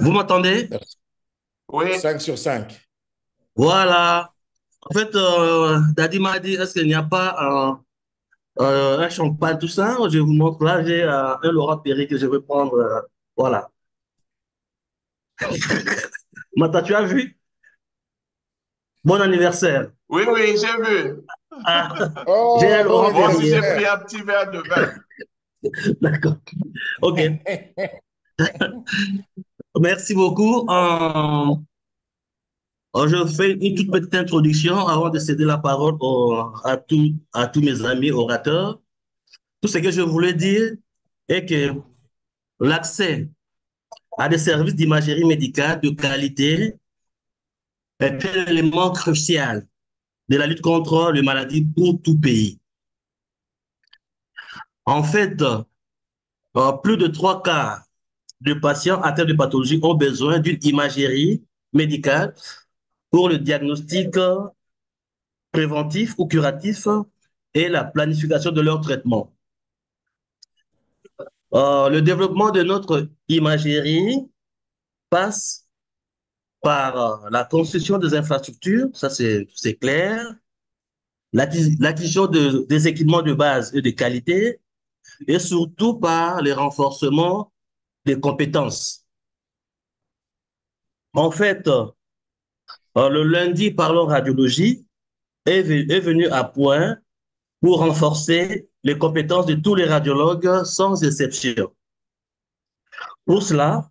Vous m'entendez? Oui, 5 sur 5. Voilà. En fait, Daddy m'a dit, est-ce qu'il n'y a pas un champagne, tout ça? Je vous montre là, j'ai un Laurent Perry que je vais prendre. Voilà. Mata, tu as vu? Bon anniversaire. oui, oui, j'ai vu. Ah, j'ai un Oh, bon Laurent Moi aussi, Perrier. j'ai pris anniversaire. un petit verre de vin. D'accord. OK. Merci beaucoup. Je fais une toute petite introduction avant de céder la parole à tous mes amis orateurs. Tout ce que je voulais dire est que l'accès à des services d'imagerie médicale de qualité est un élément crucial de la lutte contre les maladies pour tout pays. En fait, plus de trois quarts de patients atteints de pathologie ont besoin d'une imagerie médicale pour le diagnostic préventif ou curatif et la planification de leur traitement. Le développement de notre imagerie passe par la construction des infrastructures, ça c'est clair, l'acquisition des équipements de base et de qualité, et surtout par le renforcement des compétences. En fait, le lundi, Parlons Radiologie est venu à point pour renforcer les compétences de tous les radiologues sans exception. Pour cela,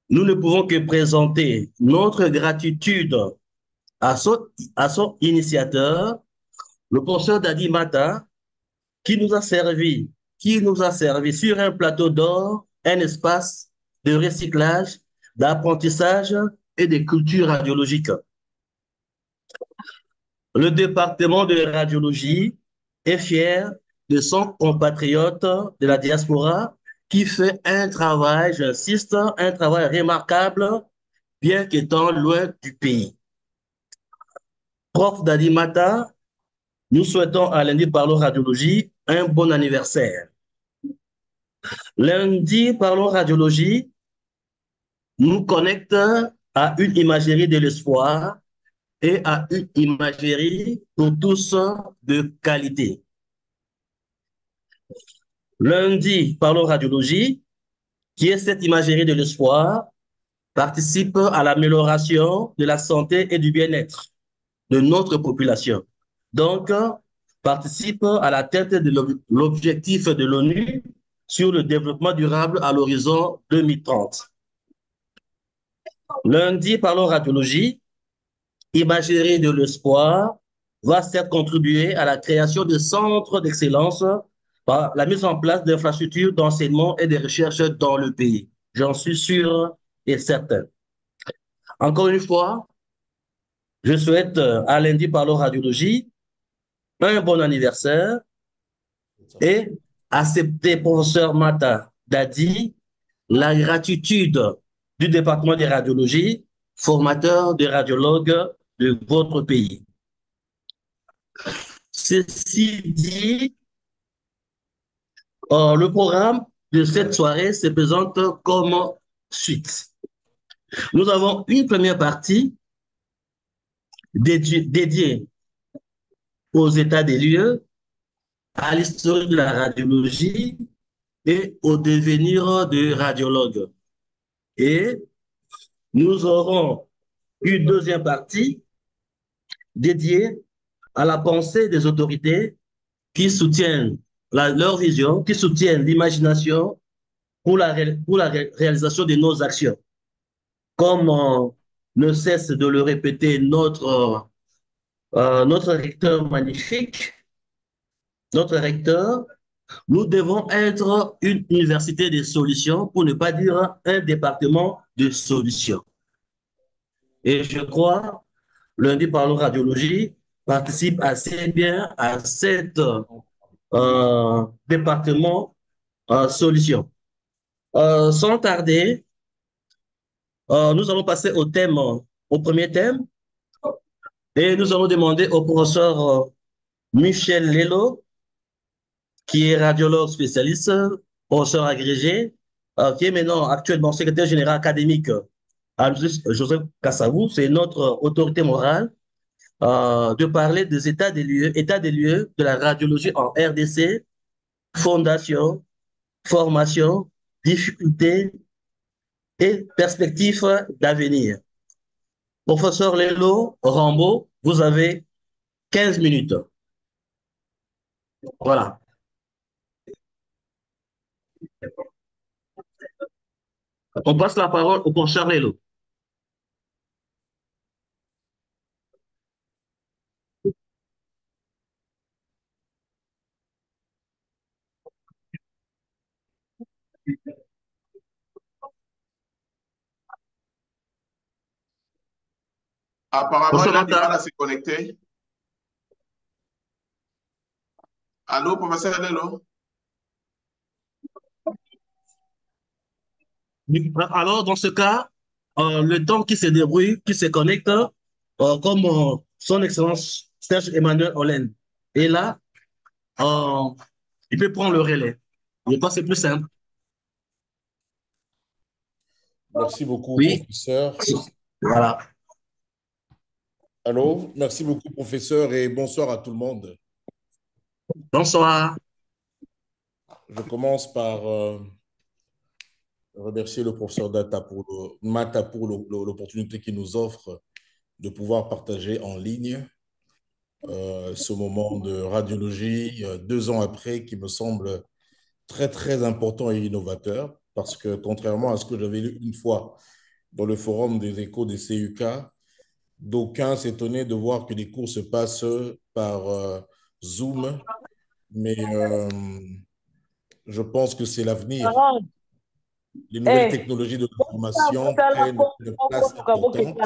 nous ne pouvons que présenter notre gratitude à à son initiateur, le professeur Dadi Mata, qui nous a servi, qui nous a servi sur un plateau d'or un espace de recyclage, d'apprentissage et de culture radiologique. Le département de radiologie est fier de son compatriote de la diaspora qui fait un travail, j'insiste, un travail remarquable, bien qu'étant loin du pays. Prof Dadi Mata, nous souhaitons à Lundi Parlons Radiologie un bon anniversaire. Lundi Parlons Radiologie nous connecte à une imagerie de l'espoir et à une imagerie pour tous de qualité. Lundi Parlons Radiologie, qui est cette imagerie de l'espoir, participe à l'amélioration de la santé et du bien-être de notre population. Donc, participe à l'atteinte de l'objectif de l'ONU sur le développement durable à l'horizon 2030. Lundi, Parlons Radiologie, imagerie de l'espoir, va certes contribuer à la création de centres d'excellence par la mise en place d'infrastructures d'enseignement et de recherche dans le pays. J'en suis sûr et certain. Encore une fois, je souhaite à Lundi Parlons Radiologie un bon anniversaire et accepter, professeur Mata Dadi, la gratitude du département de radiologie, formateur de radiologues de votre pays. Ceci dit, le programme de cette soirée se présente comme suite. Nous avons une première partie dédiée aux états des lieux, à l'histoire de la radiologie et au devenir de radiologue. Et nous aurons une deuxième partie dédiée à la pensée des autorités qui soutiennent leur vision, qui soutiennent l'imagination pour la réalisation de nos actions. Comme ne cesse de le répéter notre recteur magnifique, notre recteur, nous devons être une université de solutions, pour ne pas dire un département de solutions. Et je crois, Lundi Parlons Radiologie participe assez bien à cet département solutions. Sans tarder, nous allons passer au thème, au premier thème, et nous allons demander au professeur Michel Lelo, qui est radiologue spécialiste, professeur agrégé, qui est maintenant actuellement secrétaire général académique à l'Université Joseph Kassavou, c'est notre autorité morale, de parler des états des lieux de la radiologie en RDC, fondation, formation, difficultés et perspectives d'avenir. Professeur Lelo Rambo, vous avez 15 minutes. Voilà. On passe la parole au professeur Lelo. Apparemment, Professeur il a du mal Mata, à se connecter. Allô, professeur Lelo? alors dans ce cas, le temps qui se débrouille, qui se connecte, comme son Excellence Serge Emmanuel Hollen est là, euh, il peut prendre le relais. Je pense que c'est plus simple. Merci beaucoup, Oui, professeur. voilà. Allô, merci beaucoup, professeur, et bonsoir à tout le monde. Bonsoir. Je commence par remercier le professeur Mata pour l'opportunité qu'il nous offre de pouvoir partager en ligne ce moment de radiologie 2 ans après qui me semble très, très important et innovateur parce que contrairement à ce que j'avais lu une fois dans le forum des échos des CUK, d'aucuns s'étonnaient de voir que les cours se passent par Zoom, mais je pense que c'est l'avenir. Les nouvelles Eh, technologies de l'information prennent une place importante.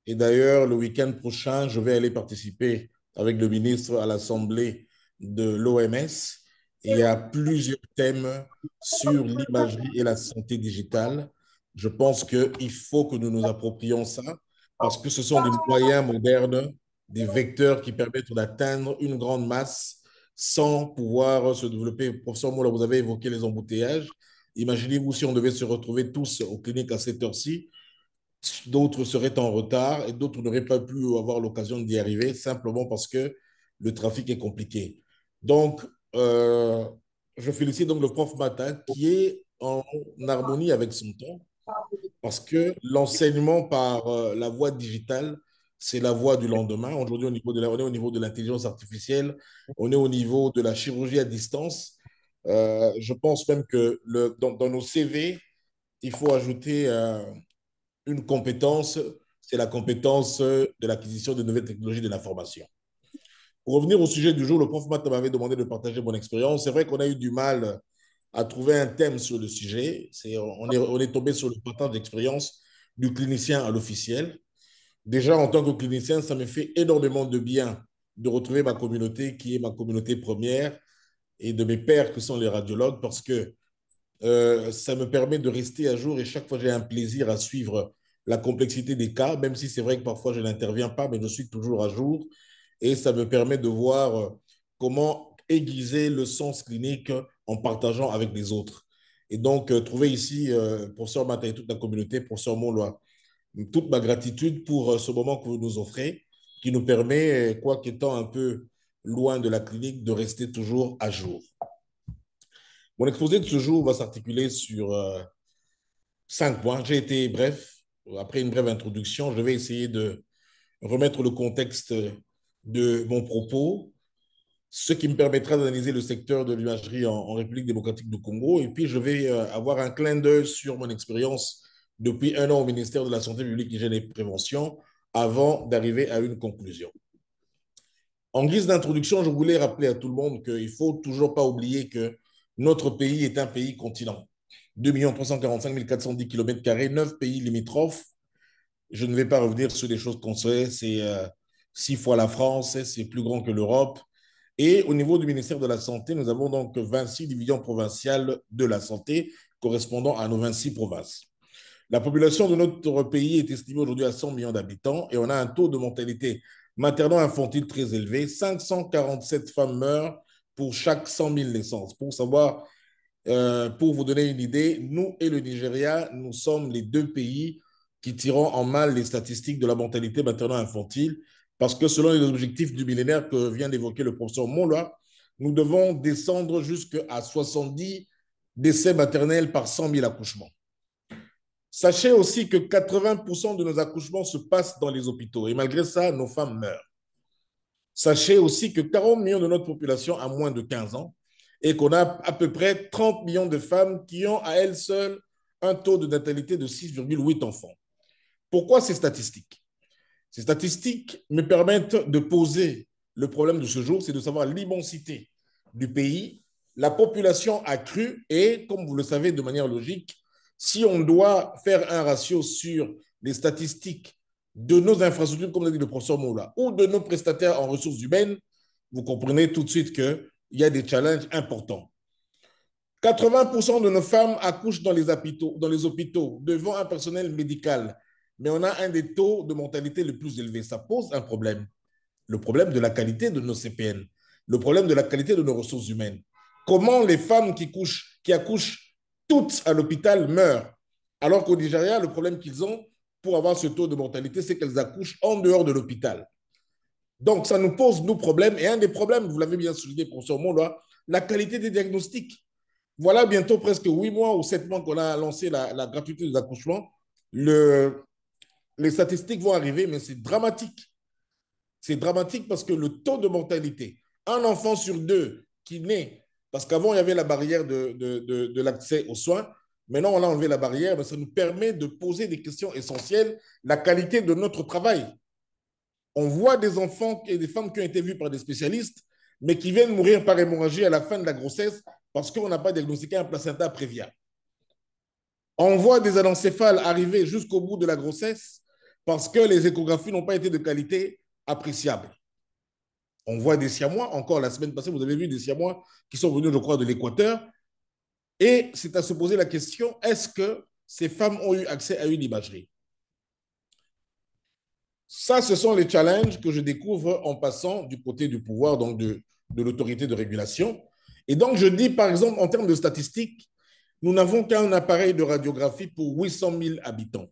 Et d'ailleurs, le week-end prochain, je vais aller participer avec le ministre à l'Assemblée de l'OMS. Il y a plusieurs thèmes sur l'imagerie et la santé digitale. Je pense qu'il faut que nous nous approprions ça parce que ce sont des moyens modernes, des vecteurs qui permettent d'atteindre une grande masse sans pouvoir se développer. Professeur Moula, vous avez évoqué les embouteillages. Imaginez-vous si on devait se retrouver tous aux cliniques à cette heure-ci, d'autres seraient en retard et d'autres n'auraient pas pu avoir l'occasion d'y arriver simplement parce que le trafic est compliqué. Donc, euh, je félicite donc le prof Mata qui est en harmonie avec son temps parce que l'enseignement par la voie digitale, c'est la voie du lendemain. Aujourd'hui, on est au niveau de l'intelligence artificielle, on est au niveau de la chirurgie à distance. Je pense même que dans nos CV, il faut ajouter une compétence, c'est la compétence de l'acquisition de nouvelles technologies de l'information. Pour revenir au sujet du jour, le prof Matt m'avait demandé de partager mon expérience. C'est vrai qu'on a eu du mal à trouver un thème sur le sujet. On est tombé sur le partage d'expérience du clinicien à l'officiel. Déjà, en tant que clinicien, ça me fait énormément de bien de retrouver ma communauté qui est ma communauté première et de mes pairs qui sont les radiologues parce que ça me permet de rester à jour et chaque fois j'ai un plaisir à suivre la complexité des cas, même si c'est vrai que parfois je n'interviens pas, mais je suis toujours à jour et ça me permet de voir comment aiguiser le sens clinique en partageant avec les autres. Et donc, trouver ici, professeur Mata et toute la communauté, professeur Monlois, toute ma gratitude pour ce moment que vous nous offrez, qui nous permet, quoi qu'étant un peu loin de la clinique, de rester toujours à jour. Mon exposé de ce jour va s'articuler sur 5 points. J'ai été bref. Après une brève introduction, je vais essayer de remettre le contexte de mon propos, ce qui me permettra d'analyser le secteur de l'imagerie en République démocratique du Congo. Et puis, je vais avoir un clin d'œil sur mon expérience depuis 1 an au ministère de la Santé publique, Hygiène et Prévention, avant d'arriver à une conclusion. En guise d'introduction, je voulais rappeler à tout le monde qu'il ne faut toujours pas oublier que notre pays est un pays continent. 2 345 410 km², 9 pays limitrophes. Je ne vais pas revenir sur les choses qu'on sait. C'est 6 fois la France, c'est plus grand que l'Europe. Et au niveau du ministère de la Santé, nous avons donc 26 divisions provinciales de la santé correspondant à nos 26 provinces. La population de notre pays est estimée aujourd'hui à 100 millions d'habitants et on a un taux de mortalité maternelle-infantile très élevé. 547 femmes meurent pour chaque 100 000 naissances. Pour savoir Pour vous donner une idée, nous et le Nigeria, nous sommes les deux pays qui tirons en mal les statistiques de la mortalité maternelle-infantile parce que selon les objectifs du millénaire que vient d'évoquer le professeur Mola, nous devons descendre jusqu'à 70 décès maternels par 100 000 accouchements. Sachez aussi que 80% de nos accouchements se passent dans les hôpitaux et malgré ça, nos femmes meurent. Sachez aussi que 40 millions de notre population a moins de 15 ans et qu'on a à peu près 30 millions de femmes qui ont à elles seules un taux de natalité de 6,8 enfants. Pourquoi ces statistiques? Ces statistiques me permettent de poser le problème de ce jour, c'est de savoir l'immensité du pays, la population accrue et, comme vous le savez de manière logique, si on doit faire un ratio sur les statistiques de nos infrastructures, comme l'a dit le professeur Moula, ou de nos prestataires en ressources humaines, vous comprenez tout de suite qu'il y a des challenges importants. 80% de nos femmes accouchent dans les hôpitaux devant un personnel médical, mais on a un des taux de mortalité le plus élevé. Ça pose un problème. Le problème de la qualité de nos CPN, le problème de la qualité de nos ressources humaines. Comment les femmes qui accouchent toutes à l'hôpital meurent, alors qu'au Nigeria, le problème qu'ils ont pour avoir ce taux de mortalité, c'est qu'elles accouchent en dehors de l'hôpital. Donc, ça nous pose nos problèmes. Et un des problèmes, vous l'avez bien souligné, professeur Mola, la qualité des diagnostics. Voilà bientôt presque 8 mois ou 7 mois qu'on a lancé la gratuité des accouchements. Les statistiques vont arriver, mais c'est dramatique. C'est dramatique parce que le taux de mortalité, un enfant sur deux qui naît, parce qu'avant, il y avait la barrière de l'accès aux soins. Maintenant, on a enlevé la barrière, mais ça nous permet de poser des questions essentielles, la qualité de notre travail. On voit des enfants et des femmes qui ont été vues par des spécialistes, mais qui viennent mourir par hémorragie à la fin de la grossesse parce qu'on n'a pas diagnostiqué un placenta prévia. On voit des anencéphales arriver jusqu'au bout de la grossesse parce que les échographies n'ont pas été de qualité appréciable. On voit des Siamois, encore la semaine passée, vous avez vu des Siamois qui sont venus, je crois, de l'Équateur. Et c'est à se poser la question, est-ce que ces femmes ont eu accès à une imagerie? Ça, ce sont les challenges que je découvre en passant du côté du pouvoir, donc de l'autorité de régulation. Et donc, je dis, par exemple, en termes de statistiques, nous n'avons qu'un appareil de radiographie pour 800 000 habitants.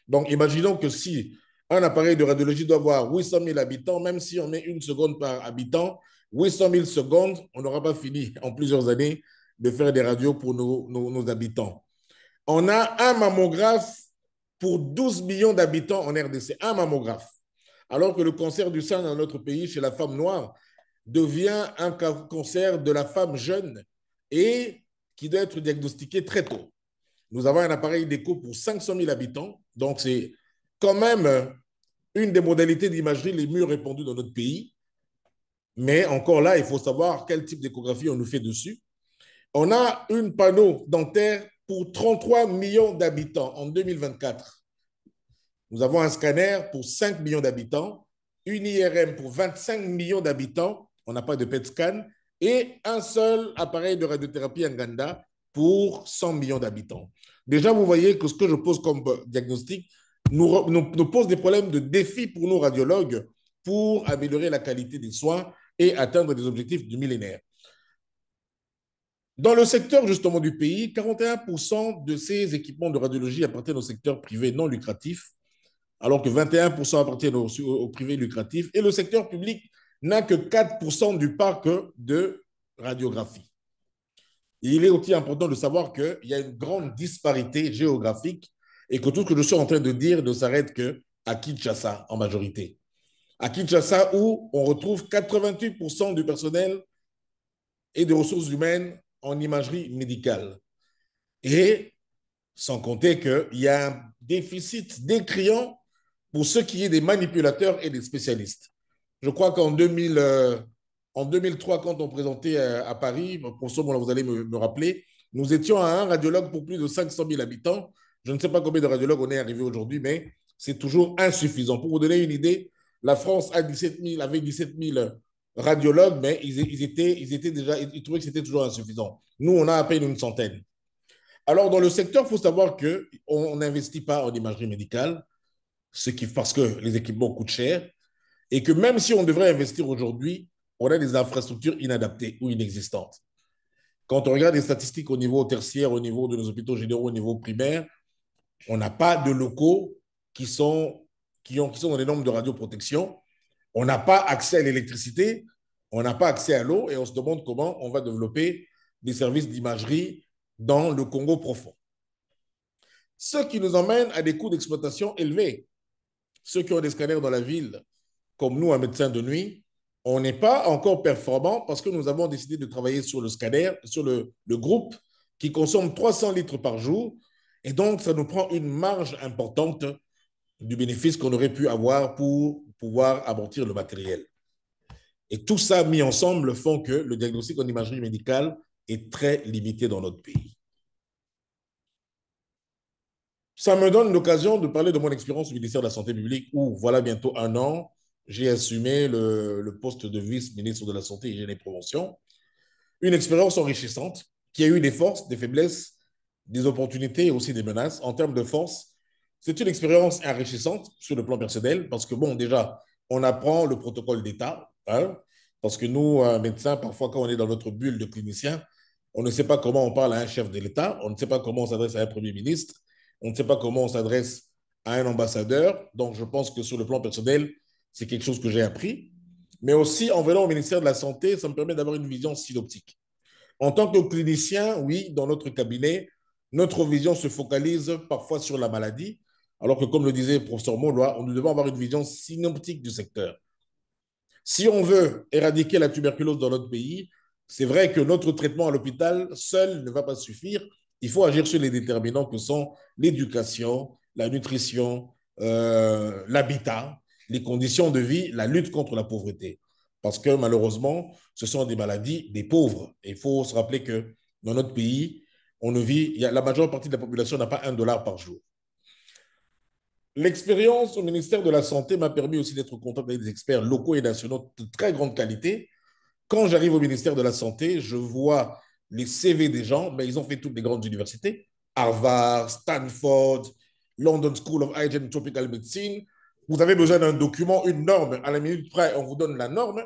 Donc, imaginons que si un appareil de radiologie doit avoir 800 000 habitants, même si on met 1 seconde par habitant, 800 000 secondes, on n'aura pas fini en plusieurs années de faire des radios pour nos habitants. On a un mammographe pour 12 millions d'habitants en RDC, un mammographe. Alors que le cancer du sein dans notre pays, chez la femme noire, devient un cancer de la femme jeune et qui doit être diagnostiqué très tôt. Nous avons un appareil d'écho pour 500 000 habitants, donc c'est quand même une des modalités d'imagerie les mieux répandues dans notre pays. Mais encore là, il faut savoir quel type d'échographie on nous fait dessus. On a un panneau dentaire pour 33 millions d'habitants en 2024. Nous avons un scanner pour 5 millions d'habitants, une IRM pour 25 millions d'habitants, on n'a pas de PET scan, et un seul appareil de radiothérapie Nganda pour 100 millions d'habitants. Déjà, vous voyez que ce que je pose comme diagnostic nous pose des problèmes de défis pour nos radiologues pour améliorer la qualité des soins et atteindre des objectifs du millénaire. Dans le secteur justement du pays, 41% de ces équipements de radiologie appartiennent au secteur privé non lucratif, alors que 21% appartiennent au privé lucratif, et le secteur public n'a que 4% du parc de radiographie. Il est aussi important de savoir qu'il y a une grande disparité géographique et que tout ce que je suis en train de dire ne s'arrête qu'à Kinshasa en majorité. À Kinshasa, où on retrouve 88% du personnel et des ressources humaines en imagerie médicale. Et sans compter qu'il y a un déficit décriant pour ce qui est des manipulateurs et des spécialistes. Je crois qu'en 2003, quand on présentait à Paris, pour ce moment-là, vous allez me rappeler, nous étions à un radiologue pour plus de 500 000 habitants. Je ne sais pas combien de radiologues on est arrivé aujourd'hui, mais c'est toujours insuffisant. Pour vous donner une idée, la France avait 17 000 radiologues, mais ils trouvaient que c'était toujours insuffisant. Nous, on a à peine une centaine. Alors, dans le secteur, il faut savoir qu'on n'investit pas en imagerie médicale, parce que les équipements coûtent cher, et que même si on devrait investir aujourd'hui, on a des infrastructures inadaptées ou inexistantes. Quand on regarde les statistiques au niveau tertiaire, au niveau de nos hôpitaux généraux, au niveau primaire, on n'a pas de locaux qui sont dans les normes de radioprotection. On n'a pas accès à l'électricité, on n'a pas accès à l'eau et on se demande comment on va développer des services d'imagerie dans le Congo profond. Ce qui nous emmène à des coûts d'exploitation élevés. Ceux qui ont des scanners dans la ville, comme nous, un médecin de nuit, on n'est pas encore performant parce que nous avons décidé de travailler sur le scanner, sur le groupe qui consomme 300 litres par jour. Et donc, ça nous prend une marge importante du bénéfice qu'on aurait pu avoir pour pouvoir amortir le matériel. Et tout ça mis ensemble font que le diagnostic en imagerie médicale est très limité dans notre pays. Ça me donne l'occasion de parler de mon expérience au ministère de la Santé publique où, voilà bientôt un an, j'ai assumé le poste de vice-ministre de la Santé, Hygiène et Prévention. Une expérience enrichissante qui a eu des forces, des faiblesses, des opportunités et aussi des menaces. En termes de force, c'est une expérience enrichissante sur le plan personnel parce que, bon, déjà, on apprend le protocole d'État, hein, parce que nous, médecins, parfois, quand on est dans notre bulle de clinicien, on ne sait pas comment on parle à un chef de l'État, on ne sait pas comment on s'adresse à un premier ministre, on ne sait pas comment on s'adresse à un ambassadeur. Donc, je pense que sur le plan personnel, c'est quelque chose que j'ai appris. Mais aussi, en venant au ministère de la Santé, ça me permet d'avoir une vision synoptique. En tant que clinicien, oui, dans notre cabinet, notre vision se focalise parfois sur la maladie, alors que, comme le disait le professeur Maulois, nous devons avoir une vision synoptique du secteur. Si on veut éradiquer la tuberculose dans notre pays, c'est vrai que notre traitement à l'hôpital seul ne va pas suffire. Il faut agir sur les déterminants que sont l'éducation, la nutrition, l'habitat, les conditions de vie, la lutte contre la pauvreté. Parce que malheureusement, ce sont des maladies des pauvres. Et il faut se rappeler que dans notre pays, on ne vit, la majeure partie de la population n'a pas $1 par jour. L'expérience au ministère de la Santé m'a permis aussi d'être en contact avec des experts locaux et nationaux de très grande qualité. Quand j'arrive au ministère de la Santé, je vois les CV des gens, mais ils ont fait toutes les grandes universités, Harvard, Stanford, London School of Hygiene and Tropical Medicine. Vous avez besoin d'un document, une norme, à la minute près, on vous donne la norme.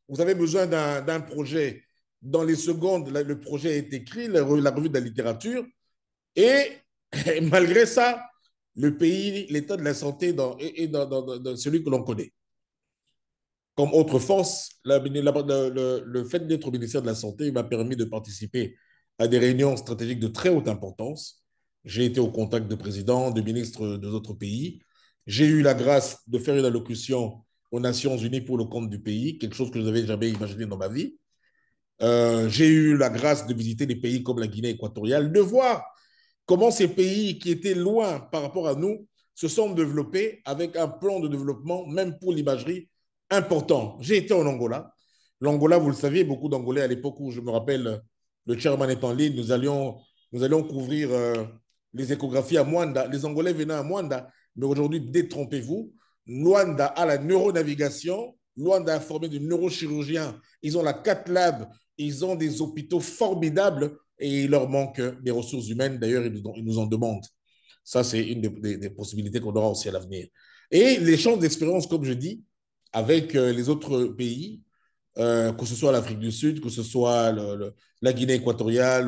Vous avez besoin d'un projet. Dans les secondes, le projet est écrit, la revue de la littérature. Et malgré ça, le pays, l'état de la santé est dans celui que l'on connaît. Comme autre force, le fait d'être au ministère de la Santé m'a permis de participer à des réunions stratégiques de très haute importance. J'ai été au contact de présidents, de ministres d'autres pays. J'ai eu la grâce de faire une allocution aux Nations Unies pour le compte du pays, quelque chose que je n'avais jamais imaginé dans ma vie. J'ai eu la grâce de visiter des pays comme la Guinée équatoriale, de voir comment ces pays qui étaient loin par rapport à nous se sont développés avec un plan de développement, même pour l'imagerie, important. J'ai été en Angola. L'Angola, vous le savez, beaucoup d'Angolais à l'époque où je me rappelle, le chairman est en ligne, nous allions couvrir les échographies à Mwanda. Les Angolais venaient à Mwanda, mais aujourd'hui, détrompez-vous, Luanda a la neuronavigation, Luanda a formé des neurochirurgiens, ils ont la cath lab, ils ont des hôpitaux formidables et il leur manque des ressources humaines. D'ailleurs, ils nous en demandent. Ça, c'est une des possibilités qu'on aura aussi à l'avenir. Et l'échange d'expérience, comme je dis, avec les autres pays, que ce soit l'Afrique du Sud, que ce soit la Guinée équatoriale,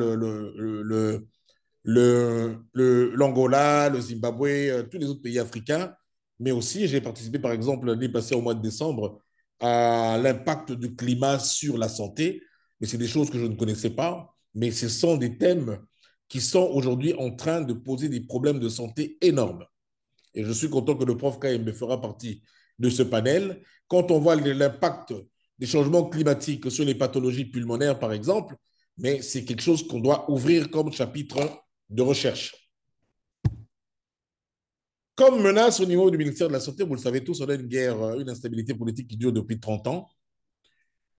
l'Angola, le Zimbabwe, tous les autres pays africains. Mais aussi, j'ai participé, par exemple, l'année passée, au mois de décembre, à l'impact du climat sur la santé. Mais c'est des choses que je ne connaissais pas. Mais ce sont des thèmes qui sont aujourd'hui en train de poser des problèmes de santé énormes. Et je suis content que le prof KMB fera partie de ce panel. Quand on voit l'impact des changements climatiques sur les pathologies pulmonaires, par exemple, mais c'est quelque chose qu'on doit ouvrir comme chapitre de recherche. Comme menace au niveau du ministère de la Santé, vous le savez tous, on a une guerre, une instabilité politique qui dure depuis 30 ans.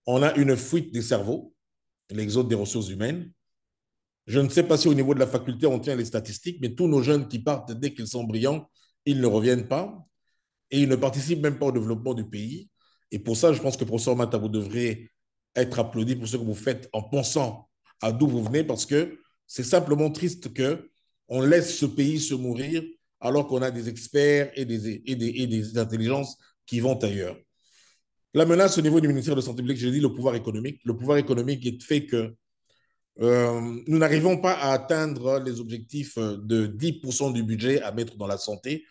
On a une fuite des cerveaux, l'exode des ressources humaines. Je ne sais pas si au niveau de la faculté, on tient les statistiques, mais tous nos jeunes qui partent dès qu'ils sont brillants, ils ne reviennent pas et ils ne participent même pas au développement du pays. Et pour ça, je pense que, professeur Mata, vous devrez être applaudi pour ce que vous faites en pensant à d'où vous venez, parce que c'est simplement triste qu'on laisse ce pays se mourir alors qu'on a des experts et des intelligences qui vont ailleurs. La menace au niveau du ministère de la Santé publique, je dis le pouvoir économique. Le pouvoir économique est fait que Nous n'arrivons pas à atteindre les objectifs de 10% du budget à mettre dans la santé.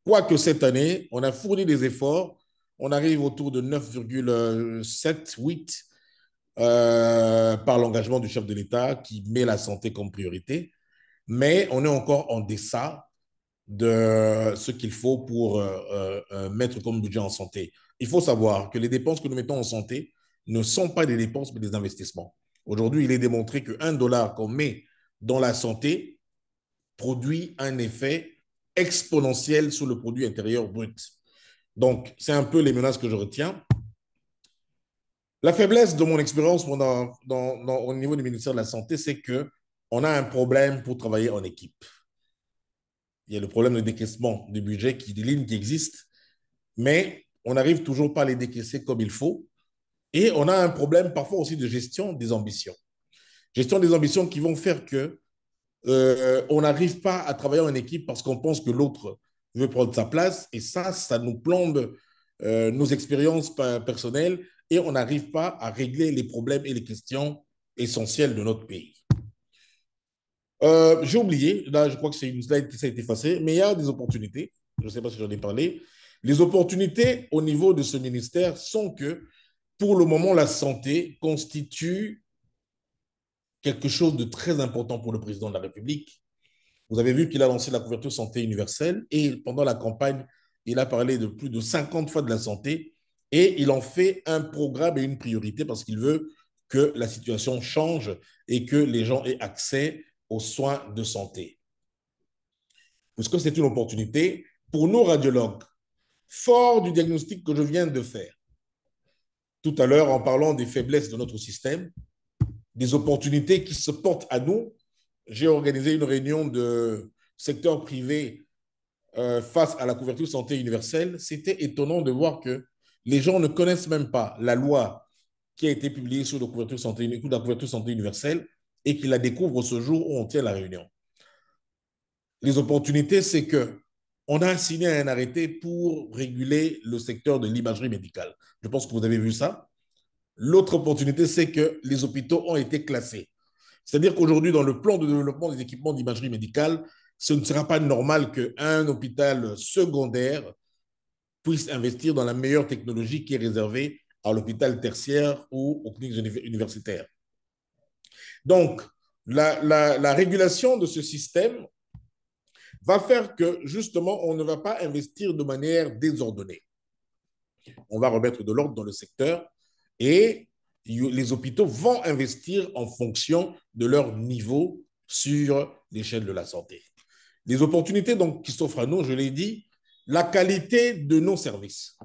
Quoique cette année, on a fourni des efforts. On arrive autour de 9,7, 8 par l'engagement du chef de l'État qui met la santé comme priorité. Mais on est encore en deçà de ce qu'il faut pour mettre comme budget en santé. Il faut savoir que les dépenses que nous mettons en santé ne sont pas des dépenses, mais des investissements. Aujourd'hui, il est démontré qu'un dollar qu'on met dans la santé produit un effet exponentiel sur le produit intérieur brut. Donc, c'est un peu les menaces que je retiens. La faiblesse de mon expérience au niveau du ministère de la Santé, c'est qu'on a un problème pour travailler en équipe. Il y a le problème de décaissement du budget, des lignes qui existent, mais on n'arrive toujours pas à les décaisser comme il faut. Et on a un problème parfois aussi de gestion des ambitions. Gestion des ambitions qui vont faire que on n'arrive pas à travailler en équipe parce qu'on pense que l'autre veut prendre sa place. Et ça nous plombe nos expériences personnelles et on n'arrive pas à régler les problèmes et les questions essentielles de notre pays. J'ai oublié, là je crois que c'est une slide qui s'est effacée, mais il y a des opportunités. Je ne sais pas si j'en ai parlé. Les opportunités au niveau de ce ministère sont que pour le moment, la santé constitue quelque chose de très important pour le président de la République. Vous avez vu qu'il a lancé la couverture santé universelle et pendant la campagne, il a parlé de plus de 50 fois de la santé et il en fait un programme et une priorité parce qu'il veut que la situation change et que les gens aient accès aux soins de santé. Puisque c'est une opportunité pour nos radiologues, fort du diagnostic que je viens de faire tout à l'heure en parlant des faiblesses de notre système, des opportunités qui se portent à nous. J'ai organisé une réunion de secteur privé face à la couverture santé universelle. C'était étonnant de voir que les gens ne connaissent même pas la loi qui a été publiée sur la couverture santé universelle et qui la découvrent ce jour où on tient la réunion. Les opportunités, c'est que on a signé un arrêté pour réguler le secteur de l'imagerie médicale. Je pense que vous avez vu ça. L'autre opportunité, c'est que les hôpitaux ont été classés. C'est-à-dire qu'aujourd'hui, dans le plan de développement des équipements d'imagerie médicale, ce ne sera pas normal qu'un hôpital secondaire puisse investir dans la meilleure technologie qui est réservée à l'hôpital tertiaire ou aux cliniques universitaires. Donc, la régulation de ce système va faire que, justement, on ne va pas investir de manière désordonnée. On va remettre de l'ordre dans le secteur et les hôpitaux vont investir en fonction de leur niveau sur l'échelle de la santé. Les opportunités donc, qui s'offrent à nous, je l'ai dit, la qualité de nos services.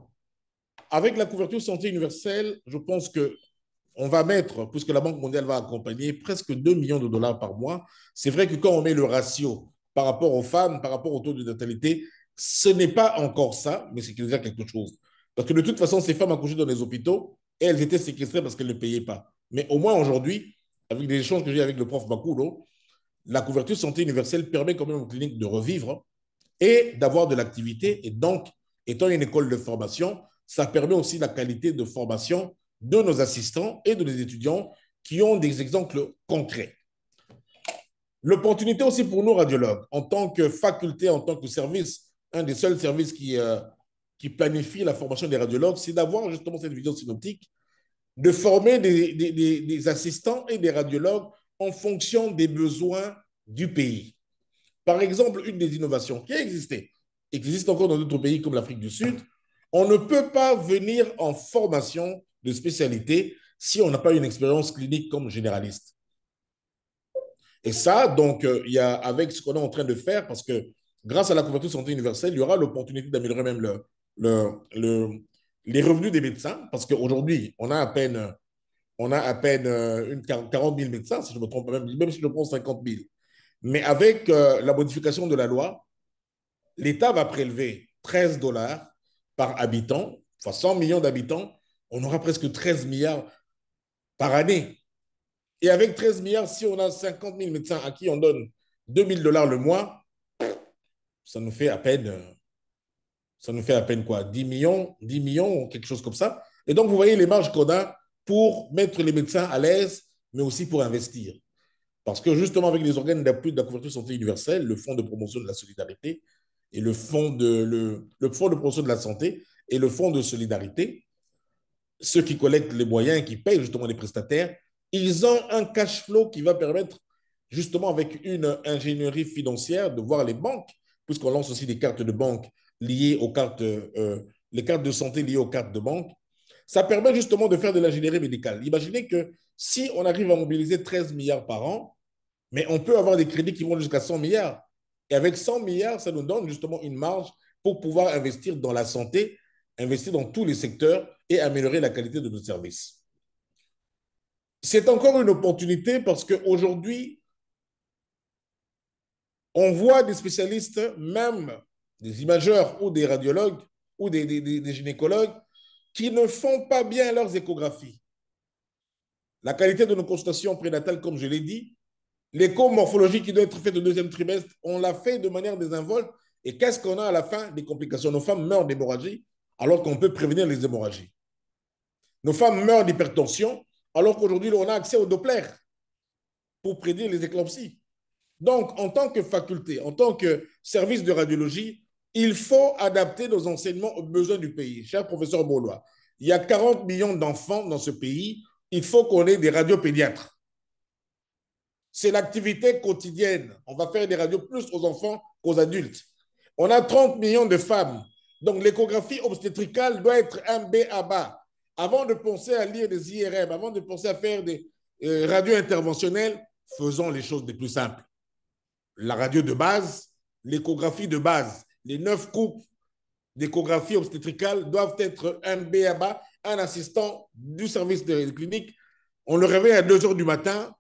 Avec la couverture santé universelle, je pense qu'on va mettre, puisque la Banque mondiale va accompagner, presque 2 millions de dollars par mois. C'est vrai que quand on met le ratio par rapport aux femmes, par rapport au taux de natalité, ce n'est pas encore ça, mais c'est déjà quelque chose. Parce que de toute façon, ces femmes accouchaient dans les hôpitaux et elles étaient séquestrées parce qu'elles ne payaient pas. Mais au moins aujourd'hui, avec les échanges que j'ai avec le prof Bakulo, la couverture santé universelle permet quand même aux cliniques de revivre et d'avoir de l'activité. Et donc, étant une école de formation, ça permet aussi la qualité de formation de nos assistants et de nos étudiants qui ont des exemples concrets. L'opportunité aussi pour nous radiologues, en tant que faculté, en tant que service, un des seuls services qui planifie la formation des radiologues, c'est d'avoir justement cette vision synoptique, de former des assistants et des radiologues en fonction des besoins du pays. Par exemple, une des innovations qui a existé et qui existe encore dans d'autres pays comme l'Afrique du Sud, on ne peut pas venir en formation de spécialité si on n'a pas une expérience clinique comme généraliste. Et ça, donc, il y a avec ce qu'on est en train de faire, parce que grâce à la couverture santé universelle, il y aura l'opportunité d'améliorer même les revenus des médecins, parce qu'aujourd'hui, on a à peine 40 000 médecins, si je ne me trompe pas, même si je prends 50 000. Mais avec la modification de la loi, l'État va prélever 13 dollars par habitant, enfin 100 millions d'habitants, on aura presque 13 milliards par année. Et avec 13 milliards, si on a 50 000 médecins à qui on donne 2 000 dollars le mois, ça nous fait à peine quoi, 10 millions, quelque chose comme ça. Et donc, vous voyez les marges qu'on a pour mettre les médecins à l'aise, mais aussi pour investir. Parce que justement, avec les organes d'appui de la couverture santé universelle, le Fonds de promotion de la solidarité et le Fonds le Fonds de promotion de la santé et le Fonds de solidarité, ceux qui collectent les moyens, qui payent justement les prestataires, ils ont un cash flow qui va permettre justement avec une ingénierie financière de voir les banques, puisqu'on lance aussi des cartes de banque liées aux cartes, les cartes de santé liées aux cartes de banque. Ça permet justement de faire de l'ingénierie médicale. Imaginez que si on arrive à mobiliser 13 milliards par an, mais on peut avoir des crédits qui vont jusqu'à 100 milliards. Et avec 100 milliards, ça nous donne justement une marge pour pouvoir investir dans la santé, investir dans tous les secteurs et améliorer la qualité de nos services. C'est encore une opportunité parce qu'aujourd'hui, on voit des spécialistes, même des imageurs ou des radiologues ou des gynécologues, qui ne font pas bien leurs échographies. La qualité de nos consultations prénatales, comme je l'ai dit, l'écomorphologie qui doit être faite au deuxième trimestre, on l'a fait de manière désinvolte. Et qu'est-ce qu'on a à la fin? Des complications. Nos femmes meurent d'hémorragie alors qu'on peut prévenir les hémorragies. Nos femmes meurent d'hypertension alors qu'aujourd'hui, on a accès au Doppler pour prédire les éclampsies. Donc, en tant que faculté, en tant que service de radiologie, il faut adapter nos enseignements aux besoins du pays. Cher professeur Baulois, il y a 40 millions d'enfants dans ce pays. Il faut qu'on ait des radiopédiatres. C'est l'activité quotidienne. On va faire des radios plus aux enfants qu'aux adultes. On a 30 millions de femmes. Donc, l'échographie obstétricale doit être un B à bas. Avant de penser à lire des IRM, avant de penser à faire des radios interventionnelles, faisons les choses les plus simples. La radio de base, l'échographie de base, les 9 coupes d'échographie obstétricale doivent être un B à bas, un assistant du service de clinique. On le réveille à 2 heures du matin.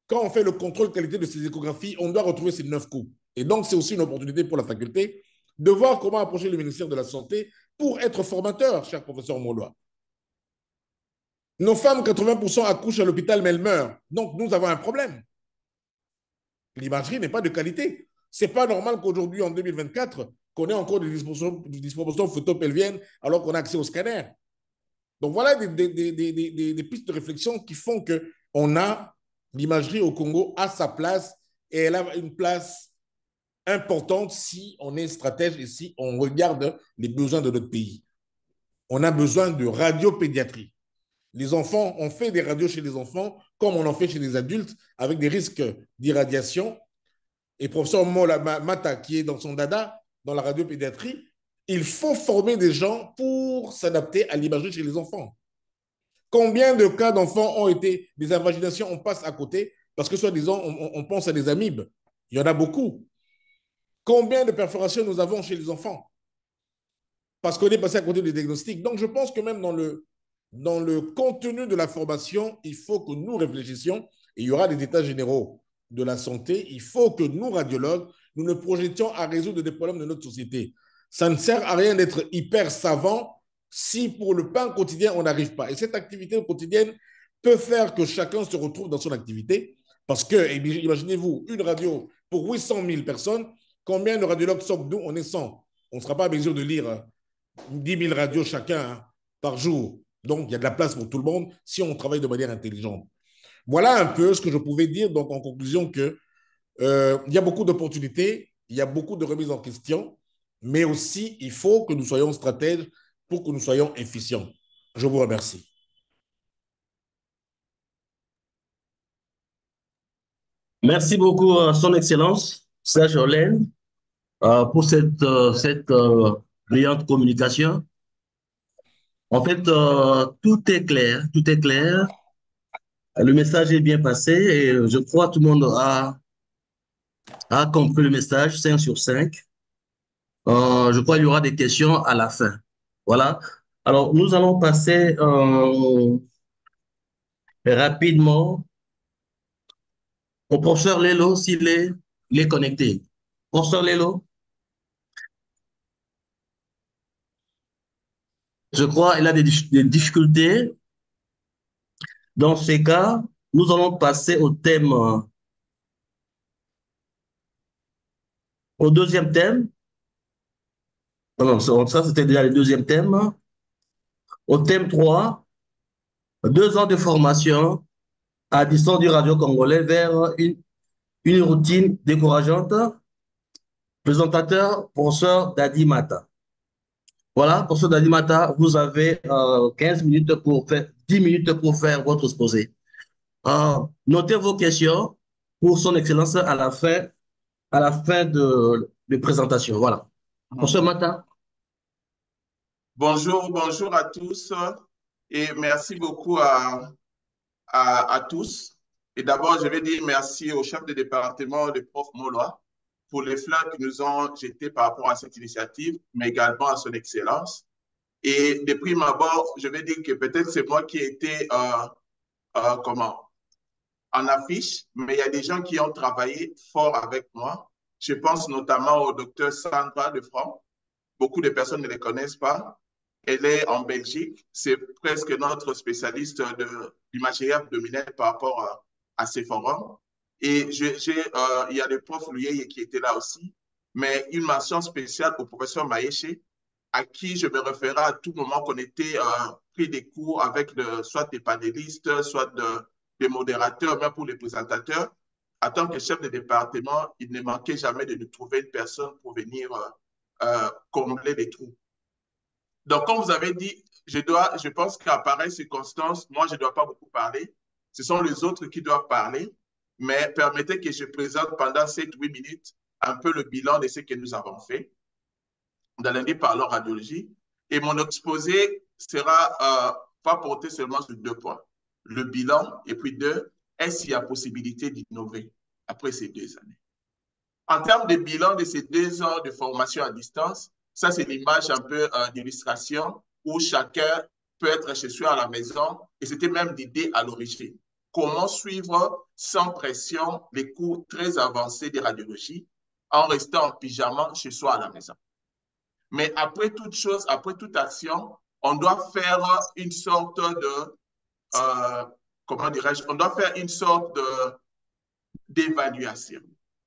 Quand on fait le contrôle qualité de ces échographies, on doit retrouver ces 9 coupes. Et donc, c'est aussi une opportunité pour la faculté de voir comment approcher le ministère de la Santé pour être formateur, cher professeur Maulois. Nos femmes, 80% accouchent à l'hôpital, mais elles meurent. Donc, nous avons un problème. L'imagerie n'est pas de qualité. Ce n'est pas normal qu'aujourd'hui, en 2024, qu'on ait encore des disproportions photopelviennes alors qu'on a accès au scanner. Donc, voilà des pistes de réflexion qui font qu'on a l'imagerie au Congo à sa place et elle a une place importante si on est stratège et si on regarde les besoins de notre pays. On a besoin de radiopédiatrie. Les enfants, on fait des radios chez les enfants comme on en fait chez les adultes avec des risques d'irradiation. Et professeur Mata, qui est dans son dada, dans la radiopédiatrie, il faut former des gens pour s'adapter à l'imagerie chez les enfants. Combien de cas d'enfants ont été des invaginations, on passe à côté parce que soi-disant, on pense à des amibes. Il y en a beaucoup. Combien de perforations nous avons chez les enfants? Parce qu'on est passé à côté des diagnostics. Donc, je pense que même dans le contenu de la formation, il faut que nous réfléchissions. Et il y aura des états généraux de la santé. Il faut que nous, radiologues, nous nous projetions à résoudre des problèmes de notre société. Ça ne sert à rien d'être hyper savant si pour le pain quotidien, on n'arrive pas. Et cette activité quotidienne peut faire que chacun se retrouve dans son activité. Parce que, imaginez-vous, une radio pour 800 000 personnes, combien de radiologues sommes nous? On est 100. On ne sera pas en mesure de lire 10 000 radios chacun par jour. Donc, il y a de la place pour tout le monde si on travaille de manière intelligente. Voilà un peu ce que je pouvais dire. Donc, en conclusion, il y a beaucoup d'opportunités, il y a beaucoup de remises en question, mais aussi, il faut que nous soyons stratèges pour que nous soyons efficients. Je vous remercie. Merci beaucoup, Son Excellence, Serge Orlaine, pour cette brillante communication. En fait, tout est clair, tout est clair. Le message est bien passé et je crois que tout le monde a compris le message, 5 sur 5. Je crois qu'il y aura des questions à la fin. Voilà. Alors, nous allons passer rapidement au professeur Lelo, il est connecté. Professeur Lelo, je crois qu'il a des difficultés. Dans ces cas, nous allons passer au deuxième thème. Non, ça c'était déjà le deuxième thème. Au thème 3, 2 ans de formation à distance du radio congolais vers une une routine décourageante. Présentateur, professeur Dadi Mata. Voilà, professeur Dadi Mata, vous avez 15 minutes pour faire, 10 minutes pour faire votre exposé. Notez vos questions pour son excellence à la fin de présentation. Voilà. Professeur Mata. Bonjour, bonjour à tous et merci beaucoup à tous. Et d'abord, je vais dire merci au chef de département, le prof Moloa, pour les fleurs qui nous ont jetés par rapport à cette initiative, mais également à son excellence. Et de prime abord, je vais dire que peut-être c'est moi qui ai été en affiche, mais il y a des gens qui ont travaillé fort avec moi. Je pense notamment au docteur Sandra Lefranc. Beaucoup de personnes ne les connaissent pas. Elle est en Belgique. C'est presque notre spécialiste d'imagerie abdominale par rapport à ces forums. Et il y a le prof Luyeye qui était là aussi. Mais une mention spéciale au professeur Maïche, à qui je me référais à tout moment qu'on était pris des cours avec soit des panélistes, soit des modérateurs, même pour les présentateurs. En tant que chef de département, il ne manquait jamais de nous trouver une personne pour venir combler les trous. Donc, comme vous avez dit, je pense qu'à pareille circonstance, moi, je ne dois pas beaucoup parler. Ce sont les autres qui doivent parler. Mais permettez que je présente pendant 7-8 minutes un peu le bilan de ce que nous avons fait dans lundi par la radiologie. Et mon exposé pas porté seulement sur 2 points. Le bilan, et puis 2, est-ce qu'il y a possibilité d'innover après ces 2 années? En termes de bilan de ces 2 ans de formation à distance, ça, c'est l'image un peu d'illustration où chacun peut être chez soi à la maison. Et c'était même l'idée à l'origine. Comment suivre sans pression les cours très avancés de radiologie en restant en pyjama chez soi à la maison. Mais après toute chose, après toute action, on doit faire une sorte de, comment dirais-je, on doit faire une sorte d'évaluation.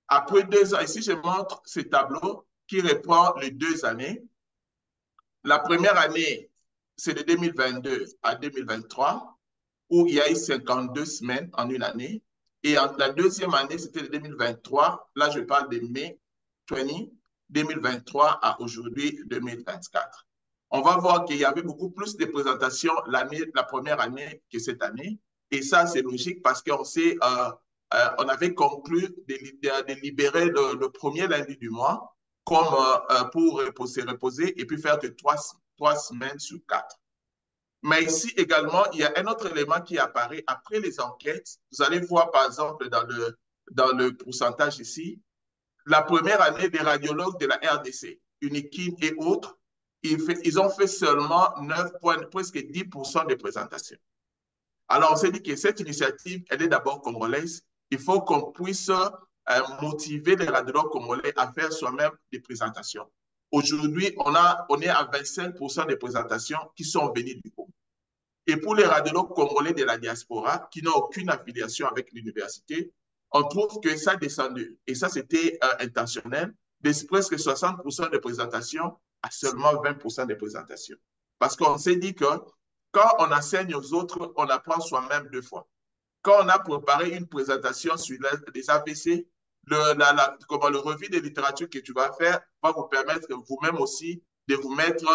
Après 2 ans, ici je montre ce tableau qui reprend les 2 années. La première année, c'est de 2022 à 2023, où il y a eu 52 semaines en une année. Et la deuxième année, c'était de 2023. Là, je parle de mai 2023 à aujourd'hui 2024. On va voir qu'il y avait beaucoup plus de présentations la première année que cette année. Et ça, c'est logique parce qu'on sait, on avait conclu de libérer le premier lundi du mois comme pour se reposer et puis faire que 3 semaines sur 4. Mais ici également, il y a un autre élément qui apparaît après les enquêtes. Vous allez voir par exemple dans le pourcentage ici, la première année des radiologues de la RDC, Unikin et autres, ils ont fait seulement 9 points, presque 10% de présentation. Alors, on s'est dit que cette initiative, elle est d'abord congolaise. Il faut qu'on puisse motiver les radiologues congolais à faire soi-même des présentations. Aujourd'hui, on est à 25% des présentations qui sont venues du Congo. Et pour les radiologues congolais de la diaspora, qui n'ont aucune affiliation avec l'université, on trouve que ça a descendu. Et ça, c'était intentionnel, de presque 60% de présentations à seulement 20% de présentations. Parce qu'on s'est dit que quand on enseigne aux autres, on apprend soi-même 2 fois. Quand on a préparé une présentation sur les AVC, le revue de littérature que tu vas faire va vous permettre vous-même aussi de vous mettre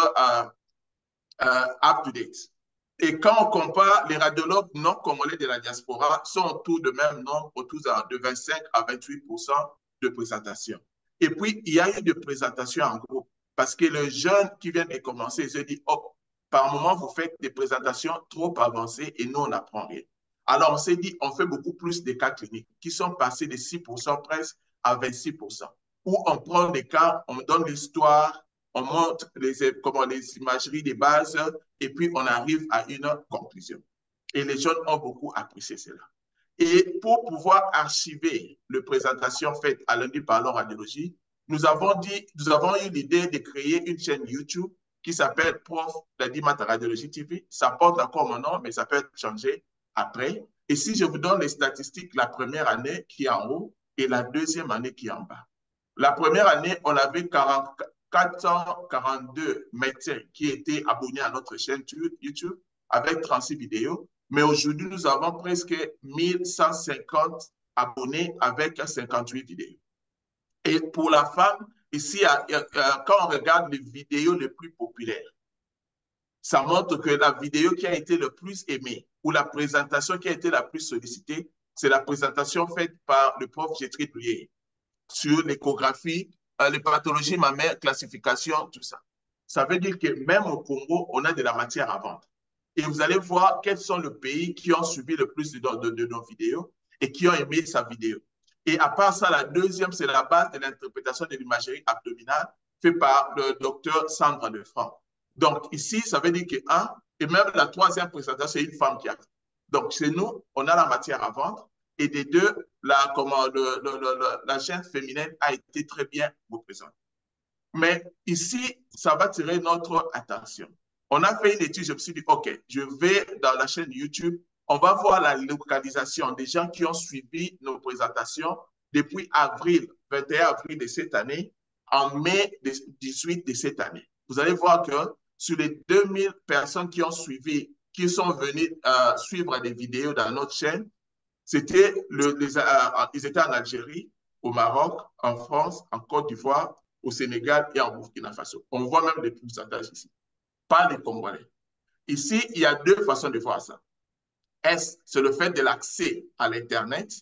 up-to-date. Et quand on compare, les radiologues non congolais de la diaspora sont autour de même nombre, autour de 25 à 28% de présentation. Et puis, il y a eu des présentations en groupe parce que les jeunes qui viennent de commencer, ils se disent, oh, par moment, vous faites des présentations trop avancées et nous, on n'apprend rien. Alors, on s'est dit, on fait beaucoup plus de cas cliniques qui sont passés de 6% presque à 26%, où on prend des cas, on donne l'histoire, on montre les imageries des bases et puis on arrive à une conclusion. Et les jeunes ont beaucoup apprécié cela. Et pour pouvoir archiver les présentations faites à lundi par la radiologie, nous avons eu l'idée de créer une chaîne YouTube qui s'appelle Prof Dadi Mata Radiologie TV. Ça porte encore mon nom, mais ça peut être changé après. Et si je vous donne les statistiques, la première année qui est en haut et la deuxième année qui est en bas. La première année, on avait 442 médecins qui étaient abonnés à notre chaîne YouTube avec 36 vidéos. Mais aujourd'hui, nous avons presque 1150 abonnés avec 58 vidéos. Et pour la femme, ici, quand on regarde les vidéos les plus populaires, ça montre que la vidéo qui a été le plus aimée ou la présentation qui a été la plus sollicitée, c'est la présentation faite par le prof Gétry Douillet sur l'échographie, les pathologies mammaires, classification, tout ça. Ça veut dire que même au Congo, on a de la matière à vendre. Et vous allez voir quels sont les pays qui ont suivi le plus de nos vidéos et qui ont aimé sa vidéo. Et à part ça, la deuxième, c'est la base de l'interprétation de l'imagerie abdominale fait par le docteur Sandra Lefranc. Donc ici, ça veut dire que et même la troisième présentation, c'est une femme qui a fait. Donc chez nous, on a la matière à vendre. Et des deux, la gêne féminine a été très bien représentée. Mais ici, ça va tirer notre attention. On a fait une étude, je me suis dit, OK, je vais dans la chaîne YouTube, on va voir la localisation des gens qui ont suivi nos présentations depuis 21 avril de cette année, en mai 18 de cette année. Vous allez voir que sur les 2000 personnes qui ont suivi, qui sont venues suivre des vidéos dans notre chaîne, ils étaient en Algérie, au Maroc, en France, en Côte d'Ivoire, au Sénégal et en Burkina Faso. On voit même les pourcentages ici, pas les Congolais. Ici, il y a deux façons de voir ça. C'est le fait de l'accès à l'Internet,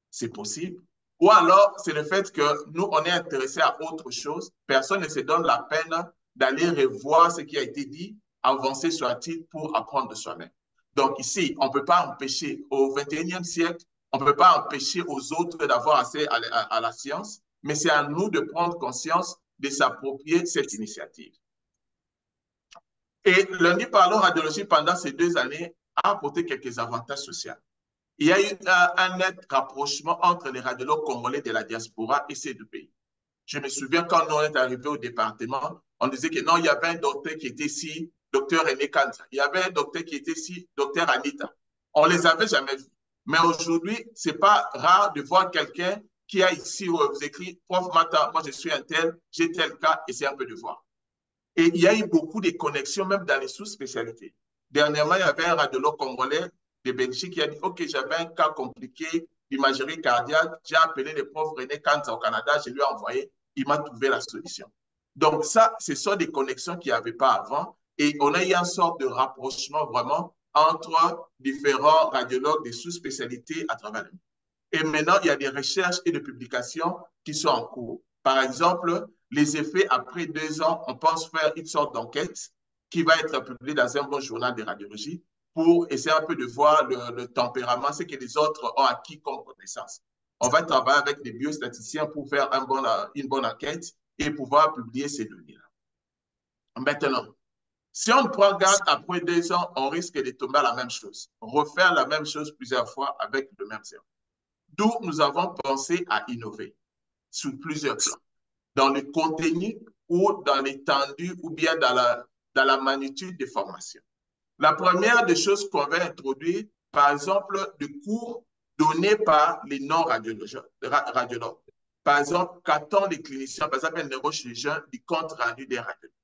c'est possible, ou alors c'est le fait que nous, on est intéressé à autre chose, personne ne se donne la peine d'aller revoir ce qui a été dit, avancer sur un titre pour apprendre de soi-même. Donc ici, on ne peut pas empêcher, au XXIe siècle, on ne peut pas empêcher aux autres d'avoir accès à la science, mais c'est à nous de prendre conscience de s'approprier cette initiative. Et Lundi Parlons Radiologie, pendant ces 2 années, a apporté quelques avantages sociaux. Il y a eu un net rapprochement entre les radiologues congolais de la diaspora et ces deux pays. Je me souviens quand on est arrivé au département, on disait que non, il y avait un docteur qui était ici, docteur René Kanza. Il y avait un docteur qui était ici, docteur Anita. On ne les avait jamais vus. Mais aujourd'hui, ce n'est pas rare de voir quelqu'un qui a ici vous écrit, prof Mata, moi je suis un tel, j'ai tel cas, et c'est un peu de voir. Et il y a eu beaucoup de connexions, même dans les sous-spécialités. Dernièrement, il y avait un radiologue congolais de Belgique qui a dit, OK, j'avais un cas compliqué d'imagerie cardiaque, j'ai appelé le prof René Kanza au Canada, je lui ai envoyé, il m'a trouvé la solution. Donc ça, ce sont des connexions qu'il n'y avait pas avant, et on a eu une sorte de rapprochement vraiment entre différents radiologues des sous-spécialités à travers le monde. Et maintenant, il y a des recherches et des publications qui sont en cours. Par exemple, les effets après 2 ans, on pense faire une sorte d'enquête qui va être publiée dans un bon journal de radiologie pour essayer un peu de voir le tempérament, ce que les autres ont acquis comme connaissance. On va travailler avec des biostatisticiens pour faire une bonne enquête et pouvoir publier ces données-là. Maintenant, si on prend garde après 2 ans, on risque de tomber à la même chose, refaire la même chose plusieurs fois avec le même cerveau. D'où nous avons pensé à innover sur plusieurs plans, dans le contenu ou dans l'étendue ou bien dans la magnitude des formations. La première des choses qu'on va introduire, par exemple, des cours donnés par les non-radiologues. Par exemple, qu'attendent les cliniciens, par exemple, les neurochirurgiens du compte rendu des radiologues.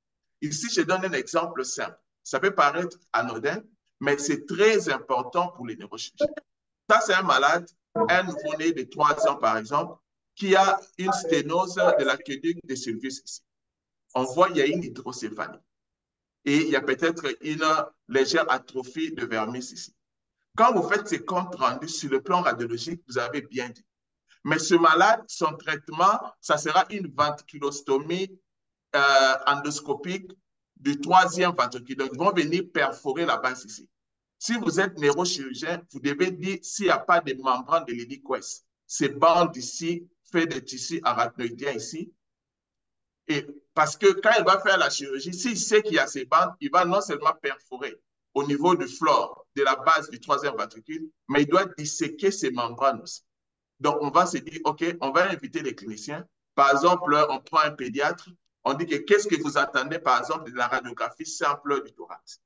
Ici, je donne un exemple simple. Ça peut paraître anodin, mais c'est très important pour les neurochirurgiens. Ça, c'est un malade, un nouveau-né de 3 ans, par exemple, qui a une sténose de l'aqueduc de Sylvius ici. On voit qu'il y a une hydrocéphalie. Et il y a peut-être une légère atrophie de vermis ici. Quand vous faites ces comptes rendus sur le plan radiologique, vous avez bien dit. Mais ce malade, son traitement, ça sera une ventriculostomie endoscopique du 3e ventricule. Donc, ils vont venir perforer la base ici. Si vous êtes neurochirurgien, vous devez dire s'il n'y a pas de membrane de l'hélicoès. Ces bandes ici, faites de tissu arachnoïdien ici. Et parce que quand il va faire la chirurgie, s'il sait qu'il y a ces bandes, il va non seulement perforer au niveau du flore, de la base du 3e ventricule, mais il doit disséquer ces membranes aussi. Donc, on va se dire, OK, on va inviter les cliniciens. Par exemple, on prend un pédiatre, on dit que qu'est-ce que vous attendez, par exemple, de la radiographie simple du thorax.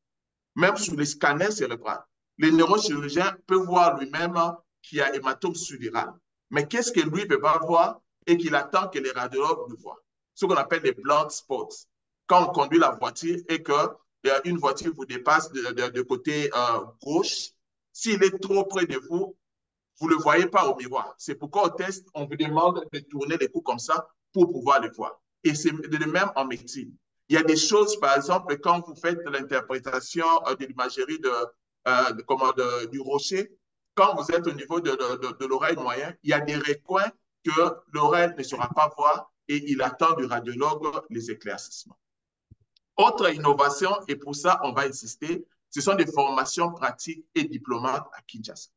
Même sur les scanners cérébraux, le neurochirurgien peut voir lui-même qu'il y a hématome sudéral. Mais qu'est-ce que lui ne peut pas voir et qu'il attend que les radiologues le voient? Ce qu'on appelle les blind spots. Quand on conduit la voiture et qu'une voiture vous dépasse de côté gauche, s'il est trop près de vous, vous ne le voyez pas au miroir. C'est pourquoi au test, on vous demande de tourner les coups comme ça pour pouvoir le voir. Et c'est de même en médecine. Il y a des choses, par exemple, quand vous faites l'interprétation de l'imagerie du rocher, quand vous êtes au niveau de l'oreille moyenne, il y a des recoins que l'oreille ne saura pas voir et il attend du radiologue les éclaircissements. Autre innovation, et pour ça, on va insister, ce sont des formations pratiques et diplômantes à Kinshasa.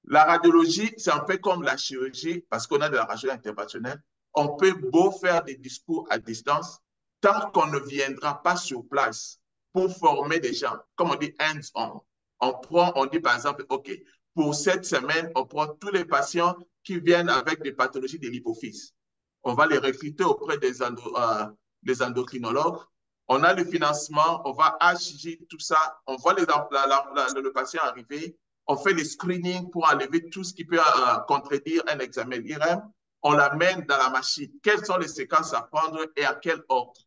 La radiologie, c'est un peu comme la chirurgie, parce qu'on a de la radiologie interventionnelle. On peut beau faire des discours à distance, tant qu'on ne viendra pas sur place pour former des gens, comme on dit hands-on. On dit par exemple, OK, pour cette semaine, on prend tous les patients qui viennent avec des pathologies de l'hypophyse. On va les recruter auprès des endocrinologues. On a le financement, on va archiver tout ça, on voit le patient arriver, on fait les screenings pour enlever tout ce qui peut contredire un examen IRM, on l'amène dans la machine. Quelles sont les séquences à prendre et à quel ordre?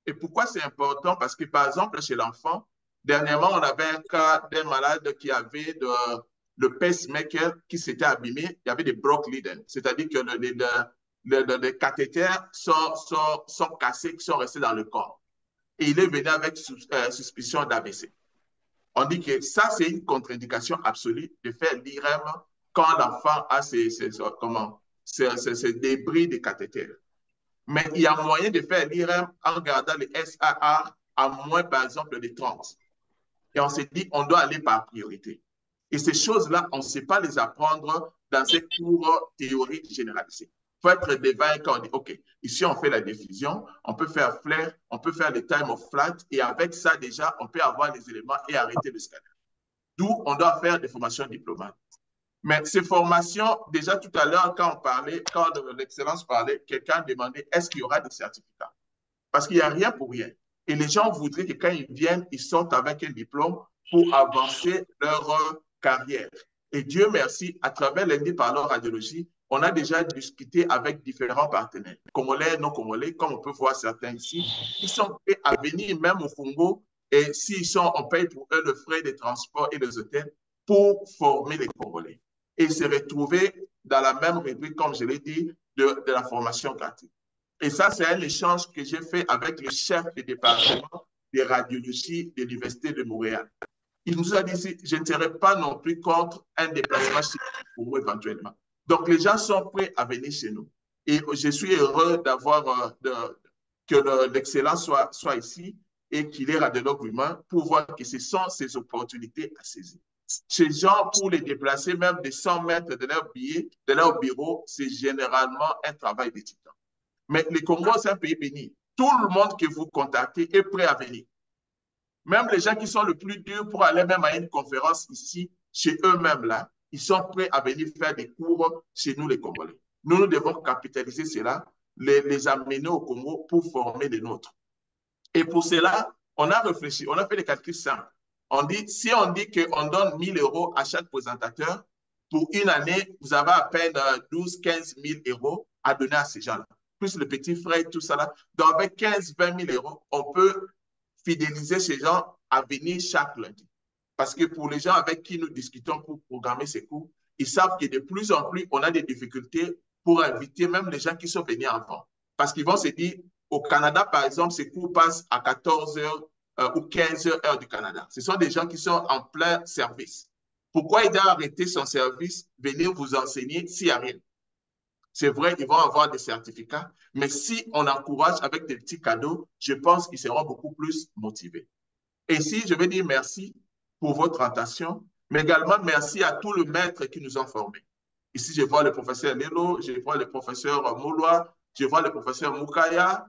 Et pourquoi c'est important? Parce que, par exemple, chez l'enfant, dernièrement, on avait un cas d'un malade qui avait le pacemaker qui s'était abîmé. Il y avait des blocs Leiden, c'est-à-dire que les cathéters sont cassés, qui sont restés dans le corps. Et il est venu avec suspicion d'AVC. On dit que ça, c'est une contre-indication absolue de faire l'IRM quand l'enfant a ces débris de cathéters. Mais il y a moyen de faire l'IRM en regardant les SAR à moins, par exemple, de 30. Et on s'est dit, on doit aller par priorité. Et ces choses-là, on ne sait pas les apprendre dans ces cours théoriques généralisés. Il faut être devant quand on dit, OK, ici, on fait la diffusion, on peut faire flair, on peut faire le time of flight, et avec ça, déjà, on peut avoir les éléments et arrêter le scanner. D'où on doit faire des formations diplômantes. Mais ces formations, déjà tout à l'heure, quand l'excellence parlait, quelqu'un demandait, est-ce qu'il y aura des certificats? Parce qu'il n'y a rien pour rien. Et les gens voudraient que quand ils viennent, ils sortent avec un diplôme pour avancer leur carrière. Et Dieu merci, à travers l'Indie Parlons Radiologie, on a déjà discuté avec différents partenaires, congolais, non congolais, comme on peut voir certains ici. Ils sont prêts à venir même au Congo et on paye pour eux le frais de transport et les hôtels pour former les Congolais. Et se retrouver dans la même rubrique, comme je l'ai dit, de la formation gratuite. Et ça, c'est un échange que j'ai fait avec le chef du département de radiologie de l'Université de Montréal. Il nous a dit, je ne serai pas non plus contre un déplacement chez nous, pour moi, éventuellement. Donc, les gens sont prêts à venir chez nous. Et je suis heureux que l'excellence soit ici et qu'il est radiologue humain pour voir que ce sont ces opportunités à saisir. Ces gens, pour les déplacer même de 100 mètres de leur bureau, c'est généralement un travail de titan. Mais le Congo, c'est un pays béni. Tout le monde que vous contactez est prêt à venir. Même les gens qui sont le plus durs pour aller même à une conférence ici, chez eux-mêmes là, ils sont prêts à venir faire des cours chez nous les Congolais. Nous devons capitaliser cela, les amener au Congo pour former les nôtres. Et pour cela, on a réfléchi, on a fait des calculs simples. Si on dit qu'on donne 1 000 € à chaque présentateur, pour une année, vous avez à peine 12-15 000 € à donner à ces gens-là. Plus le petit frais, tout ça là. Donc, avec 15-20 000 €, on peut fidéliser ces gens à venir chaque lundi. Parce que pour les gens avec qui nous discutons pour programmer ces cours, ils savent que de plus en plus, on a des difficultés pour inviter même les gens qui sont venus avant. Parce qu'ils vont se dire, au Canada, par exemple, ces cours passent à 14 heures ou 15 heures du Canada. Ce sont des gens qui sont en plein service. Pourquoi il doit arrêter son service, venir vous enseigner s'il n'y a rien? C'est vrai, ils vont avoir des certificats, mais si on encourage avec des petits cadeaux, je pense qu'ils seront beaucoup plus motivés. Et si je veux dire merci pour votre attention, mais également merci à tous les maîtres qui nous ont formés. Ici, je vois le professeur Lelo, je vois le professeur Moulois, je vois le professeur Moukaya,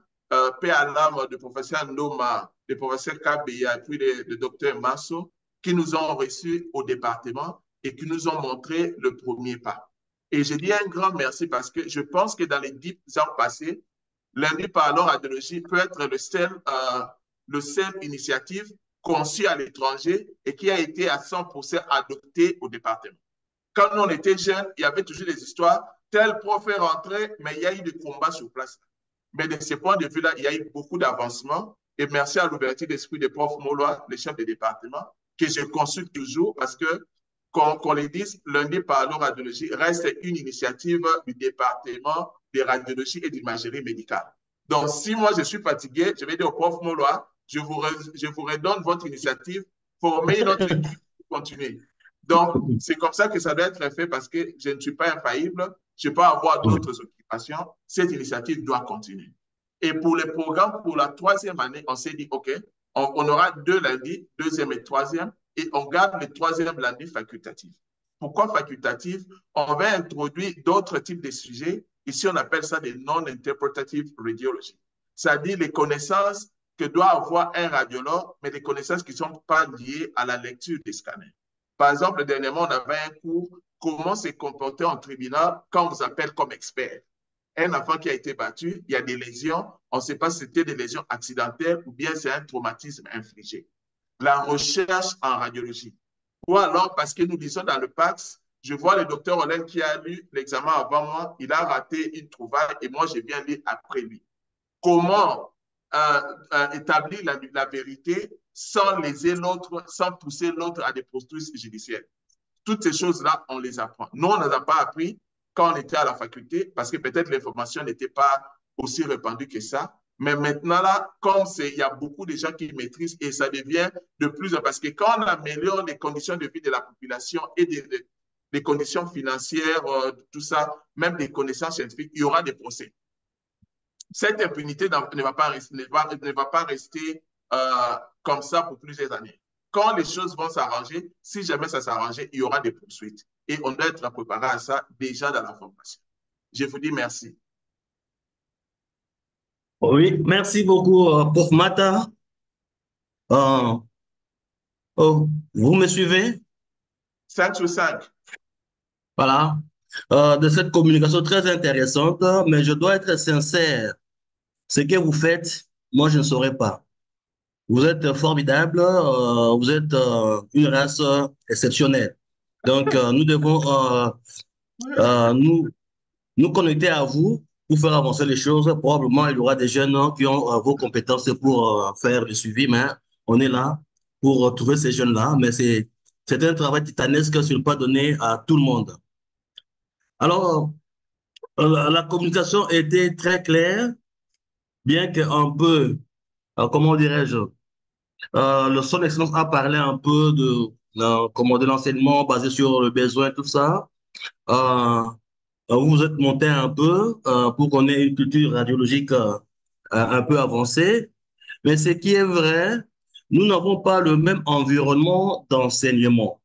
paix à l'âme du professeur Noma, le professeur Kabeya, et puis le docteur Masso, qui nous ont reçus au département et qui nous ont montré le premier pas. Et je dis un grand merci parce que je pense que dans les 10 ans passés, l'Indie Parlons Radiologie peut être le seul initiative conçue à l'étranger et qui a été à 100% adoptée au département. Quand on était jeunes, il y avait toujours des histoires, tel prof est rentré, mais il y a eu des combats sur place. Mais de ce point de vue-là, il y a eu beaucoup d'avancement. Et merci à l'ouverture d'esprit des profs Molois, les chefs de département, que je consulte toujours parce que qu'on les dise, lundi parlons radiologie reste une initiative du département de radiologie et d'imagerie médicale. Donc, si moi je suis fatigué, je vais dire au prof Moloa, je vous redonne votre initiative, formez notre équipe pour continuer. Donc, c'est comme ça que ça doit être fait parce que je ne suis pas infaillible, je peux avoir d'autres occupations. Cette initiative doit continuer. Et pour les programmes, pour la 3e année, on s'est dit, OK, on aura 2 lundis, 2e et 3e, et on garde le 3e lundi facultatif. Pourquoi facultatif? On va introduire d'autres types de sujets. Ici, on appelle ça des non-interpretative radiology. C'est-à-dire les connaissances que doit avoir un radiologue, mais des connaissances qui ne sont pas liées à la lecture des scanners. Par exemple, dernièrement, on avait un cours comment se comporter en tribunal quand on vous appelle comme expert. Un enfant qui a été battu, il y a des lésions, on ne sait pas si c'était des lésions accidentelles ou bien c'est un traumatisme infligé. La recherche en radiologie. Ou alors, parce que nous disons dans le PAX, je vois le docteur Olen qui a lu l'examen avant moi, il a raté une trouvaille et moi, je viens lire après lui. Comment établir la vérité sans léser l'autre, sans pousser l'autre à des procédures judiciaires? Toutes ces choses-là, on les apprend. Nous, on ne les a pas appris quand on était à la faculté parce que peut-être l'information n'était pas aussi répandue que ça. Mais maintenant, là, comme il y a beaucoup de gens qui maîtrisent et ça devient de plus en plus. Parce que quand on améliore les conditions de vie de la population et des conditions financières, tout ça, même des connaissances scientifiques, il y aura des procès. Cette impunité ne va pas rester comme ça pour plusieurs années. Quand les choses vont s'arranger, si jamais ça s'arrange, il y aura des poursuites. Et on doit être préparé à ça déjà dans la formation. Je vous dis merci. Oui, merci beaucoup, Prof Mata. Vous me suivez? 5 sur 5. Voilà. De cette communication très intéressante, mais je dois être sincère. Ce que vous faites, moi, je ne saurais pas. Vous êtes formidable, vous êtes une race exceptionnelle. Donc, nous devons nous, nous connecter à vous pour faire avancer les choses. Probablement, il y aura des jeunes qui ont vos compétences pour faire le suivi, mais on est là pour trouver ces jeunes-là. Mais c'est un travail titanesque sur ne pas donner à tout le monde. Alors, la communication était très claire, bien qu'un peu, comment dirais-je, son Excellence a parlé un peu de l'enseignement basé sur le besoin, tout ça. Euh, vous vous êtes monté un peu pour qu'on ait une culture radiologique un peu avancée. Mais ce qui est vrai, nous n'avons pas le même environnement d'enseignement.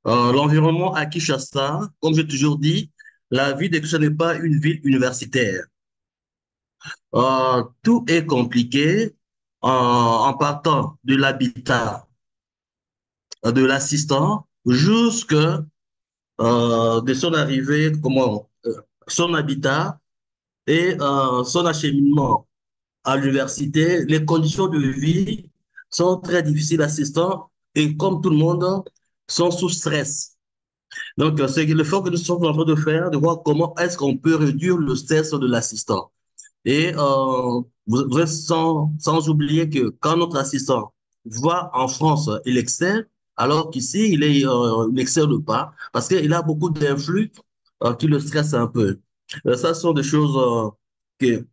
L'environnement à Kinshasa, comme j'ai toujours dit, la ville de Kinshasa n'est pas une ville universitaire. Tout est compliqué en partant de l'habitat de l'assistant jusque de son arrivée, son habitat et son acheminement à l'université. Les conditions de vie sont très difficiles, l'assistant, et comme tout le monde, sont sous stress. Donc, c'est l'effort que nous sommes en train de faire, de voir comment est-ce qu'on peut réduire le stress de l'assistant. Et vous êtes sans oublier que quand notre assistant va en France, il excelle, alors qu'ici, il n'excelle pas, parce qu'il a beaucoup d'influx qui le stressent un peu. Ça sont des choses que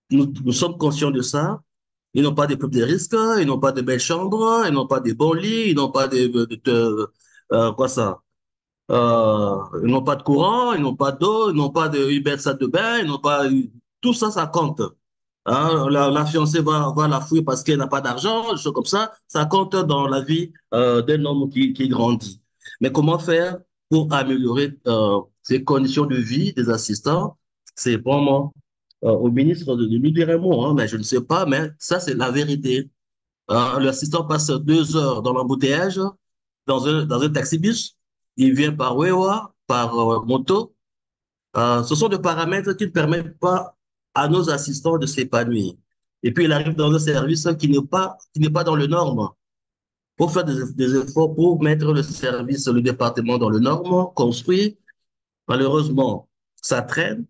nous sommes conscients de ça. Ils n'ont pas de preuves de risque, ils n'ont pas de belles chambres, ils n'ont pas de bons lits, ils n'ont pas quoi ça? Ils n'ont pas de courant, ils n'ont pas d'eau, ils n'ont pas de Uber salle de bain, ils n'ont pas. Tout ça, ça compte. Hein, la fiancée va la fouiller parce qu'elle n'a pas d'argent, des choses comme ça compte dans la vie d'un homme qui grandit. Mais comment faire pour améliorer ces conditions de vie des assistants? C'est vraiment au ministre de nous dire un mot, hein, mais je ne sais pas, mais ça, c'est la vérité. L'assistant passe 2 heures dans l'embouteillage, dans un taxi-bus, il vient par Wewa, par moto. Ce sont des paramètres qui ne permettent pas à nos assistants de s'épanouir. Et puis, il arrive dans un service qui n'est pas dans le norme. Pour faire des efforts pour mettre le service, le département dans le norme, construit. Malheureusement, ça traîne.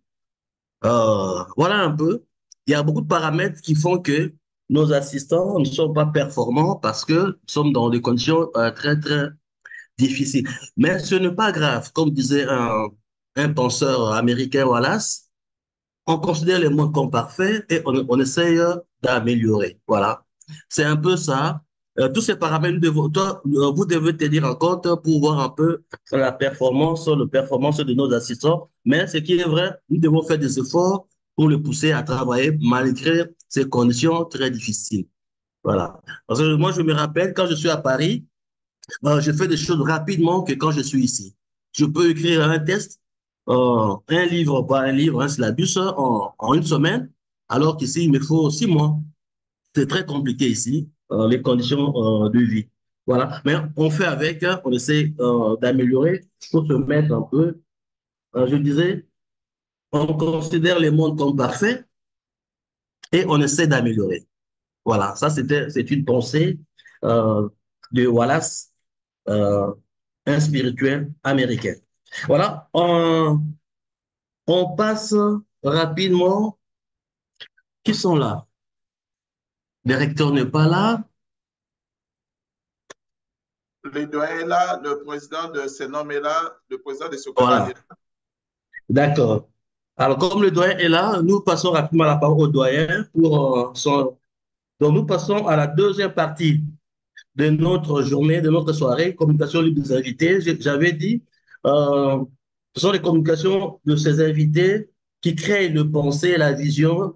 Voilà un peu. Il y a beaucoup de paramètres qui font que nos assistants ne sont pas performants parce que nous sommes dans des conditions très, très difficile. Mais ce n'est pas grave. Comme disait un penseur américain, Wallace, on considère les mots comme parfaits et on essaye d'améliorer. Voilà. C'est un peu ça. Tous ces paramètres, vous devez tenir en compte pour voir un peu la performance, le performance de nos assistants. Mais ce qui est vrai, nous devons faire des efforts pour le pousser à travailler malgré ces conditions très difficiles. Voilà. Parce que moi, je me rappelle, quand je suis à Paris, je fais des choses rapidement que quand je suis ici. Je peux écrire un test, un livre, pas un livre, un syllabus en une semaine, alors qu'ici, il me faut 6 mois. C'est très compliqué ici, les conditions de vie. Voilà. Mais on fait avec, on essaie d'améliorer. Il faut se mettre un peu. Je disais, on considère les mondes comme parfaits et on essaie d'améliorer. Voilà. Ça, c'est une pensée euh, de Wallace. Euh, un spirituel américain. Voilà, on passe rapidement. Qui sont là? Le recteur n'est pas là. Le doyen est là, le président de Sénom est là, le président de Socrates est Voilà, là. d'accord. Alors, comme le doyen est là, nous passons rapidement la parole au doyen pour son... Donc, nous passons à la deuxième partie de notre journée, de notre soirée, communication libre des invités. J'avais dit, euh, ce sont les communications de ces invités qui créent le pensée, la vision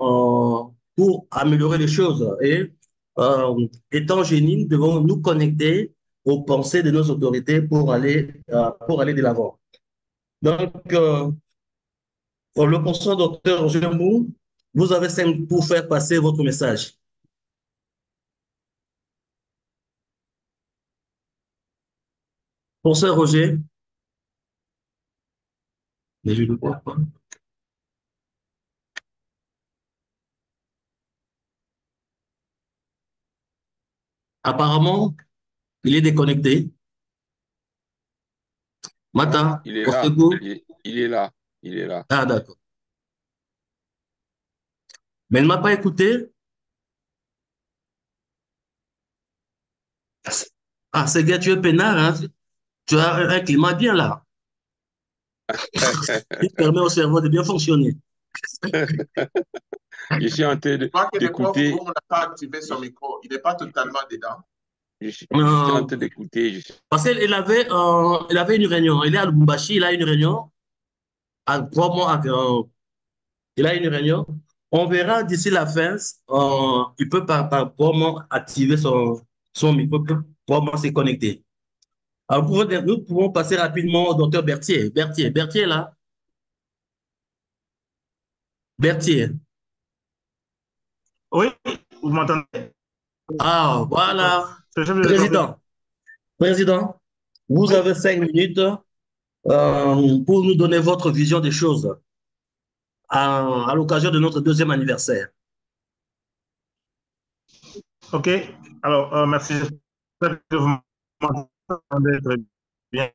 pour améliorer les choses. Et étant génie, nous devons nous connecter aux pensées de nos autorités pour aller de l'avant. Donc, le professeur docteur Roger Mou, vous avez 5 pour faire passer votre message. Professeur Roger, mais je ne le vois pas. Apparemment, il est déconnecté. Matin, Il est au là, secours. il est là, il est là. Ah, d'accord. Mais il ne m'a pas écouté. Ah, c'est gars, tu es peinard, hein? Tu as un climat bien là. Il permet au cerveau de bien fonctionner. Je suis en train Je crois que le prof d'écouter, Boum n'a pas activé son micro. Il n'est pas totalement dedans. je suis en Euh, train d'écouter. Parce il avait une réunion. Il est à Lubumbashi, il a une réunion. À 3 mois, il a une réunion. On verra d'ici la fin. Il peut par probablement activer son micro, pour probablement se connecter. Alors, nous pouvons passer rapidement au docteur Berthier. Berthier est là. Berthier. Oui, vous m'entendez? Ah, D'accord. voilà. C'est le chef de département. Président, vous Oui, avez 5 minutes pour nous donner votre vision des choses à l'occasion de notre deuxième anniversaire. ok. Alors, merci. J'espère que vous m'entendez très bien.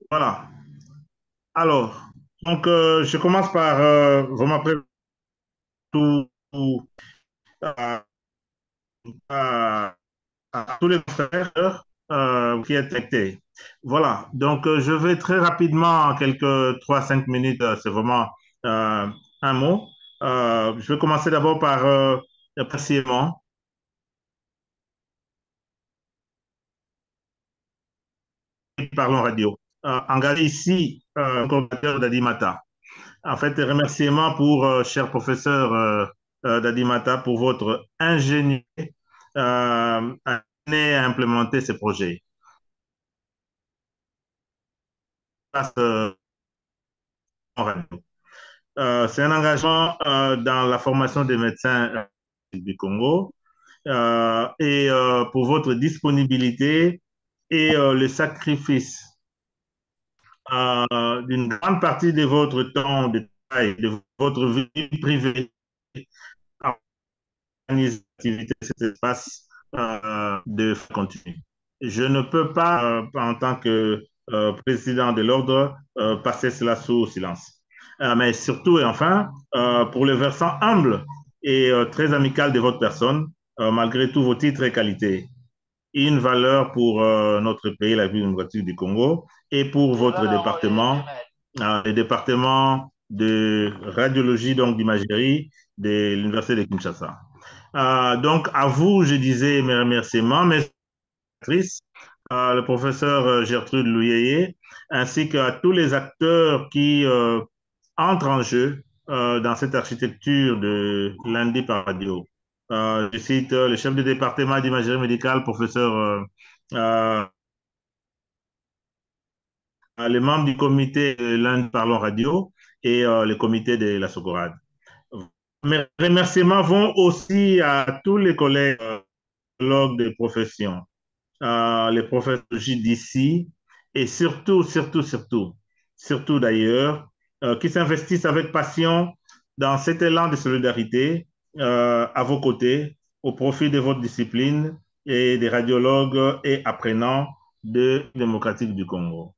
Voilà. Alors, donc, je commence par vraiment présenter tout, à, à- à tous les confrères qui est connectés. Voilà. Donc, je vais très rapidement, en quelques 3 à 5 minutes, c'est vraiment euh, un mot. Je vais commencer d'abord par précisément. Parlons radio. Engagé ici, coordinateur d'Adimata. En fait, remerciements pour, cher professeur d'Adimata, pour votre ingénierie à implémenter ces projets. C'est un engagement dans la formation des médecins du Congo et pour votre disponibilité et le sacrifice d'une grande partie de votre temps de travail, de votre vie privée, à organiser cet espace de continuer. Je ne peux pas, en tant que président de l'ordre, passer cela sous silence. Mais surtout et enfin, pour le versant humble et très amical de votre personne, malgré tous vos titres et qualités, une valeur pour notre pays, la République démocratique du Congo, et pour votre département, le département de radiologie, donc d'imagerie de l'Université de Kinshasa. Donc, à vous, je disais mes remerciements, mes actrices, le professeur Gertrude Louyeye, ainsi qu'à tous les acteurs qui entrent en jeu dans cette architecture de lundi par radio. Je cite le chef de département d'imagerie médicale, professeur, les membres du comité lundi parlons radio et le comité de la Socorade. Mes remerciements vont aussi à tous les collègues de profession, les professeurs d'ici et surtout d'ailleurs, qui s'investissent avec passion dans cet élan de solidarité à vos côtés, au profit de votre discipline et des radiologues et apprenants de démocratique du Congo.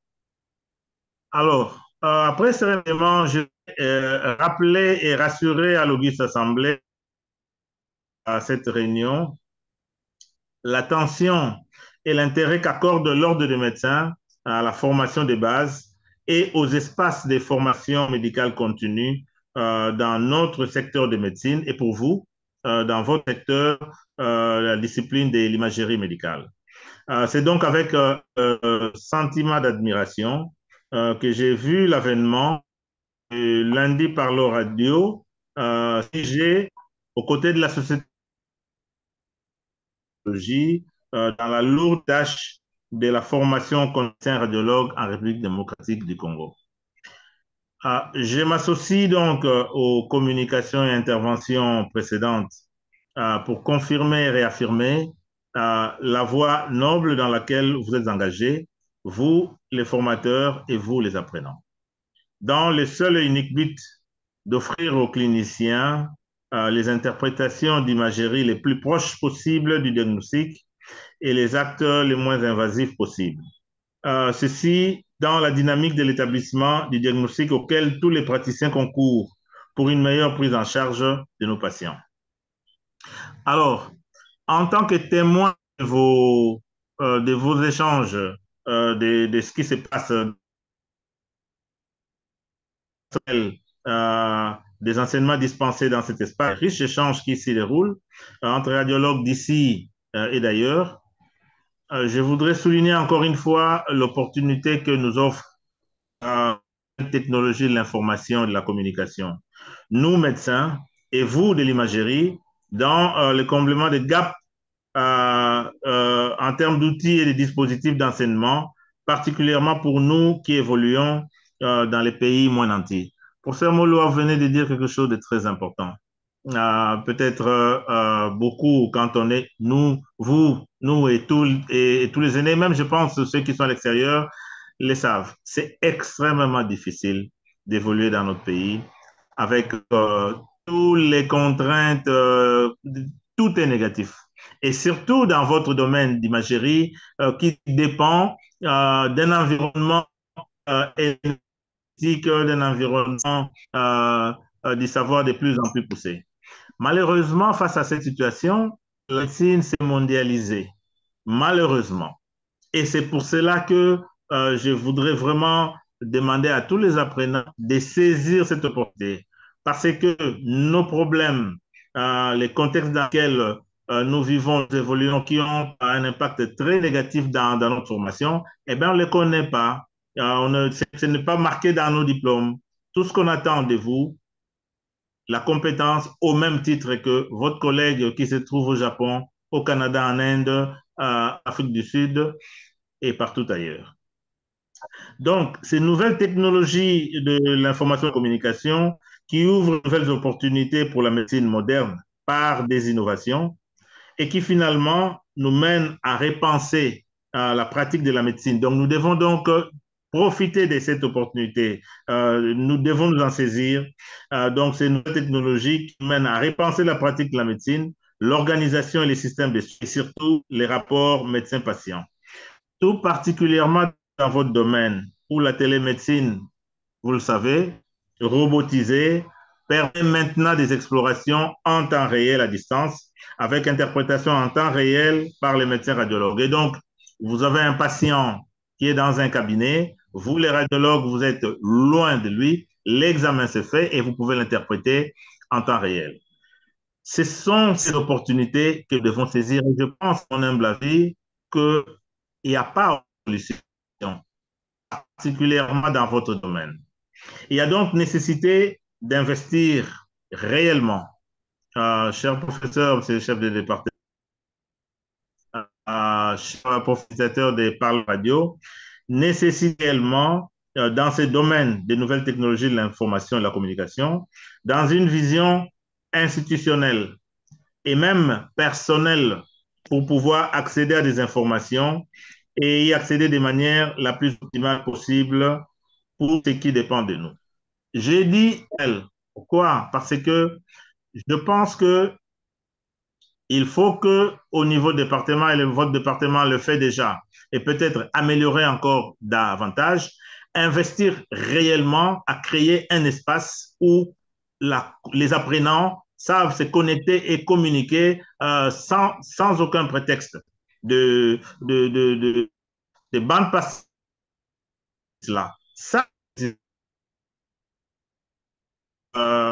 Alors, après ce événement, je vais rappeler et rassurer à l'Auguste Assemblée à cette réunion l'attention et l'intérêt qu'accorde l'Ordre des médecins à la formation de base et aux espaces de formation médicale continue dans notre secteur de médecine et pour vous, dans votre secteur, la discipline de l'imagerie médicale. C'est donc avec sentiment d'admiration que j'ai vu l'avènement lundi par le radio, j'ai aux côtés de la société dans la lourde tâche de la formation concernant radiologue en République démocratique du Congo. Je m'associe donc aux communications et interventions précédentes pour confirmer et réaffirmer la voie noble dans laquelle vous êtes engagés, vous les formateurs et vous les apprenants, dans le seul et unique but d'offrir aux cliniciens les interprétations d'imagerie les plus proches possibles du diagnostic et les actes les moins invasifs possibles. Ceci dans la dynamique de l'établissement du diagnostic auquel tous les praticiens concourent pour une meilleure prise en charge de nos patients. Alors, en tant que témoin de vos échanges, de ce qui se passe des enseignements dispensés dans cet espace, riche échange qui s'y déroule entre radiologues d'ici et d'ailleurs, je voudrais souligner encore une fois l'opportunité que nous offre la technologie de l'information et de la communication. Nous, médecins, et vous de l'imagerie, dans le comblement des gaps en termes d'outils et de dispositifs d'enseignement, particulièrement pour nous qui évoluons dans les pays moins nantis. Professeur Molo, vous venez de dire quelque chose de très important. Peut-être beaucoup quand on est nous, vous, nous et tous les aînés, même je pense ceux qui sont à l'extérieur, les savent. C'est extrêmement difficile d'évoluer dans notre pays avec toutes les contraintes, tout est négatif. Et surtout dans votre domaine d'imagerie qui dépend d'un environnement éthique, d'un environnement du savoir de plus en plus poussé. Malheureusement, face à cette situation, la médecine s'est mondialisée. Malheureusement. Et c'est pour cela que je voudrais vraiment demander à tous les apprenants de saisir cette opportunité. Parce que nos problèmes, les contextes dans lesquels nous vivons, nous évoluons, qui ont un impact très négatif dans notre formation, eh bien, on ne les connaît pas. Ce n'est pas marqué dans nos diplômes. Tout ce qu'on attend de vous, la compétence au même titre que votre collègue qui se trouve au Japon, au Canada, en Inde, Afrique du Sud et partout ailleurs. Donc, ces nouvelles technologies de l'information et de la communication qui ouvrent de nouvelles opportunités pour la médecine moderne par des innovations et qui finalement nous mènent à repenser la pratique de la médecine. Donc, nous devons donc profiter de cette opportunité. Nous devons nous en saisir. Donc, ces nouvelles technologies qui mènent à repenser la pratique de la médecine, l'organisation et les systèmes de soins, et surtout les rapports médecin-patient. Tout particulièrement dans votre domaine où la télémédecine, vous le savez, robotisée, permet maintenant des explorations en temps réel à distance avec interprétation en temps réel par les médecins radiologues. Et donc, vous avez un patient qui est dans un cabinet, vous, les radiologues, vous êtes loin de lui, l'examen s'est fait et vous pouvez l'interpréter en temps réel. Ce sont ces opportunités que nous devons saisir. Et je pense, mon humble avis, qu'il n'y a pas de solution, particulièrement dans votre domaine. Il y a donc nécessité d'investir réellement. Cher professeur, monsieur le chef de département, cher professeur des Parle Radio, nécessite réellement, dans ces domaines des nouvelles technologies de l'information et de la communication, dans une vision institutionnelle et même personnelle pour pouvoir accéder à des informations et y accéder de manière la plus optimale possible pour ce qui dépend de nous. J'ai dit elle. Pourquoi? Parce que je pense que il faut que au niveau département, et votre département le fait déjà, et peut-être améliorer encore davantage, investir réellement à créer un espace où les apprenants savent se connecter et communiquer sans aucun prétexte de bande passante. Ça,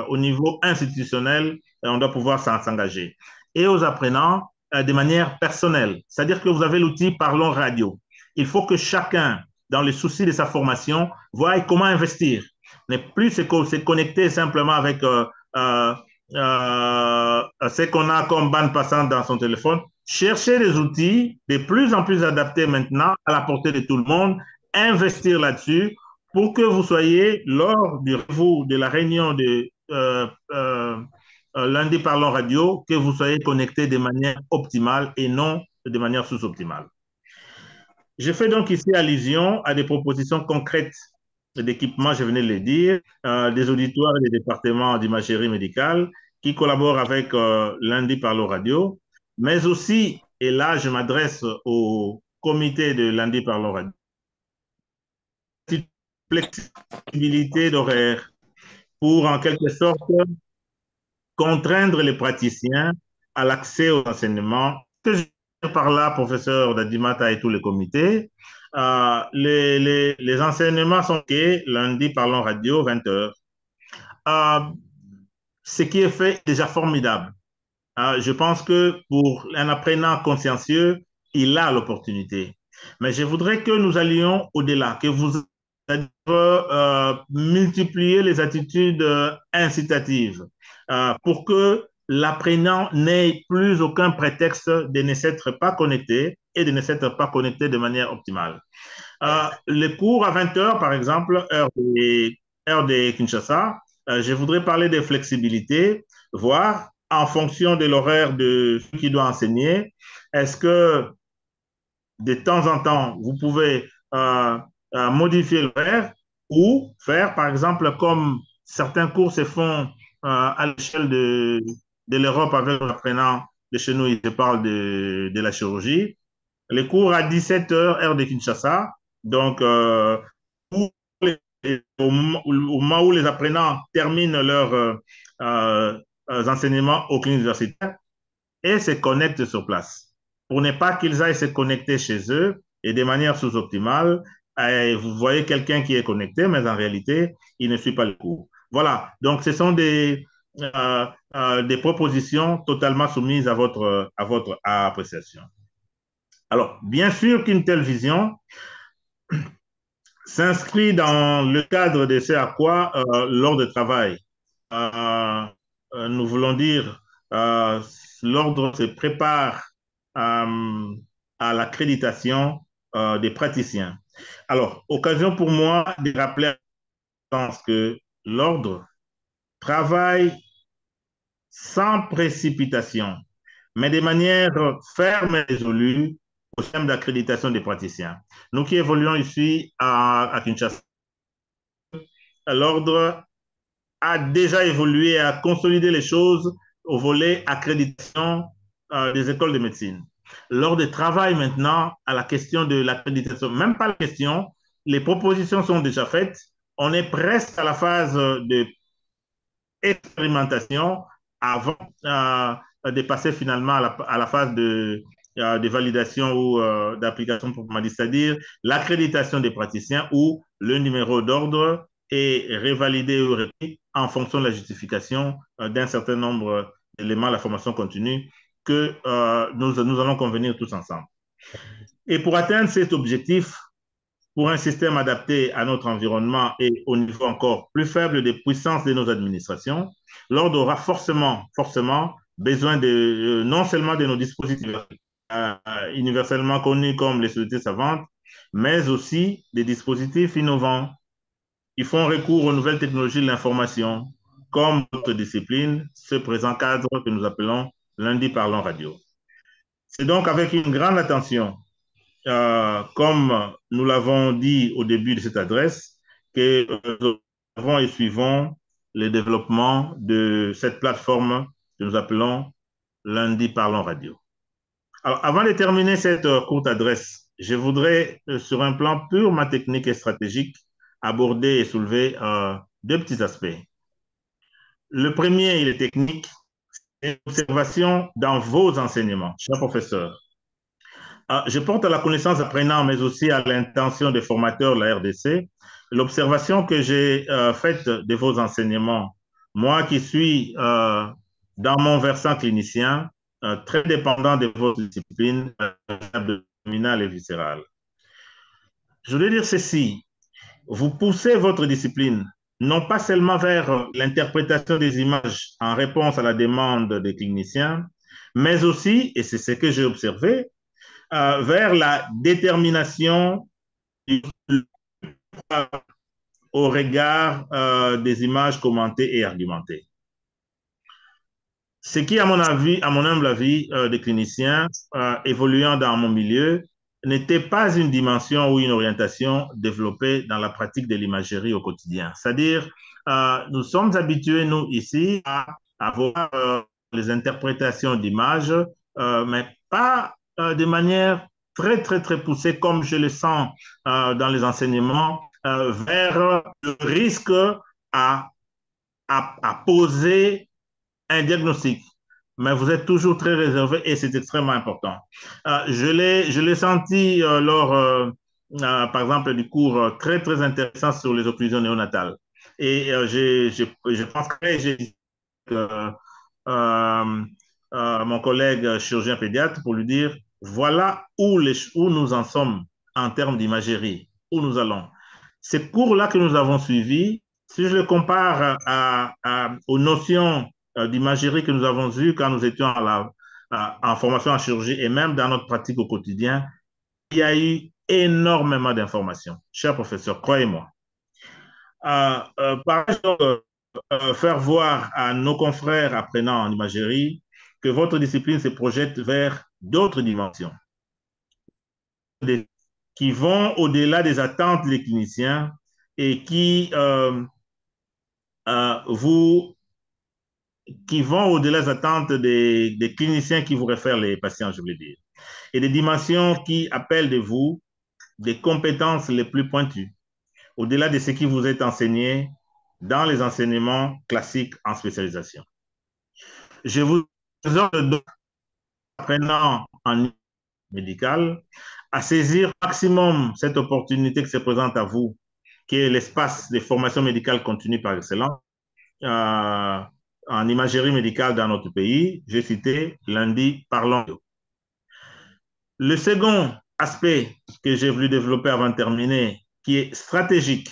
au niveau institutionnel, on doit pouvoir s'engager. Et aux apprenants, de manière personnelle. C'est-à-dire que vous avez l'outil Parlons Radio. Il faut que chacun, dans le souci de sa formation, voie comment investir. Ne plus se connecter simplement avec ce qu'on a comme bande passante dans son téléphone. Chercher des outils de plus en plus adaptés maintenant à la portée de tout le monde, investir là-dessus pour que vous soyez, lors du rendez-vous de la réunion de lundi Parlons Radio, que vous soyez connectés de manière optimale et non de manière sous-optimale. Je fais donc ici allusion à des propositions concrètes d'équipement, je venais de le dire, des auditoires et des départements d'imagerie médicale qui collaborent avec lundi Parlons Radio, mais aussi, et là je m'adresse au comité de lundi Parlons Radio, flexibilité d'horaire pour en quelque sorte contraindre les praticiens à l'accès aux enseignements. Ce que je veux dire par là, professeur Dadimata et tous les comités, les enseignements sont faits lundi Parlons Radio, 20h. Ce qui est fait est déjà formidable. Je pense que pour un apprenant consciencieux, il a l'opportunité. Mais je voudrais que nous allions au-delà, que vous multiplier les attitudes incitatives pour que l'apprenant n'ait plus aucun prétexte de ne s'être pas connecté et de ne s'être pas connecté de manière optimale. Les cours à 20h, par exemple, heure de Kinshasa, je voudrais parler de flexibilité, voir en fonction de l'horaire de ce qui doit enseigner, est-ce que de temps en temps, vous pouvez modifier l'horaire ou faire, par exemple, comme certains cours se font à l'échelle de l'Europe avec l'apprenant de chez nous, je parle de la chirurgie. Les cours à 17h, heure de Kinshasa. Donc, au moment où les apprenants terminent leurs enseignements au clinique universitaire et se connectent sur place. Pour ne pas qu'ils aillent se connecter chez eux et de manière sous-optimale, vous voyez quelqu'un qui est connecté, mais en réalité, il ne suit pas le cours. Voilà, donc ce sont des propositions totalement soumises à votre appréciation. Alors, bien sûr qu'une telle vision s'inscrit dans le cadre de ce à quoi l'ordre de travail, nous voulons dire, l'ordre se prépare à l'accréditation des praticiens. Alors, occasion pour moi de rappeler que l'ordre travaille sans précipitation, mais de manière ferme et résolue au système d'accréditation des praticiens. Nous qui évoluons ici à Kinshasa, l'ordre a déjà évolué et a consolidé les choses au volet accréditation des écoles de médecine. L'ordre travaille maintenant à la question de l'accréditation. Même pas la question, les propositions sont déjà faites. On est presque à la phase de expérimentation avant de passer finalement à la phase de validation ou d'application proprement dit, c'est-à-dire l'accréditation des praticiens où le numéro d'ordre est révalidé ou repris en fonction de la justification d'un certain nombre d'éléments de la formation continue que nous allons convenir tous ensemble. Et pour atteindre cet objectif, pour un système adapté à notre environnement et au niveau encore plus faible des puissances de nos administrations, l'ordre aura forcément besoin de, non seulement de nos dispositifs universellement connus comme les sociétés savantes, mais aussi des dispositifs innovants. Ils font recours aux nouvelles technologies de l'information, comme notre discipline, ce présent cadre que nous appelons Lundi Parlons Radio. C'est donc avec une grande attention comme nous l'avons dit au début de cette adresse, que nous avons et suivons le développement de cette plateforme que nous appelons Lundi Parlons Radio. Alors, avant de terminer cette courte adresse, je voudrais, sur un plan purement technique et stratégique, aborder et soulever deux petits aspects. Le premier, il est technique, c'est l'observation dans vos enseignements, chers professeurs. Je porte à la connaissance apprenant, mais aussi à l'intention des formateurs de la RDC, l'observation que j'ai faite de vos enseignements. Moi qui suis dans mon versant clinicien, très dépendant de vos disciplines abdominales et viscérales. Je voulais dire ceci, vous poussez votre discipline non pas seulement vers l'interprétation des images en réponse à la demande des cliniciens, mais aussi, et c'est ce que j'ai observé, vers la détermination au regard des images commentées et argumentées. Ce qui, à mon avis, à mon humble avis de clinicien, évoluant dans mon milieu, n'était pas une dimension ou une orientation développée dans la pratique de l'imagerie au quotidien. C'est-à-dire, nous sommes habitués, nous, ici, à avoir les interprétations d'images, mais pas de manière très, très, très poussée, comme je le sens dans les enseignements, vers le risque à poser un diagnostic. Mais vous êtes toujours très réservé et c'est extrêmement important. Je l'ai senti lors, par exemple, du cours très, très intéressant sur les occlusions néonatales. Et je pense que j'ai dit mon collègue chirurgien pédiatre pour lui dire voilà où nous en sommes en termes d'imagerie, où nous allons. Ces cours-là que nous avons suivis, si je le compare aux notions d'imagerie que nous avons eues quand nous étions en formation en chirurgie et même dans notre pratique au quotidien, il y a eu énormément d'informations. Cher professeur, croyez-moi. Par exemple, faire voir à nos confrères apprenants en imagerie que votre discipline se projette vers d'autres dimensions qui vont au-delà des attentes des cliniciens et qui vont au-delà des attentes des cliniciens qui vous réfèrent les patients, je voulais dire, et des dimensions qui appellent de vous des compétences les plus pointues, au-delà de ce qui vous est enseigné dans les enseignements classiques en spécialisation. Je vous exhorte, apprenant en médical, à saisir au maximum cette opportunité qui se présente à vous, qui est l'espace de formation médicale continue par excellence, en imagerie médicale dans notre pays. J'ai cité Lundi Parlons. Le second aspect que j'ai voulu développer avant de terminer, qui est stratégique,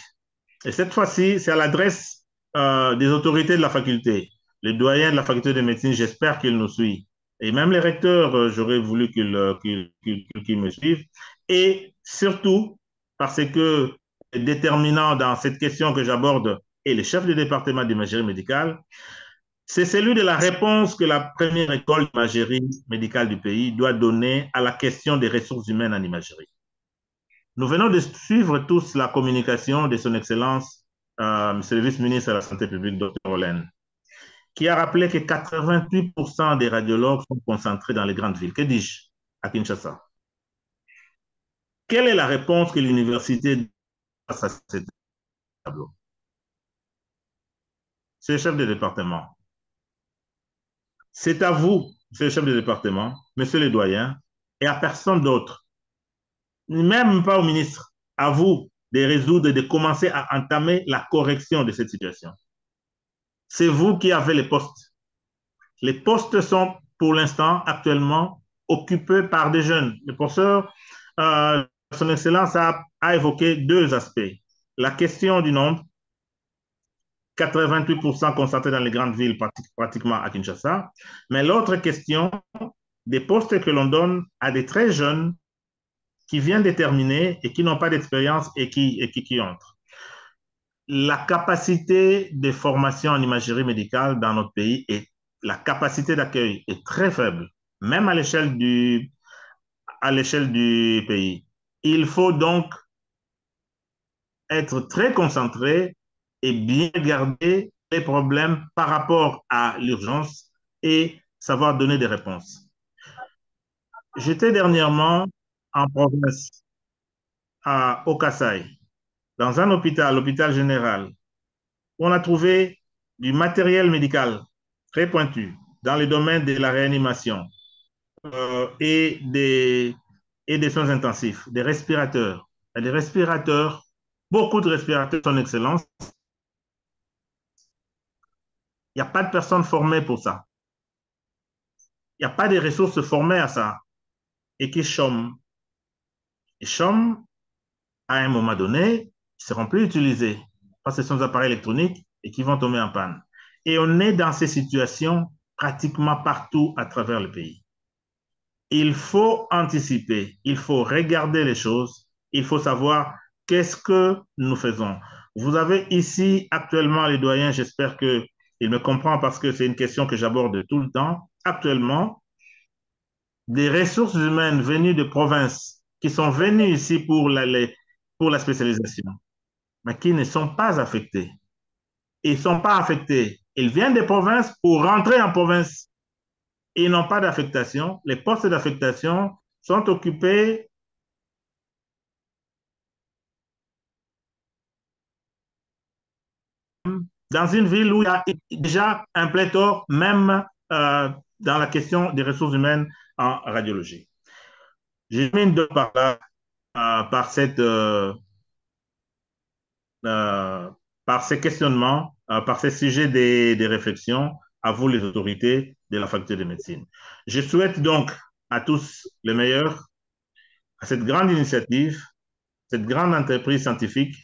et cette fois-ci, c'est à l'adresse des autorités de la faculté. Les doyens de la faculté de médecine, j'espère qu'ils nous suivent. Et même les recteurs, j'aurais voulu qu'ils me suivent. Et surtout, parce que déterminant dans cette question que j'aborde et le chef du département d'imagerie médicale, c'est celui de la réponse que la première école d'imagerie médicale du pays doit donner à la question des ressources humaines en imagerie. Nous venons de suivre tous la communication de son Excellence, Monsieur le vice-ministre de la Santé publique, Dr. Hollen, qui a rappelé que 88% des radiologues sont concentrés dans les grandes villes. Que dis-je? À Kinshasa. Quelle est la réponse que l'université donne à ce tableau? C'est le chef de département. C'est à vous monsieur le chef de département, monsieur le doyen, et à personne d'autre, même pas au ministre, à vous de résoudre et de commencer à entamer la correction de cette situation. C'est vous qui avez les postes. Les postes sont pour l'instant actuellement occupés par des jeunes. Le professeur, son Excellence a évoqué deux aspects. La question du nombre, 88% concentrés dans les grandes villes, pratiquement à Kinshasa. Mais l'autre question, des postes que l'on donne à des très jeunes qui viennent de terminer et qui n'ont pas d'expérience et qui entrent. La capacité de formation en imagerie médicale dans notre pays et la capacité d'accueil est très faible, même à l'échelle du pays. Il faut donc être très concentré et bien garder les problèmes par rapport à l'urgence et savoir donner des réponses. J'étais dernièrement en province, au Kasaï, dans un hôpital, l'hôpital général, où on a trouvé du matériel médical très pointu dans le domaine de la réanimation et des soins intensifs, des respirateurs. Et des respirateurs, beaucoup de respirateurs, son excellence. Il n'y a pas de personnes formées pour ça. Il n'y a pas de ressources formées à ça et qui chôment. Ils chôment à un moment donné, ils ne seront plus utilisés parce que ce sont des appareils électroniques et qui vont tomber en panne. Et on est dans ces situations pratiquement partout à travers le pays. Il faut anticiper, il faut regarder les choses, il faut savoir qu'est-ce que nous faisons. Vous avez ici actuellement les doyens, j'espère qu'il me comprend parce que c'est une question que j'aborde tout le temps. Actuellement, des ressources humaines venues de province qui sont venues ici pour la spécialisation, mais qui ne sont pas affectés. Ils ne sont pas affectés. Ils viennent des provinces pour rentrer en province. Ils n'ont pas d'affectation. Les postes d'affectation sont occupés dans une ville où il y a déjà un pléthore, même dans la question des ressources humaines en radiologie. Je termine de par là, par ces questionnements, par ces sujets des réflexions, à vous les autorités de la faculté de médecine. Je souhaite donc à tous le meilleur, à cette grande initiative, cette grande entreprise scientifique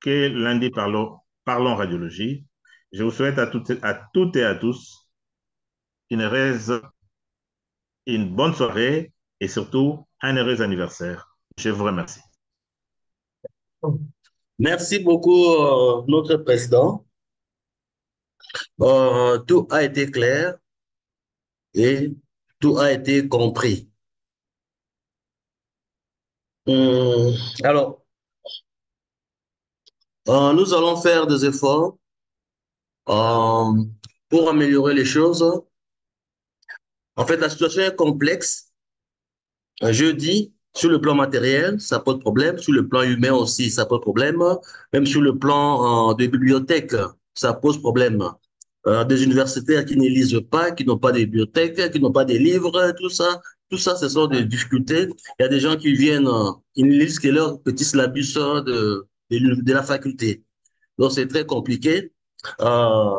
qu'est lundi Parlons Radiologie. Je vous souhaite à toutes et à tous une bonne soirée et surtout un heureux anniversaire. Je vous remercie. Merci beaucoup, notre président. Tout a été clair et tout a été compris. Hum, alors, nous allons faire des efforts euh, pour améliorer les choses. En fait, la situation est complexe. Je dis, sur le plan matériel, ça pose problème. Sur le plan humain aussi, ça pose problème. Même sur le plan des bibliothèques, ça pose problème. Des universitaires qui ne lisent pas, qui n'ont pas de bibliothèques, qui n'ont pas de livres, tout ça, ce sont des difficultés. Il y a des gens qui viennent, ils ne lisent que leur petit syllabus de la faculté. Donc, c'est très compliqué. Euh,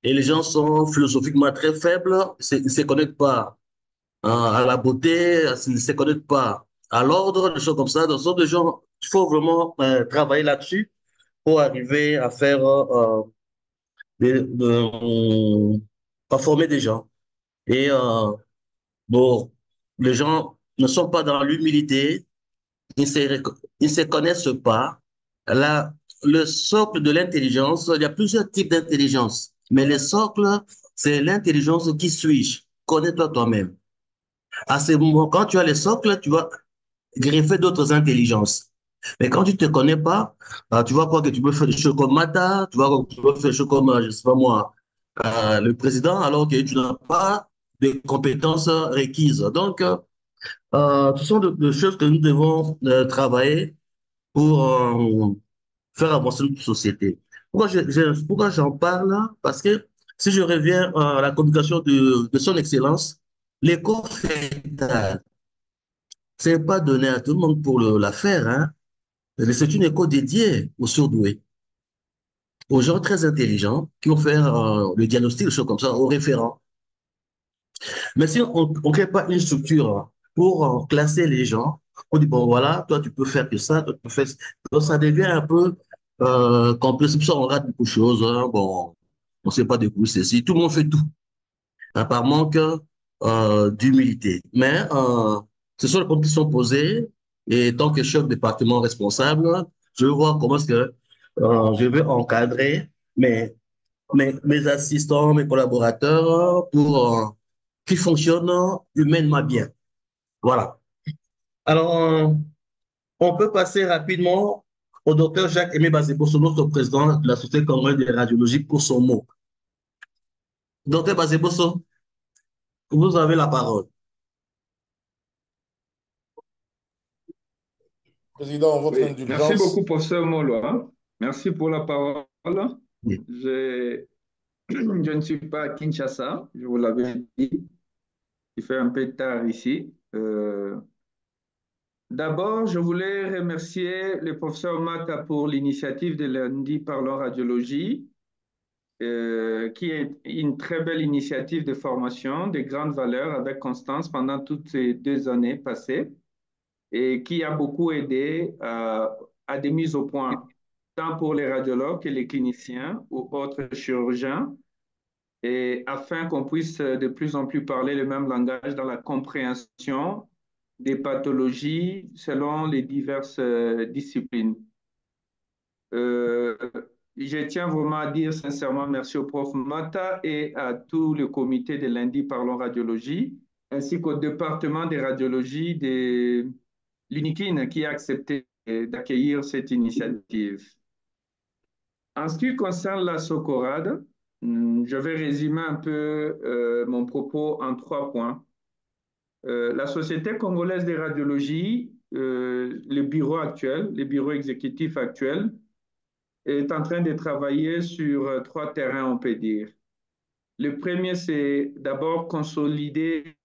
et les gens sont philosophiquement très faibles. Ils ne se connectent pas à la beauté, ils ne se connectent pas à l'ordre, des choses comme ça. Donc, ce sont des gens, il faut vraiment travailler là-dessus pour arriver à faire, à former des gens. Et bon, les gens ne sont pas dans l'humilité, ils se connaissent pas. Là, le socle de l'intelligence, il y a plusieurs types d'intelligence, mais le socle, c'est l'intelligence qui suis-je? Connais-toi toi-même. À ce moment, quand tu as le socle, tu vas greffer d'autres intelligences. Mais quand tu ne te connais pas, tu vas croire que tu peux faire des choses comme Mata, tu vas croire que tu peux faire des choses comme, je ne sais pas moi, le président, alors que tu n'as pas de compétences requises. Donc, ce sont des choses que nous devons travailler pour faire avancer notre société. Pourquoi j'en parle? Parce que si je reviens à la communication de Son Excellence, l'écho fœtal, c'est pas donné à tout le monde pour la faire, hein. C'est une écho dédiée aux surdoués, aux gens très intelligents qui vont faire le diagnostic, des choses comme ça, aux référents. Mais si on ne crée pas une structure pour classer les gens, on dit, bon, voilà, toi, tu peux faire que ça, toi, tu peux faire ça. Donc, ça devient un peu complexe. C'est pour ça on rate beaucoup de choses, hein. Bon, on ne sait pas de quoi c'est si. Tout le monde fait tout, hein, par manque d'humilité. Mais ce sont les problèmes qui sont posés. Et tant que chef de département responsable, je veux voir comment est-ce que je vais encadrer mes assistants, mes collaborateurs pour qui fonctionnent humainement bien. Voilà. Alors, on peut passer rapidement au docteur Jacques-Aimé Bazebosso, notre président de la Société congolaise de radiologie, pour son mot. Docteur Bazebosso, vous avez la parole. Président, votre Oui, merci indulgence. beaucoup, professeur Molo, hein. Merci pour la parole. Oui. Je ne suis pas à Kinshasa, je vous l'avais dit. Il fait un peu tard ici. D'abord, je voulais remercier le professeur Mata pour l'initiative de lundi Parlons Radiologie, qui est une très belle initiative de formation de grande valeur avec constance pendant toutes ces 2 années passées et qui a beaucoup aidé à des mises au point, tant pour les radiologues que les cliniciens ou autres chirurgiens, et afin qu'on puisse de plus en plus parler le même langage dans la compréhension des pathologies selon les diverses disciplines. Euh, je tiens vraiment à dire sincèrement merci au prof Mata et à tout le comité de lundi Parlons Radiologie, ainsi qu'au département de radiologie de l'UNIKIN qui a accepté d'accueillir cette initiative. En ce qui concerne la Socorade, je vais résumer un peu mon propos en 3 points. La Société congolaise de radiologie, le bureau actuel, le bureau exécutif actuel, est en train de travailler sur 3 terrains, on peut dire. Le premier, c'est d'abord consolider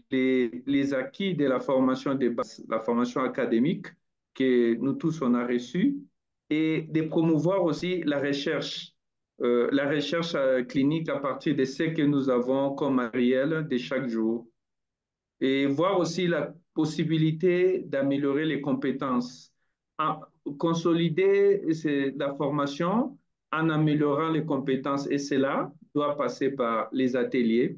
les acquis de la formation de base, la formation académique que nous tous on a reçue, et de promouvoir aussi la recherche clinique à partir de ce que nous avons comme matériel de chaque jour, et voir aussi la possibilité d'améliorer les compétences, consolider la formation en améliorant les compétences, et cela doit passer par les ateliers.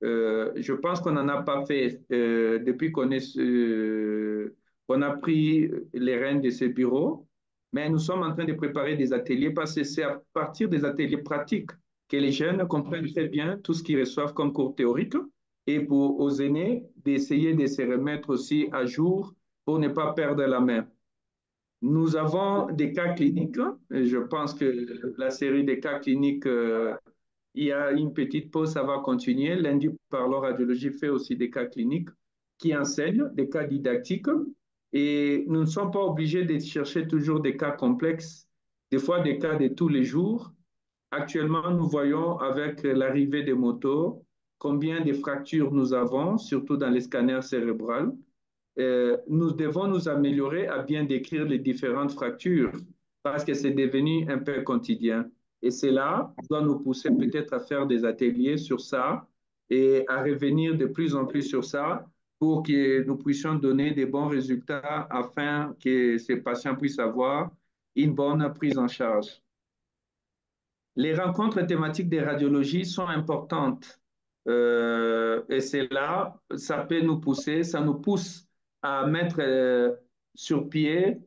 Je pense qu'on n'en a pas fait depuis qu'on a pris les rênes de ce bureau, mais nous sommes en train de préparer des ateliers parce que c'est à partir des ateliers pratiques que les jeunes comprennent très bien tout ce qu'ils reçoivent comme cours théorique, et pour aux aînés d'essayer de se remettre aussi à jour pour ne pas perdre la main. Nous avons des cas cliniques. Je pense que la série des cas cliniques, il y a une petite pause, ça va continuer. Lundi, Parlons Radiologie fait aussi des cas cliniques qui enseignent, des cas didactiques. Et nous ne sommes pas obligés de chercher toujours des cas complexes, des fois des cas de tous les jours. Actuellement, nous voyons avec l'arrivée des motos combien de fractures nous avons, surtout dans les scanners cérébraux. Nous devons nous améliorer à bien décrire les différentes fractures parce que c'est devenu un peu quotidien. Et cela doit nous pousser peut-être à faire des ateliers sur ça et à revenir de plus en plus sur ça pour que nous puissions donner des bons résultats afin que ces patients puissent avoir une bonne prise en charge. Les rencontres thématiques des radiologies sont importantes et c'est là, ça peut nous pousser, ça nous pousse à mettre sur pied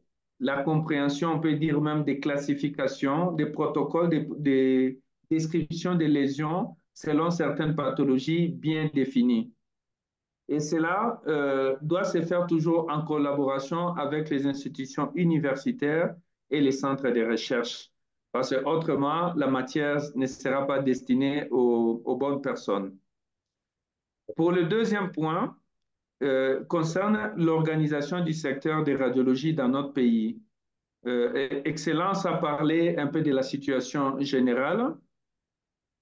la compréhension, on peut dire même des classifications, des protocoles, des descriptions des lésions selon certaines pathologies bien définies. Et cela doit se faire toujours en collaboration avec les institutions universitaires et les centres de recherche. Parce que autrement, la matière ne sera pas destinée aux bonnes personnes. Pour le deuxième point, concerne l'organisation du secteur de radiologie dans notre pays. Excellence a parlé un peu de la situation générale.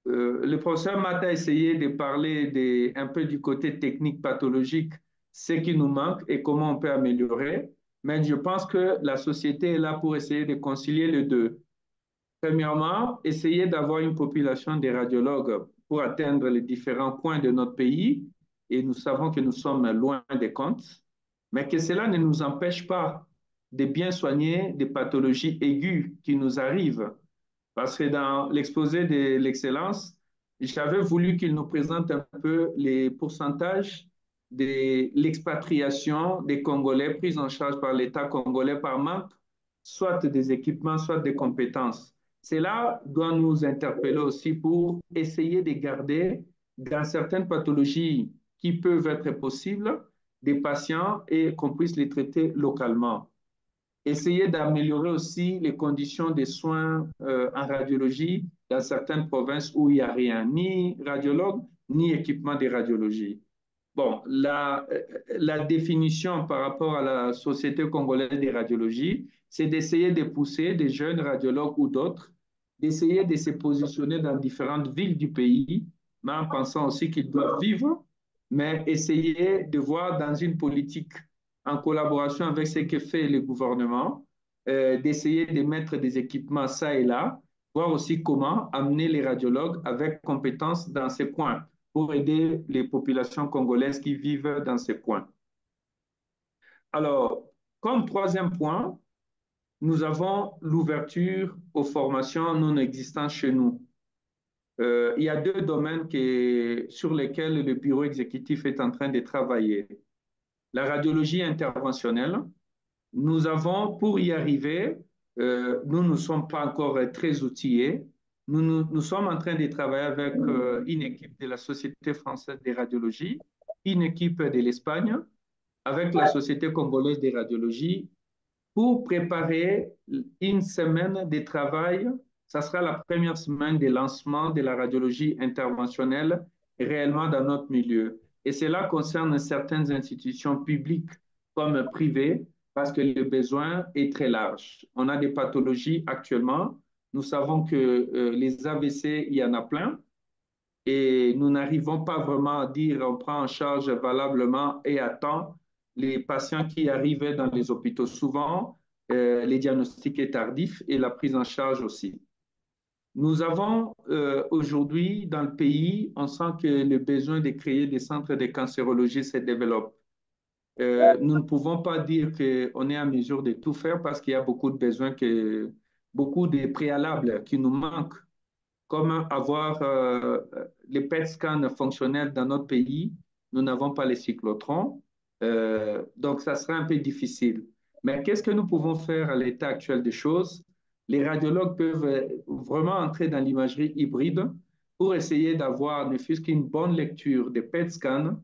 le professeur Matt a essayé de parler un peu du côté technique pathologique, ce qui nous manque et comment on peut améliorer. Mais je pense que la société est là pour essayer de concilier les deux. Premièrement, essayer d'avoir une population de radiologues pour atteindre les différents coins de notre pays. Et nous savons que nous sommes loin des comptes, mais que cela ne nous empêche pas de bien soigner des pathologies aiguës qui nous arrivent. Parce que dans l'exposé de l'excellence, j'avais voulu qu'il nous présente un peu les pourcentages de l'expatriation des Congolais pris en charge par l'État congolais par manque, soit des équipements, soit des compétences. Cela doit nous interpeller aussi pour essayer de garder dans certaines pathologies qui peuvent être possibles des patients et qu'on puisse les traiter localement. Essayer d'améliorer aussi les conditions des soins en radiologie dans certaines provinces où il n'y a rien, ni radiologue, ni équipement de radiologie. Bon, la définition par rapport à la Société congolaise de radiologie, c'est d'essayer de pousser des jeunes radiologues ou d'autres, d'essayer de se positionner dans différentes villes du pays, mais en pensant aussi qu'ils doivent vivre, mais essayer de voir dans une politique en collaboration avec ce que fait le gouvernement, d'essayer de mettre des équipements ça et là, voir aussi comment amener les radiologues avec compétences dans ces coins pour aider les populations congolaises qui vivent dans ces coins. Alors, comme troisième point, nous avons l'ouverture aux formations non existantes chez nous. Il y a deux domaines sur lesquels le bureau exécutif est en train de travailler. La radiologie interventionnelle. Nous avons, pour y arriver, nous ne sommes pas encore très outillés. Nous sommes en train de travailler avec une équipe de la Société française de radiologie, une équipe de l'Espagne, avec la Société congolaise de radiologie, pour préparer une semaine de travail. Ça sera la première semaine de lancement de la radiologie interventionnelle réellement dans notre milieu. Et cela concerne certaines institutions publiques comme privées, parce que le besoin est très large. On a des pathologies actuellement. Nous savons que les AVC, il y en a plein. Et nous n'arrivons pas vraiment à dire on prend en charge valablement et à temps les patients qui arrivent dans les hôpitaux. Souvent, les diagnostics sont tardifs et la prise en charge aussi. Nous avons aujourd'hui dans le pays, on sent que le besoin de créer des centres de cancérologie se développe. Nous ne pouvons pas dire qu'on est en mesure de tout faire parce qu'il y a beaucoup de besoins, beaucoup de préalables qui nous manquent, comme avoir les PET scans fonctionnels dans notre pays. Nous n'avons pas les cyclotrons, donc ça sera un peu difficile. Mais qu'est-ce que nous pouvons faire à l'état actuel des choses? Les radiologues peuvent vraiment entrer dans l'imagerie hybride pour essayer d'avoir ne fût-ce qu'une bonne lecture des PET scans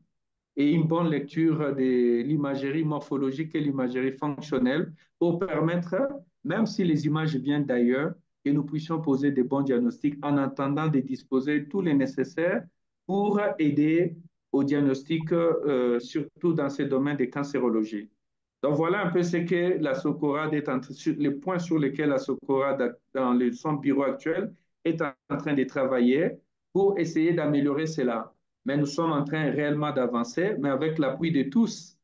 et une bonne lecture de l'imagerie morphologique et l'imagerie fonctionnelle pour permettre, même si les images viennent d'ailleurs, que nous puissions poser des bons diagnostics en attendant de disposer tous les nécessaires pour aider au diagnostic, surtout dans ces domaines de cancérologie. Donc voilà un peu ce que la SOCORAD les points sur lesquels la SOCORAD, dans son bureau actuel, est en train de travailler pour essayer d'améliorer cela. Mais nous sommes en train réellement d'avancer, mais avec l'appui de tous,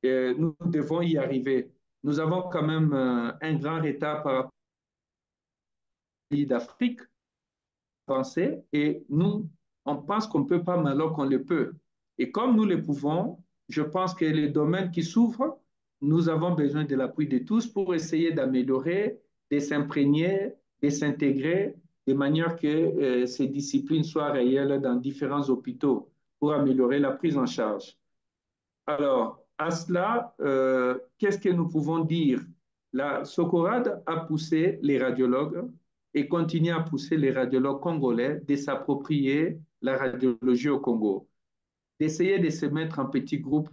nous devons y arriver. Nous avons quand même un grand retard par rapport aux pays d'Afrique avancés et nous, on pense qu'on ne peut pas, mais alors qu'on le peut. Et comme nous le pouvons, je pense que les domaines qui s'ouvrent, nous avons besoin de l'appui de tous pour essayer d'améliorer, de s'imprégner, de s'intégrer, de manière que ces disciplines soient réelles dans différents hôpitaux pour améliorer la prise en charge. Alors, à cela, qu'est-ce que nous pouvons dire? La SOCORAD a poussé les radiologues et continue à pousser les radiologues congolais de s'approprier la radiologie au Congo, d'essayer de se mettre en petits groupes,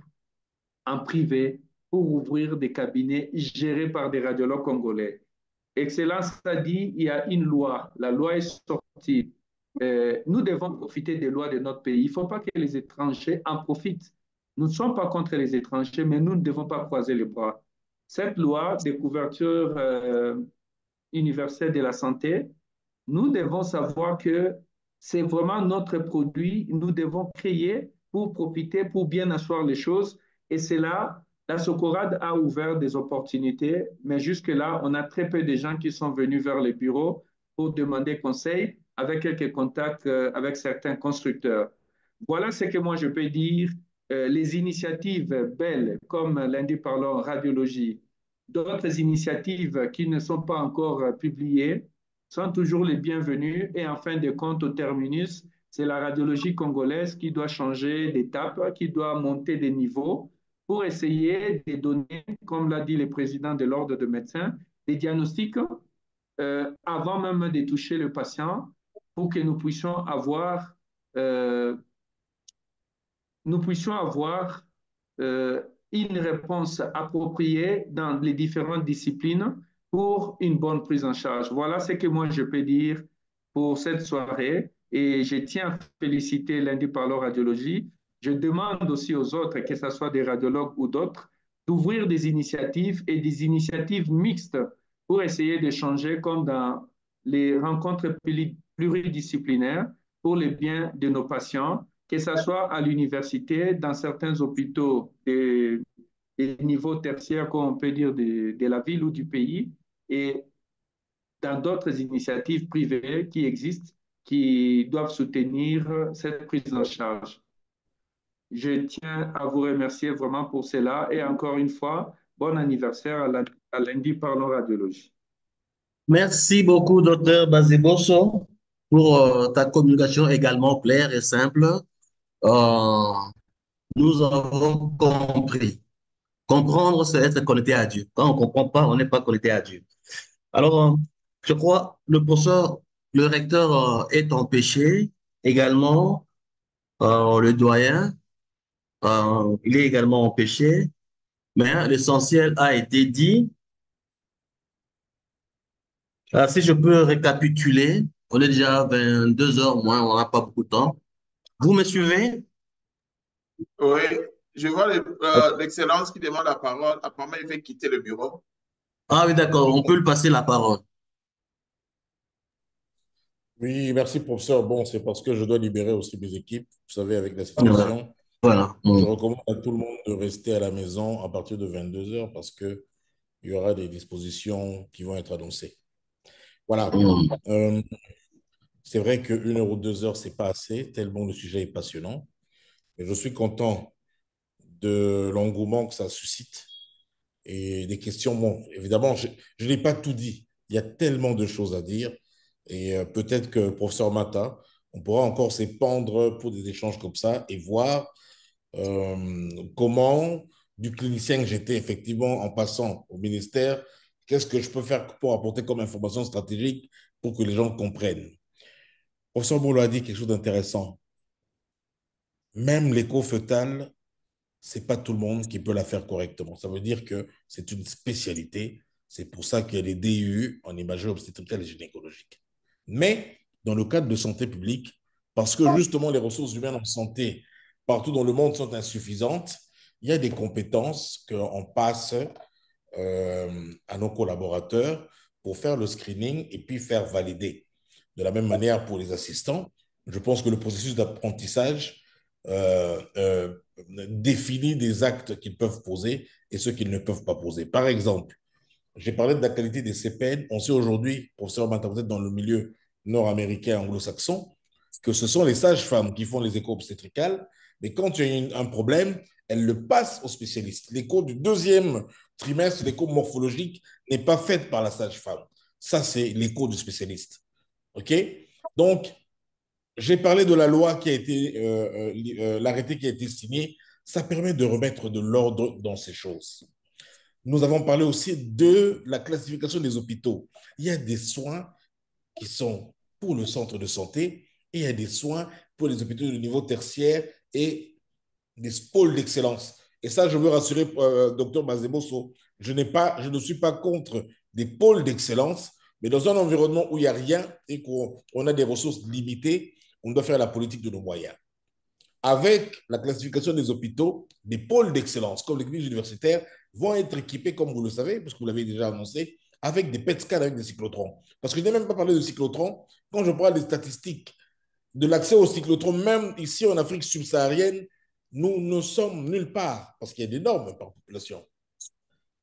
en privé, pour ouvrir des cabinets gérés par des radiologues congolais. Excellence a dit, il y a une loi, la loi est sortie. Nous devons profiter des lois de notre pays. Il ne faut pas que les étrangers en profitent. Nous ne sommes pas contre les étrangers, mais nous ne devons pas croiser les bras. Cette loi de couverture universelle de la santé, nous devons savoir que c'est vraiment notre produit. Nous devons créer pour profiter, pour bien asseoir les choses. Et c'est là, la Socorad a ouvert des opportunités, mais jusque-là, on a très peu de gens qui sont venus vers les bureaux pour demander conseil avec quelques contacts avec certains constructeurs. Voilà ce que moi je peux dire. Les initiatives belles, comme lundi parlons radiologie, d'autres initiatives qui ne sont pas encore publiées, sont toujours les bienvenus. Et en fin de compte, au terminus, c'est la radiologie congolaise qui doit changer d'étape, qui doit monter des niveaux pour essayer de donner, comme l'a dit le président de l'Ordre de médecins, des diagnostics avant même de toucher le patient pour que euh, nous puissions avoir une réponse appropriée dans les différentes disciplines pour une bonne prise en charge. Voilà ce que moi je peux dire pour cette soirée. Et je tiens à féliciter lundi Parlons Radiologie. Je demande aussi aux autres, que ce soit des radiologues ou d'autres, d'ouvrir des initiatives et des initiatives mixtes pour essayer d'échanger comme dans les rencontres pluridisciplinaires pour le bien de nos patients, que ce soit à l'université, dans certains hôpitaux des niveaux tertiaires, comme on peut dire, de la ville ou du pays, et dans d'autres initiatives privées qui existent, qui doivent soutenir cette prise en charge. Je tiens à vous remercier vraiment pour cela et encore une fois, bon anniversaire à lundi Parlons Radiologie. Merci beaucoup, docteur Bazeboso, pour ta communication également claire et simple. Euh, nous avons compris. Comprendre, c'est être connecté à Dieu. Quand on ne comprend pas, on n'est pas connecté à Dieu. Alors, je crois, le professeur, le recteur est empêché également, le doyen, il est également empêché, mais l'essentiel a été dit. Si je peux récapituler, on est déjà à 22 heures moins, on n'a pas beaucoup de temps. Vous me suivez? Oui, je vois l'excellence qui demande la parole. Apparemment, il veut quitter le bureau. Ah oui, d'accord, on peut lui passer la parole. Oui, merci, professeur. Bon, c'est parce que je dois libérer aussi mes équipes. Vous savez, avec la Voilà. situation, Voilà. je recommande à tout le monde de rester à la maison à partir de 22 heures parce qu'il y aura des dispositions qui vont être annoncées. Voilà. Euh, c'est vrai que 1 heure ou 2 heures, c'est pas assez, tellement le sujet est passionnant. Et je suis content de l'engouement que ça suscite et des questions. Bon, évidemment, je n'ai pas tout dit. Il y a tellement de choses à dire. Et peut-être que, professeur Mata, on pourra encore s'épandre pour des échanges comme ça et voir comment, du clinicien que j'étais effectivement en passant au ministère, qu'est-ce que je peux faire pour apporter comme information stratégique pour que les gens comprennent. Professeur Bolo a dit quelque chose d'intéressant. Même l'écho fœtal, c'est pas tout le monde qui peut la faire correctement. Ça veut dire que c'est une spécialité. C'est pour ça qu'il y a les DU en imagerie obstétricale et gynécologique. Mais dans le cadre de santé publique, parce que justement les ressources humaines en santé partout dans le monde sont insuffisantes, il y a des compétences qu'on passe à nos collaborateurs pour faire le screening et puis faire valider. De la même manière pour les assistants, je pense que le processus d'apprentissage définit des actes qu'ils peuvent poser et ceux qu'ils ne peuvent pas poser. Par exemple, j'ai parlé de la qualité des CPN. On sait aujourd'hui, professeur Mata, vous êtes dans le milieu nord-américain anglo-saxon, que ce sont les sages-femmes qui font les échos obstétricales, mais quand il y a un problème, elles le passent aux spécialistes. L'écho du deuxième trimestre, l'écho morphologique, n'est pas fait par la sage-femme. Ça, c'est l'écho du spécialiste. OK? Donc, j'ai parlé de la loi qui a été, l'arrêté qui a été signé. Ça permet de remettre de l'ordre dans ces choses. Nous avons parlé aussi de la classification des hôpitaux. Il y a des soins qui sont pour le centre de santé et il y a des soins pour les hôpitaux de niveau tertiaire et des pôles d'excellence. Et ça, je veux rassurer Dr Bazeboso, je ne suis pas contre des pôles d'excellence, mais dans un environnement où il n'y a rien et qu'on a des ressources limitées, on doit faire la politique de nos moyens. Avec la classification des hôpitaux, des pôles d'excellence, comme les cliniques universitaires, vont être équipés, comme vous le savez, parce que vous l'avez déjà annoncé, avec des PET scans, avec des cyclotrons. Parce que je n'ai même pas parlé de cyclotrons. Quand je parle des statistiques de l'accès au cyclotron, même ici en Afrique subsaharienne, nous ne sommes nulle part parce qu'il y a des normes par population.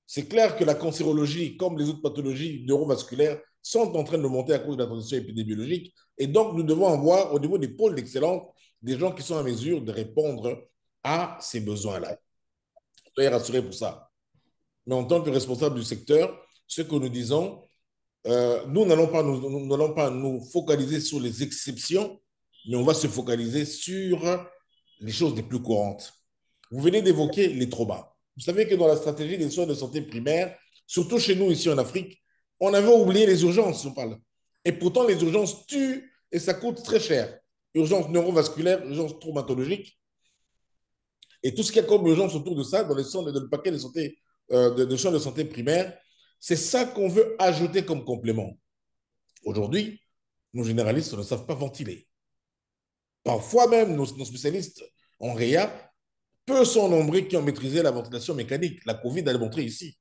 C'est clair que la cancérologie, comme les autres pathologies neurovasculaires, sont en train de monter à cause de la transition épidémiologique. Et donc, nous devons avoir au niveau des pôles d'excellence des gens qui sont en mesure de répondre à ces besoins-là. Soyez rassurés pour ça. Mais en tant que responsable du secteur, ce que nous disons, nous n'allons pas nous focaliser sur les exceptions, mais on va se focaliser sur les choses les plus courantes. Vous venez d'évoquer les traumas. Vous savez que dans la stratégie des soins de santé primaire, surtout chez nous ici en Afrique, on avait oublié les urgences, on parle. Et pourtant, les urgences tuent et ça coûte très cher. Urgences neurovasculaires, urgences traumatologiques. Et tout ce qu'il y a comme urgence autour de ça, dans les centres, dans le paquet de, santé, de soins de santé primaire, c'est ça qu'on veut ajouter comme complément. Aujourd'hui, nos généralistes ne savent pas ventiler. Parfois même, nos spécialistes en réa, peu sont nombreux qui ont maîtrisé la ventilation mécanique. La COVID a démontré ici.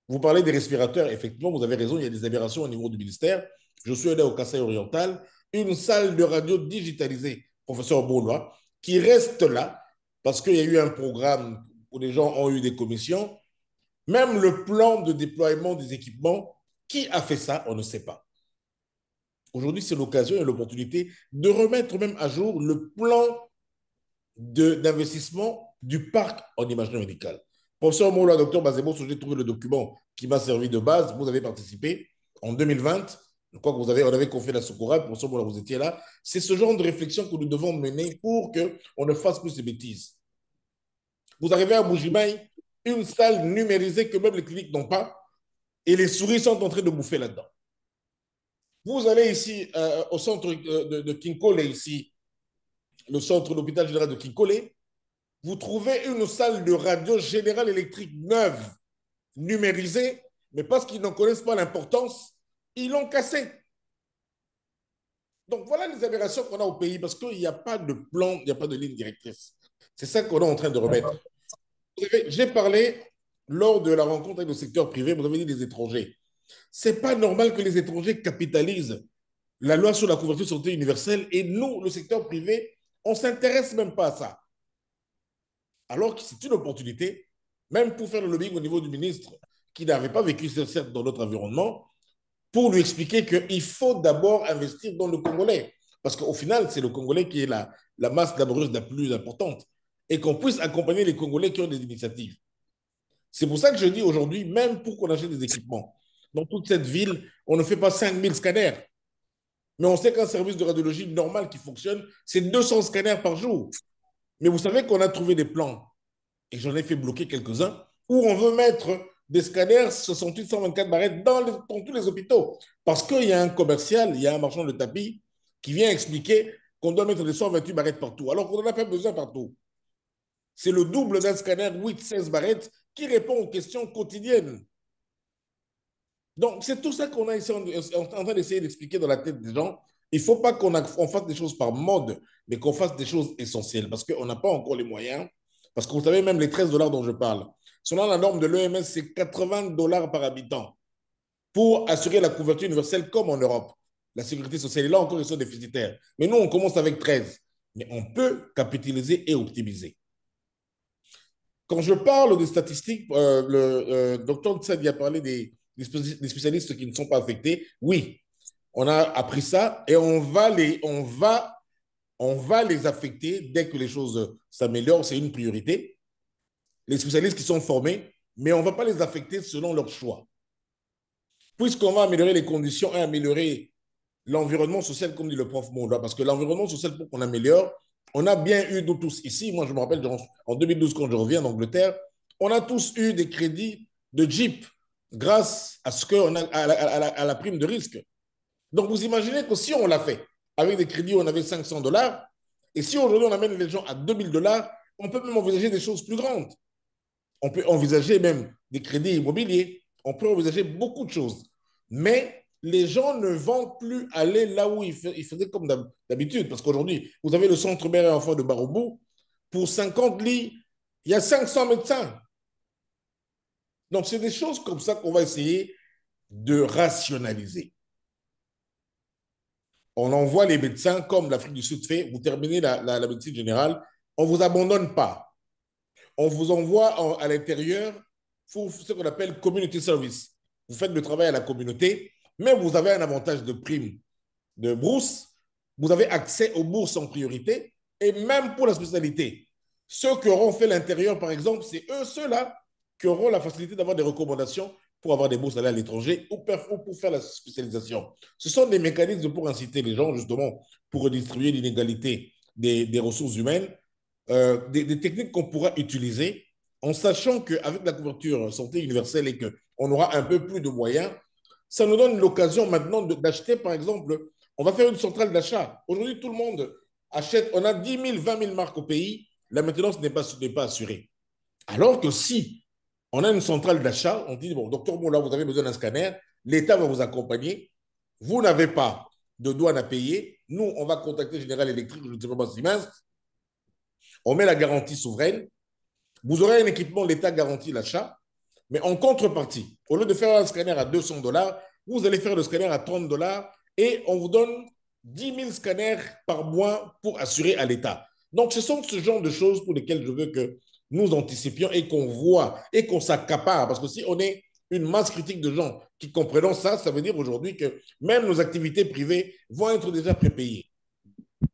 Vous parlez des respirateurs, effectivement, vous avez raison, il y a des aberrations au niveau du ministère. Je suis allé au Kasaï oriental, une salle de radio digitalisée, professeur Boulois, qui reste là parce qu'il y a eu un programme où les gens ont eu des commissions. Même le plan de déploiement des équipements, qui a fait ça, on ne sait pas. Aujourd'hui, c'est l'occasion et l'opportunité de remettre même à jour le plan d'investissement du parc en imagerie médicale. Professeur Moula, docteur Bazebo, j'ai trouvé le document qui m'a servi de base. Vous avez participé en 2020. Je crois que on avait confié la Soukora, professeur Moula, vous étiez là. C'est ce genre de réflexion que nous devons mener pour qu'on ne fasse plus ces bêtises. Vous arrivez à Bougimaï, une salle numérisée que même les cliniques n'ont pas, et les souris sont en train de bouffer là-dedans. Vous allez ici au centre de Kinkole, ici, le centre de l'hôpital général de Kinkole, vous trouvez une salle de radio générale électrique neuve, numérisée, mais parce qu'ils n'en connaissent pas l'importance, ils l'ont cassée. Donc voilà les aberrations qu'on a au pays, parce qu'il n'y a pas de plan, il n'y a pas de ligne directrice. C'est ça qu'on est en train de remettre. J'ai parlé lors de la rencontre avec le secteur privé, vous avez dit des étrangers. Ce n'est pas normal que les étrangers capitalisent la loi sur la couverture de santé universelle et nous, le secteur privé, on ne s'intéresse même pas à ça. Alors que c'est une opportunité, même pour faire le lobbying au niveau du ministre qui n'avait pas vécu certes dans notre environnement, pour lui expliquer qu'il faut d'abord investir dans le Congolais. Parce qu'au final, c'est le Congolais qui est la masse laborieuse la plus importante. Et qu'on puisse accompagner les Congolais qui ont des initiatives. C'est pour ça que je dis aujourd'hui, même pour qu'on achète des équipements, dans toute cette ville, on ne fait pas 5000 scanners. Mais on sait qu'un service de radiologie normal qui fonctionne, c'est 200 scanners par jour. Mais vous savez qu'on a trouvé des plans, et j'en ai fait bloquer quelques-uns, où on veut mettre des scanners 68-124 barrettes dans tous les hôpitaux. Parce qu'il y a un commercial, il y a un marchand de tapis qui vient expliquer qu'on doit mettre des 128 barrettes partout, alors qu'on n'en a pas besoin partout. C'est le double d'un scanner 8-16 barrettes qui répond aux questions quotidiennes. Donc, c'est tout ça qu'on a ici en train d'essayer d'expliquer dans la tête des gens. Il ne faut pas qu'on fasse des choses par mode, mais qu'on fasse des choses essentielles parce qu'on n'a pas encore les moyens. Parce que vous savez, même les 13 dollars dont je parle, selon la norme de l'OMS, c'est 80 dollars par habitant pour assurer la couverture universelle comme en Europe. La sécurité sociale est là encore, ils sont déficitaires. Mais nous, on commence avec 13. Mais on peut capitaliser et optimiser. Quand je parle des statistiques, le docteur Tsadi a parlé des spécialistes qui ne sont pas affectés. Oui, on a appris ça et on va les affecter dès que les choses s'améliorent. C'est une priorité. Les spécialistes qui sont formés, mais on ne va pas les affecter selon leur choix. Puisqu'on va améliorer les conditions et améliorer l'environnement social, comme dit le prof Monda, parce que l'environnement social, pour qu'on améliore, on a bien eu, nous tous ici, moi je me rappelle en 2012 quand je reviens d'Angleterre, on a tous eu des crédits de Jeep grâce à ce qu'on a à la prime de risque. Donc vous imaginez que si on l'a fait avec des crédits où on avait 500 dollars, et si aujourd'hui on amène les gens à 2000 dollars, on peut même envisager des choses plus grandes. On peut envisager même des crédits immobiliers, on peut envisager beaucoup de choses. Mais les gens ne vont plus aller là où ils faisaient comme d'habitude. Parce qu'aujourd'hui, vous avez le centre mère et enfant de Barobou, pour 50 lits, il y a 500 médecins. Donc, c'est des choses comme ça qu'on va essayer de rationaliser. on envoie les médecins comme l'Afrique du Sud fait, vous terminez la médecine générale, on ne vous abandonne pas. On vous envoie à l'intérieur pour ce qu'on appelle community service. Vous faites le travail à la communauté, mais vous avez un avantage de prime de bourse. Vous avez accès aux bourses en priorité et même pour la spécialité. Ceux qui auront fait l'intérieur, par exemple, c'est ceux-là qui auront la facilité d'avoir des recommandations pour avoir des bourses à aller à l'étranger ou pour faire la spécialisation. Ce sont des mécanismes pour inciter les gens, justement, pour redistribuer l'inégalité des ressources humaines, des techniques qu'on pourra utiliser en sachant qu'avec la couverture santé universelle et qu'on aura un peu plus de moyens, ça nous donne l'occasion maintenant d'acheter, par exemple, on va faire une centrale d'achat. Aujourd'hui, tout le monde achète, on a 10 000, 20 000 marques au pays, la maintenance n'est pas assurée. Alors que si on a une centrale d'achat, on dit, bon, docteur Moula, vous avez besoin d'un scanner, l'État va vous accompagner, vous n'avez pas de douane à payer, nous, on va contacter General Electric, je ne sais pas Siemens, on met la garantie souveraine, vous aurez un équipement, l'État garantit l'achat, mais en contrepartie, au lieu de faire un scanner à 200 $, vous allez faire le scanner à 30 $ et on vous donne 10 000 scanners par mois pour assurer à l'État. Donc, ce sont ce genre de choses pour lesquelles je veux que nous anticipions et qu'on voit et qu'on s'accapare. Parce que si on est une masse critique de gens qui comprennent ça, ça veut dire aujourd'hui que même nos activités privées vont être déjà prépayées.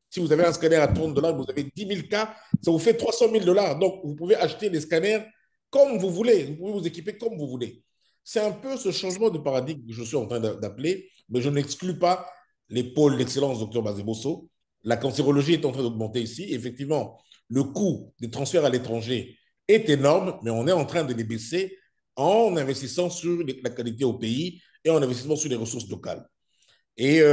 Si vous avez un scanner à 30 $, vous avez 10 000 cas, ça vous fait 300 000 $. Donc, vous pouvez acheter des scanners comme vous voulez. Vous pouvez vous équiper comme vous voulez. C'est un peu ce changement de paradigme que je suis en train d'appeler, mais je n'exclus pas les pôles d'excellence, docteur Bazebosso. La cancérologie est en train d'augmenter ici. Effectivement, le coût des transferts à l'étranger est énorme, mais on est en train de les baisser en investissant sur la qualité au pays et en investissant sur les ressources locales. Et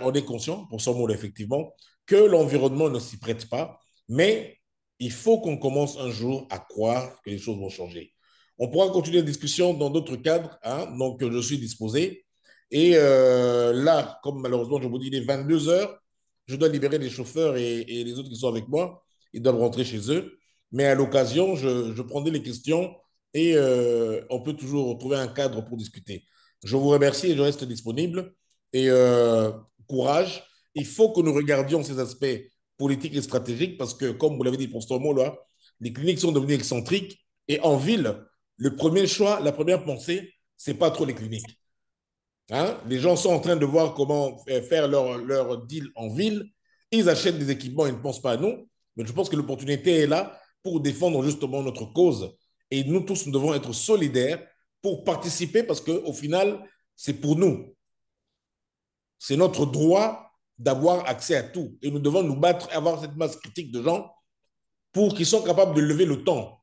on est conscient, pour son mot effectivement, que l'environnement ne s'y prête pas, mais il faut qu'on commence un jour à croire que les choses vont changer. On pourra continuer la discussion dans d'autres cadres, hein, donc je suis disposé. Et là, comme malheureusement, je vous dis, il est 22 heures, je dois libérer les chauffeurs et les autres qui sont avec moi, ils doivent rentrer chez eux. Mais à l'occasion, je prendrai les questions et on peut toujours trouver un cadre pour discuter. Je vous remercie et je reste disponible. Et courage, il faut que nous regardions ces aspects politiques et stratégiques parce que, comme vous l'avez dit pour ce mot-là, les cliniques sont devenues excentriques et en ville, le premier choix, la première pensée, c'est pas trop les cliniques. Hein? Les gens sont en train de voir comment faire leur deal en ville. Ils achètent des équipements, ils ne pensent pas à nous. Mais je pense que l'opportunité est là pour défendre justement notre cause. Et nous tous, nous devons être solidaires pour participer parce qu'au final, c'est pour nous. C'est notre droit d'avoir accès à tout. Et nous devons nous battre, avoir cette masse critique de gens pour qu'ils soient capables de lever le temps.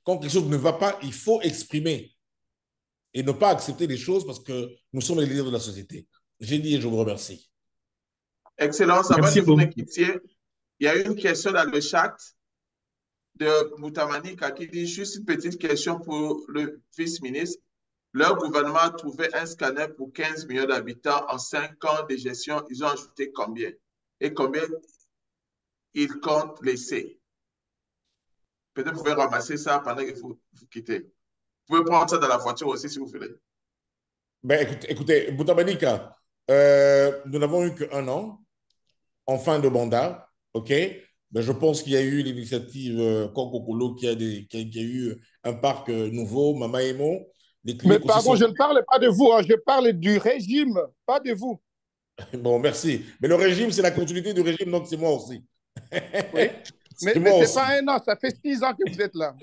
Quand quelque chose ne va pas, il faut exprimer et ne pas accepter les choses parce que nous sommes les leaders de la société. J'ai dit et je vous remercie. Excellence, avant que vous ne quittiez, il y a une question dans le chat de Moutamanika qui dit juste une petite question pour le vice-ministre. Leur gouvernement a trouvé un scanner pour 15 millions d'habitants en 5 ans de gestion. Ils ont ajouté combien? Et combien ils comptent laisser? Peut-être que vous pouvez ramasser ça pendant que vous quittez. Vous pouvez prendre ça dans la voiture aussi si vous voulez. Ben, écoutez, Boutamanika, nous n'avons eu qu'un an en fin de mandat, OK? Ben, je pense qu'il y a eu l'initiative Kokokolo qui a eu un parc nouveau, Mamaemo. Mais pardon, je ne parle pas de vous, hein, je parle du régime, pas de vous. Bon, merci. Mais le régime, c'est la continuité du régime, donc c'est moi aussi. Oui. Mais ce n'est pas un an, ça fait 6 ans que vous êtes là.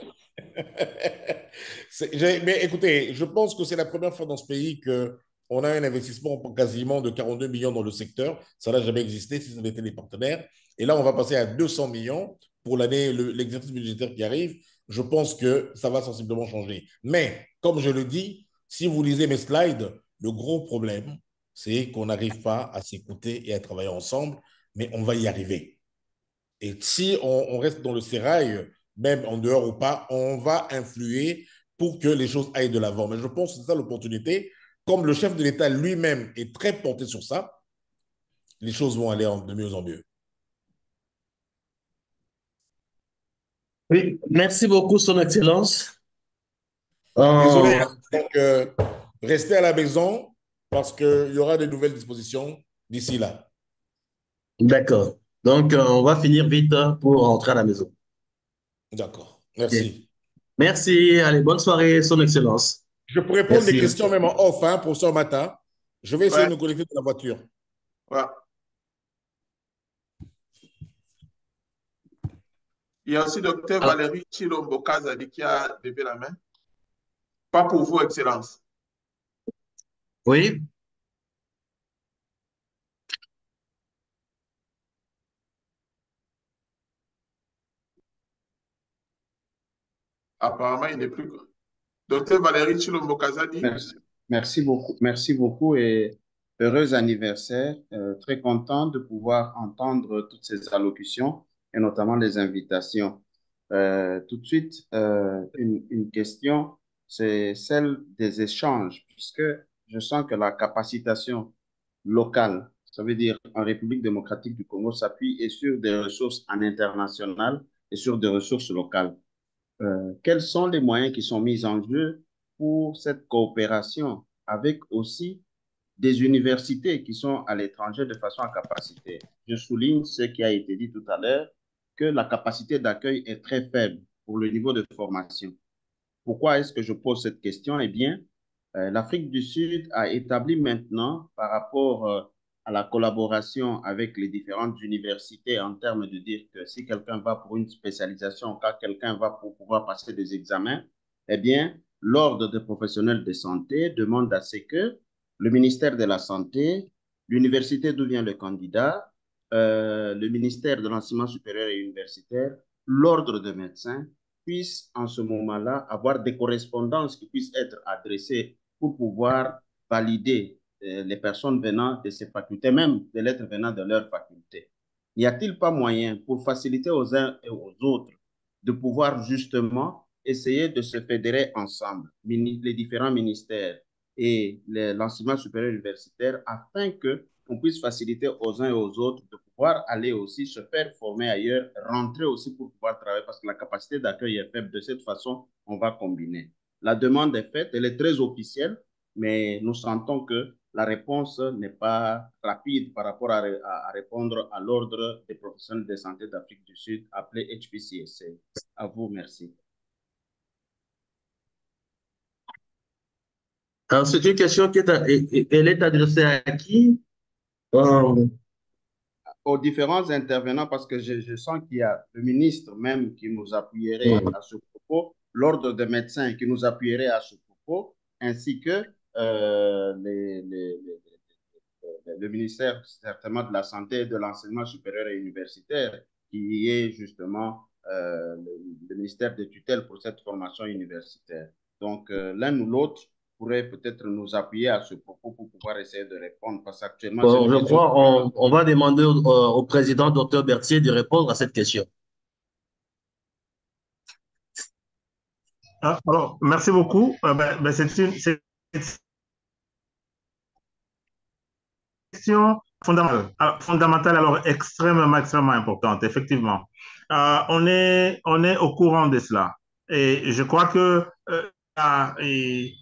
Mais écoutez, je pense que c'est la première fois dans ce pays qu'on a un investissement quasiment de 42 millions dans le secteur. Ça n'a jamais existé si ça avait été des partenaires. Et là, on va passer à 200 millions pour l'année, l'exercice budgétaire qui arrive. Je pense que ça va sensiblement changer. Mais, comme je le dis, si vous lisez mes slides, le gros problème, c'est qu'on n'arrive pas à s'écouter et à travailler ensemble, mais on va y arriver. Et si on reste dans le sérail, même en dehors ou pas, on va influer pour que les choses aillent de l'avant. Mais je pense que c'est ça l'opportunité. Comme le chef de l'État lui-même est très porté sur ça, les choses vont aller de mieux en mieux. Oui, merci beaucoup, Son Excellence. Désolé, donc restez à la maison parce qu'il y aura de nouvelles dispositions d'ici là. D'accord. Donc, on va finir vite pour rentrer à la maison. D'accord. Ok. Merci. Merci. Allez, bonne soirée, Son Excellence. Je peux répondre des Merci. questions même en off hein, pour ce matin. Je vais essayer Ouais, de me connecter dans la voiture. ouais. Il y a aussi docteur Alors, Valérie Chilombo Kazadi qui a levé la main. Pas pour vous, Excellence. oui. Apparemment, il n'est plus. Docteur Valérie Chilombo Kazadi. Merci beaucoup et heureux anniversaire. Très content de pouvoir entendre toutes ces allocutions et notamment les invitations. Tout de suite, une question, c'est celle des échanges, puisque je sens que la capacitation locale, ça veut dire en République démocratique du Congo, s'appuie et sur des ressources en international et sur des ressources locales. Quels sont les moyens qui sont mis en jeu pour cette coopération avec aussi des universités qui sont à l'étranger de façon à capacité? Je souligne ce qui a été dit tout à l'heure, que la capacité d'accueil est très faible pour le niveau de formation. Pourquoi est-ce que je pose cette question? Eh bien, l'Afrique du Sud a établi maintenant, par rapport à la collaboration avec les différentes universités, en termes de dire que si quelqu'un va pour une spécialisation, quand quelqu'un va pour pouvoir passer des examens, eh bien, l'Ordre des professionnels de santé demande à ce que le ministère de la Santé, l'université d'où vient le candidat, le ministère de l'Enseignement supérieur et universitaire, l'Ordre des médecins, puissent en ce moment-là avoir des correspondances qui puissent être adressées pour pouvoir valider les personnes venant de ces facultés, même des lettres venant de leur faculté. N'y a-t-il pas moyen pour faciliter aux uns et aux autres de pouvoir justement essayer de se fédérer ensemble, les différents ministères et l'enseignement supérieur universitaire, afin que on puisse faciliter aux uns et aux autres de pouvoir aller aussi se faire former ailleurs, rentrer aussi pour pouvoir travailler parce que la capacité d'accueil est faible. De cette façon, on va combiner. La demande est faite, elle est très officielle, mais nous sentons que la réponse n'est pas rapide par rapport à répondre à l'ordre des professionnels de santé d'Afrique du Sud appelé HPCSA. À vous, merci. Alors, c'est une question elle est adressée à qui? Euh, Aux différents intervenants, parce que je sens qu'il y a le ministre même qui nous appuierait à ce propos, l'ordre des médecins qui nous appuierait à ce propos, ainsi que le ministère certainement de la Santé et de l'Enseignement supérieur et universitaire, qui est justement le ministère de tutelle pour cette formation universitaire. Donc, l'un ou l'autre pourrait peut-être nous appuyer à ce propos pour pouvoir essayer de répondre, parce qu'actuellement, c'est bon, une je question. crois on va demander au président, docteur Berthier, de répondre à cette question. Alors, merci beaucoup. C'est une question fondamentale, alors extrêmement importante, effectivement. On est au courant de cela. Et je crois que et,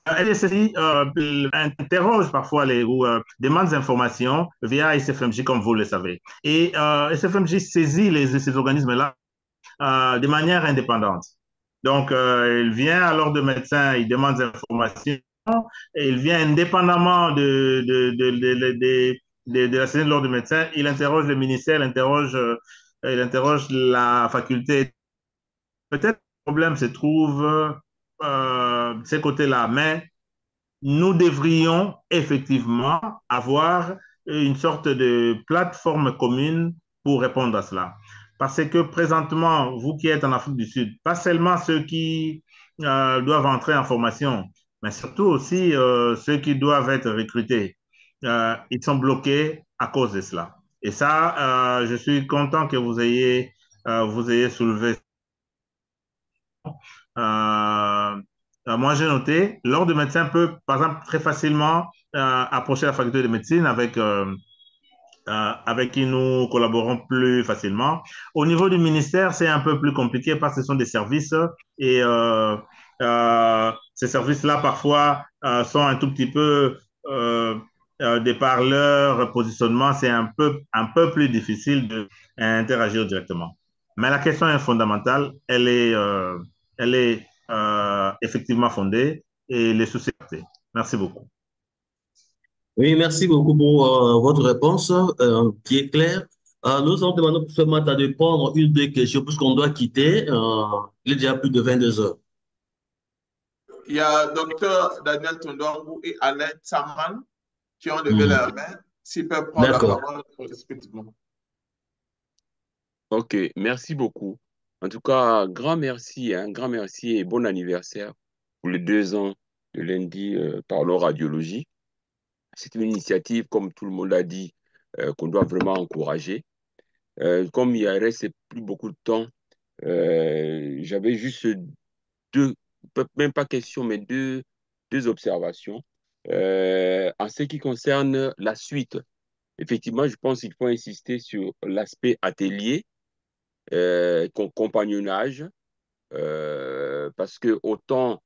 LSI interroge parfois ou demande des informations via SFMJ, comme vous le savez. Et SFMJ saisit ces organismes-là de manière indépendante. Donc, il vient à l'ordre de médecin, il demande des informations, et il vient indépendamment de la cellule de l'ordre de médecin, il interroge le ministère, il interroge la faculté. Peut-être le problème se trouve de ces côtés-là, mais nous devrions effectivement avoir une sorte de plateforme commune pour répondre à cela. Parce que présentement, vous qui êtes en Afrique du Sud, pas seulement ceux qui doivent entrer en formation, mais surtout aussi ceux qui doivent être recrutés, ils sont bloqués à cause de cela. Et ça, je suis content que vous ayez soulevé. Euh, Moi, j'ai noté, l'ordre de médecin peut, par exemple, très facilement approcher la faculté de médecine avec avec qui nous collaborons plus facilement. Au niveau du ministère, c'est un peu plus compliqué parce que ce sont des services et ces services-là, parfois, sont un tout petit peu, de par leur positionnement, c'est un peu plus difficile d'interagir directement. Mais la question est fondamentale, elle est effectivement fondée et les soucis. Merci beaucoup. Oui, merci beaucoup pour votre réponse qui est claire. Nous allons demander ce matin de prendre une ou deux questions puisqu'on doit quitter. Il est déjà plus de 22 heures. Il y a Dr Daniel Tondorou et Alain Tsaman qui ont levé la main. S'ils peuvent prendre la parole respectivement. Ok, merci beaucoup. En tout cas, grand merci et bon anniversaire pour les 2 ans de lundi Parlons Radiologie. C'est une initiative, comme tout le monde a dit, qu'on doit vraiment encourager. Comme il ne reste plus beaucoup de temps, j'avais juste même pas question, mais deux observations. En ce qui concerne la suite, effectivement, je pense qu'il faut insister sur l'aspect atelier, compagnonnage, parce que autant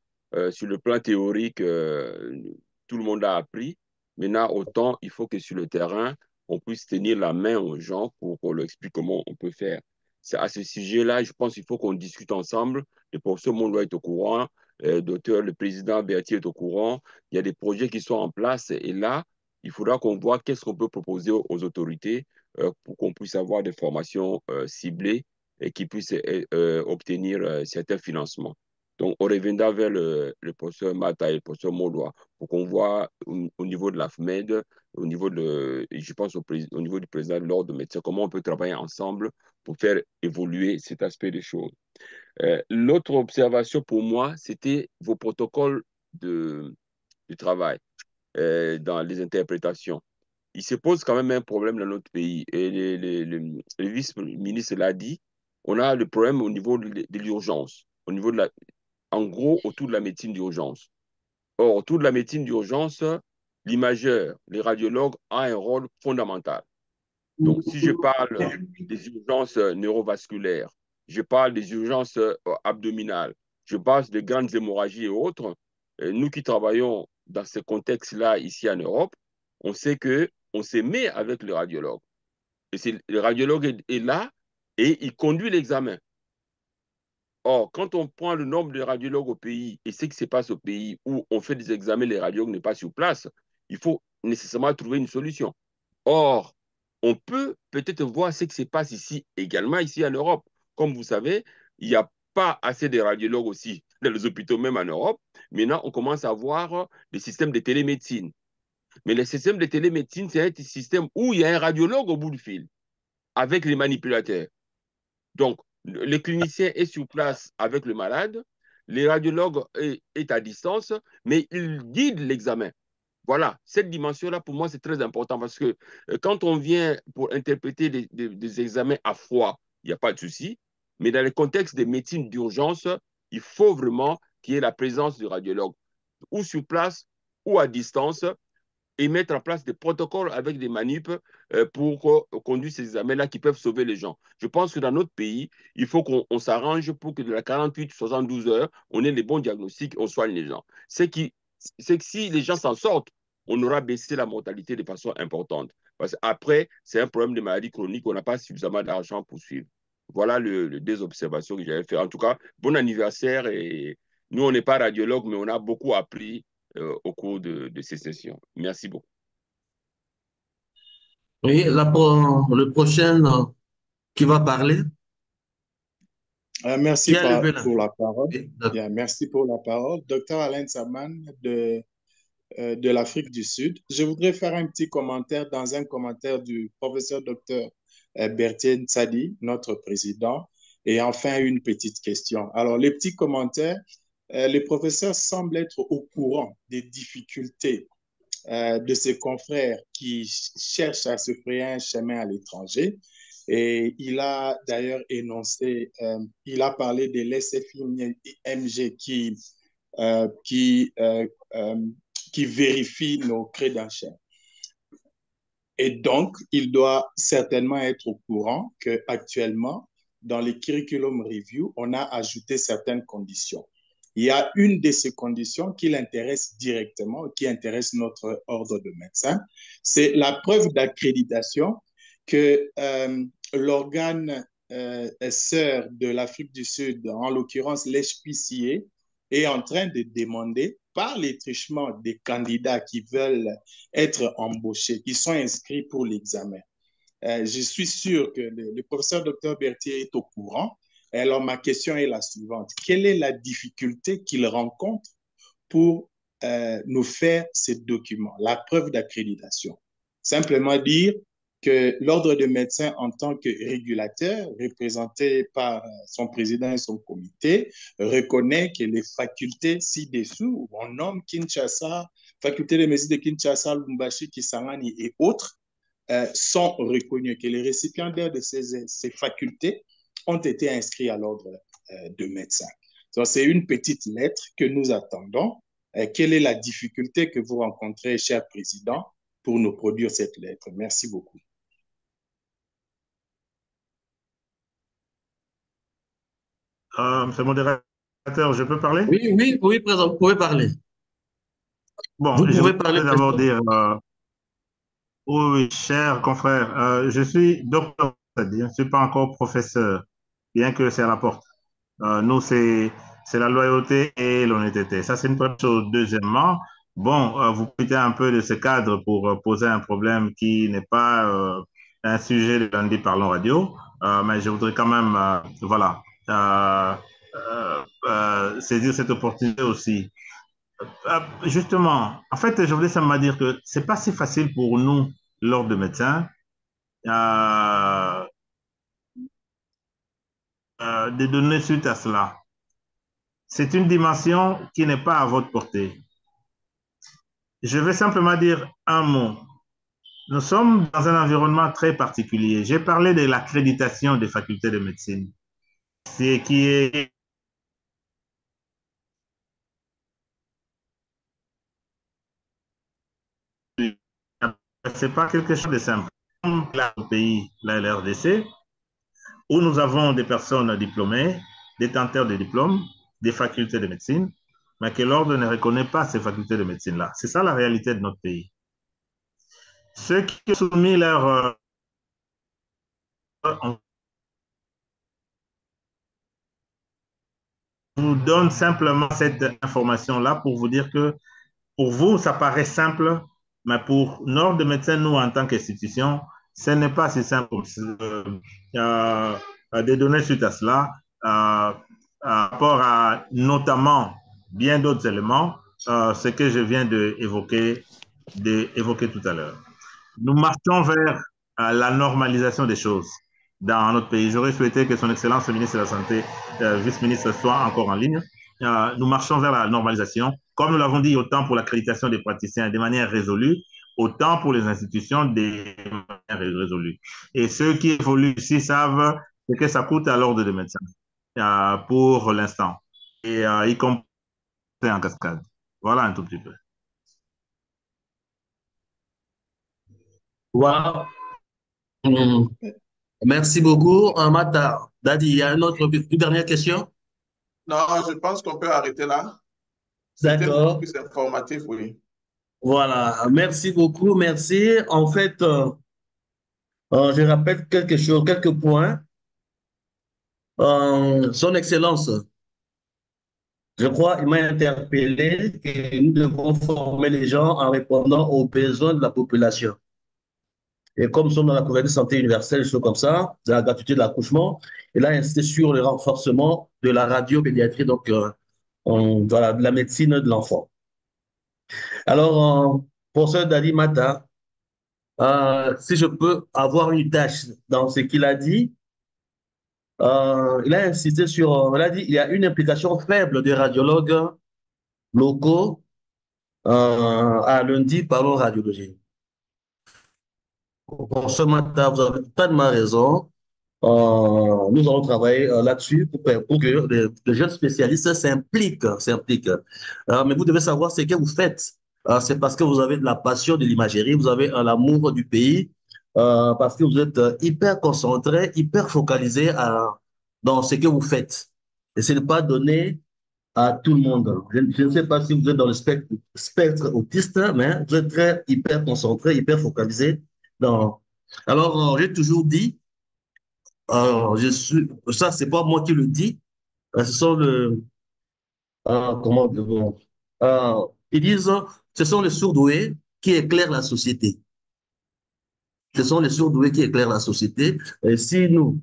sur le plan théorique, tout le monde a appris, maintenant autant il faut que sur le terrain, on puisse tenir la main aux gens pour qu'on leur explique comment on peut faire. C'est à ce sujet-là, je pense qu'il faut qu'on discute ensemble. Le professeur Monlois est au courant, le président Berthier est au courant. Il y a des projets qui sont en place et là, il faudra qu'on voit qu'est-ce qu'on peut proposer aux autorités pour qu'on puisse avoir des formations ciblées et qui puissent obtenir certains financements. Donc, on reviendra vers le professeur Mata et le professeur Maulois pour qu'on voit au niveau de la FMED, je pense au niveau du président de l'Ordre de médecins, comment on peut travailler ensemble pour faire évoluer cet aspect des choses. L'autre observation pour moi, c'était vos protocoles du travail dans les interprétations. Il se pose quand même un problème dans notre pays. Et le vice-ministre l'a dit, on a le problème au niveau de l'urgence, en gros, autour de la médecine d'urgence. Or, autour de la médecine d'urgence, l'imageur, les radiologues ont un rôle fondamental. Donc, si je parle des urgences neurovasculaires, je parle des urgences abdominales, je parle des grandes hémorragies et autres, nous qui travaillons dans ce contexte-là ici en Europe, on sait qu'on se met avec le radiologue. Et le radiologue est là et il conduit l'examen. Or, quand on prend le nombre de radiologues au pays et ce qui se passe au pays où on fait des examens, les radiologues n'est pas sur place, il faut nécessairement trouver une solution. Or, on peut peut-être voir ce qui se passe ici également, ici en Europe. Comme vous savez, il n'y a pas assez de radiologues aussi dans les hôpitaux, même en Europe. Maintenant, on commence à voir des systèmes de télémédecine. Mais le système de télémédecine, c'est un système où il y a un radiologue au bout du fil avec les manipulateurs. Donc, le clinicien est sur place avec le malade, le radiologue est à distance, mais il guide l'examen. Voilà, cette dimension-là, pour moi, c'est très important parce que quand on vient pour interpréter des examens à froid, il n'y a pas de souci. Mais dans le contexte des médecines d'urgence, il faut vraiment qu'il y ait la présence du radiologue, ou sur place, ou à distance, et mettre en place des protocoles avec des manips pour conduire ces examens-là qui peuvent sauver les gens. Je pense que dans notre pays, il faut qu'on s'arrange pour que de la 48-72 heures, on ait les bons diagnostics, on soigne les gens. C'est que si les gens s'en sortent, on aura baissé la mortalité de façon importante. Parce qu'après, c'est un problème de maladie chronique, on n'a pas suffisamment d'argent pour suivre. Voilà les deux observations que j'avais faites. En tout cas, bon anniversaire. Et nous, on n'est pas radiologue, mais on a beaucoup appris au cours de ces sessions. Merci beaucoup. Oui, le prochain qui va parler. Merci Qui a levé pour la parole. Oui, merci pour la parole. Docteur Alain Tsaman de l'Afrique du Sud. Je voudrais faire un petit commentaire dans un commentaire du professeur docteur Berthier Ntsadi, notre président, et enfin une petite question. Alors, les petits commentaires, le professeur semble être au courant des difficultés de ses confrères qui cherchent à se frayer un chemin à l'étranger. Et il a d'ailleurs énoncé, il a parlé de l'SFIMG qui vérifie nos crédentials. Et donc, il doit certainement être au courant qu'actuellement, dans les curriculum review, on a ajouté certaines conditions. Il y a une de ces conditions qui l'intéresse directement, qui intéresse notre ordre de médecins, c'est la preuve d'accréditation que l'organe sœur de l'Afrique du Sud, en l'occurrence l'HPCA, est en train de demander par les truchements des candidats qui veulent être embauchés, qui sont inscrits pour l'examen. Je suis sûr que le professeur Dr Berthier est au courant. Alors, ma question est la suivante. Quelle est la difficulté qu'il rencontre pour nous faire ces documents, la preuve d'accréditation? Simplement dire que l'ordre des médecins en tant que régulateur, représenté par son président et son comité, reconnaît que les facultés ci-dessous, on nomme Kinshasa, faculté de médecine de Kinshasa, Lubumbashi, Kisangani et autres, sont reconnus, que les récipiendaires de ces facultés ont été inscrits à l'ordre de médecins. Donc, c'est une petite lettre que nous attendons. Quelle est la difficulté que vous rencontrez, cher président, pour nous produire cette lettre? Merci beaucoup. Monsieur le modérateur, je peux parler? Oui, oui, oui, président, vous pouvez parler. Bon, Vous je pouvez parler, voudrais d'abord président. dire, oui, oui, cher confrère, je suis docteur, c'est-à-dire, je ne suis pas encore professeur, bien que c'est à la porte. Nous, c'est la loyauté et l'honnêteté. Ça, c'est une première chose. Deuxièmement, bon, vous quittez un peu de ce cadre pour poser un problème qui n'est pas un sujet de lundi Parlons Radio, mais je voudrais quand même, voilà, saisir cette opportunité aussi. Justement, en fait, je voulais simplement dire que c'est pas si facile pour nous, l'ordre de médecins, de donner suite à cela. C'est une dimension qui n'est pas à votre portée. Je vais simplement dire un mot. Nous sommes dans un environnement très particulier. J'ai parlé de l'accréditation des facultés de médecine. C'est qui est c'est pas quelque chose de simple. Là, au pays, la RDC, où nous avons des personnes diplômées, détenteurs de diplômes, des facultés de médecine, mais que l'ordre ne reconnaît pas ces facultés de médecine-là. C'est ça la réalité de notre pays. Ceux qui ont soumis leur vous donne simplement cette information-là pour vous dire que pour vous, ça paraît simple, mais pour l'ordre de médecins, nous, en tant qu'institution, ce n'est pas si simple. Des données suite à cela, par rapport à notamment bien d'autres éléments, ce que je viens d'évoquer tout à l'heure. Nous marchons vers la normalisation des choses dans notre pays. J'aurais souhaité que son Excellence le ministre de la Santé, vice-ministre, soit encore en ligne. Nous marchons vers la normalisation, comme nous l'avons dit, autant pour l'accréditation des praticiens de manière résolue, autant pour les institutions de manière résolue. Et ceux qui évoluent ici savent ce que ça coûte à l'ordre des médecins pour l'instant, et y compris en cascade. Voilà un tout petit peu. Wow. Merci beaucoup, Mata. Dadi, il y a une dernière question? Non, je pense qu'on peut arrêter là. C'était beaucoup plus informatif, oui. Voilà, merci beaucoup, merci. En fait, je rappelle quelque chose, quelques points. Son Excellence, je crois, il m'a interpellé que nous devons former les gens en répondant aux besoins de la population. Et comme nous sommes dans la couverture de santé universelle, choses comme ça, de la gratuité de l'accouchement, il a insisté sur le renforcement de la radiopédiatrie, donc voilà, de la médecine de l'enfant. Alors, professeur Dadi Mata, si je peux avoir une tâche dans ce qu'il a dit, il a insisté sur, il a dit, il y a une implication faible des radiologues locaux à lundi par radiologie. Pour ce matin, vous avez totalement raison. Nous allons travailler là-dessus pour que les jeunes spécialistes s'impliquent. Mais vous devez savoir ce que vous faites. c'est parce que vous avez de la passion de l'imagerie, vous avez l'amour du pays, parce que vous êtes hyper concentré, hyper focalisé dans ce que vous faites. Et ce n'est pas donné à tout le monde. Je ne sais pas si vous êtes dans le spectre autiste, mais vous êtes très hyper concentré, hyper focalisé dans. Alors, j'ai toujours dit, ça, c'est pas moi qui le dis, ce sont comment dire, euh, ils disent, ce sont les surdoués qui éclairent la société. Ce sont les surdoués qui éclairent la société. Et si nous,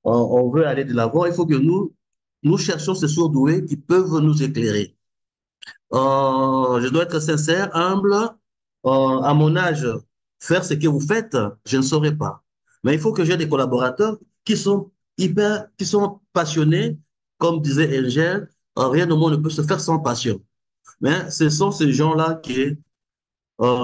on veut aller de l'avant, il faut que nous cherchions ces surdoués qui peuvent nous éclairer. Je dois être sincère, humble. À mon âge, faire ce que vous faites, je ne saurais pas. Mais il faut que j'ai des collaborateurs qui sont passionnés, comme disait Angel, rien au monde ne peut se faire sans passion. Mais ce sont ces gens-là qui nous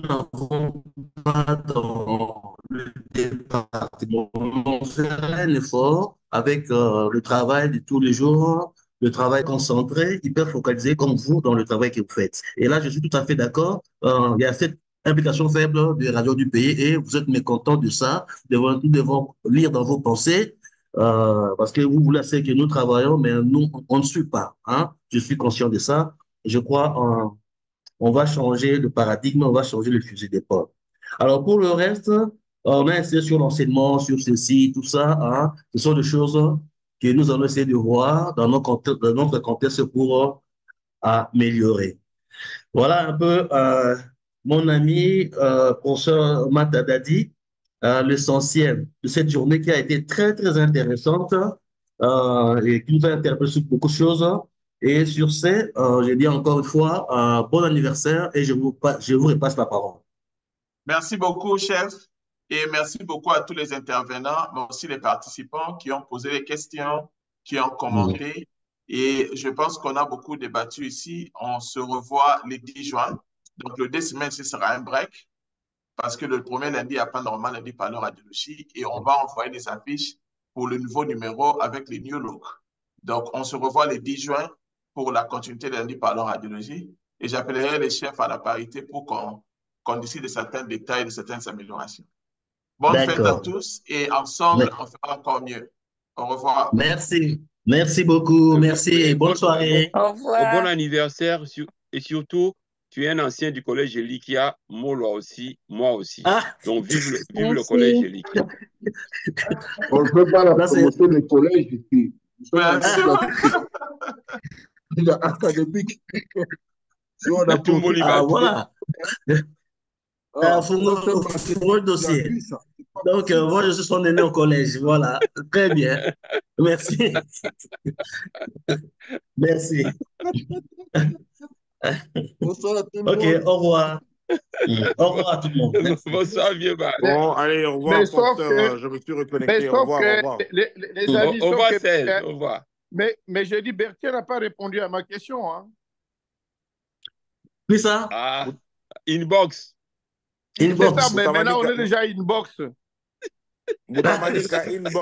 n'avons pas dans le département. On fait un effort avec le travail de tous les jours, le travail concentré, hyper focalisé comme vous dans le travail que vous faites. Et là, je suis tout à fait d'accord. Il y a cette implication faible de Radio du pays et vous êtes mécontent de ça. Nous devons lire dans vos pensées parce que vous voulez c'est que nous travaillons, mais nous, on ne suit pas. Hein? Je suis conscient de ça. Je crois en on va changer le paradigme, on va changer le fusil d'épaule. Alors, pour le reste, on a essayé sur l'enseignement, sur ceci, tout ça. Hein, ce sont des choses que nous allons essayer de voir dans notre contexte pour améliorer. Voilà un peu mon ami professeur Matadadi, l'essentiel de cette journée qui a été très, très intéressante et qui nous a interpellé sur beaucoup de choses. Et sur ce, je dis encore une fois, bon anniversaire et je vous repasse la parole. Merci beaucoup, chef, et merci beaucoup à tous les intervenants, mais aussi les participants qui ont posé des questions, qui ont commenté. Et je pense qu'on a beaucoup débattu ici. On se revoit le 10 juin. Donc, le 2 semaines, ce sera un break parce que le premier lundi, il n'y a pas normalement lundi par radiologie et on va envoyer des affiches pour le nouveau numéro avec les new looks. Donc, on se revoit le 10 juin pour la continuité de lundi par radiologie et j'appellerai les chefs à la parité pour qu'on décide de certains détails, de certaines améliorations. Bonne fête à tous et ensemble, on fera encore mieux. Au revoir. Merci. Merci beaucoup. Merci. Bonne soirée. Au revoir. Bon anniversaire et surtout, tu es un ancien du collège Elikia, moi aussi. Donc, vive le collège Elikia. On ne peut pas la promotion du collège ici. Il est académique. Voilà. Pour le dossier. Donc, moi, je suis son aîné au collège. Voilà. Très bien. Merci. Merci. Bonsoir à tout le monde. OK, au revoir. Au revoir à tout le monde. Bonsoir, vieux Bal. Bon, allez, au revoir, porteur. Je me suis reconnecté. Au revoir, au revoir. Les amis, au revoir, Serge. Au revoir. Mais j'ai dit, Berthier n'a pas répondu à ma question. Hein. Puis ça? Inbox. C'est ça, mais maintenant, on est déjà inbox. Boutamanika inbox.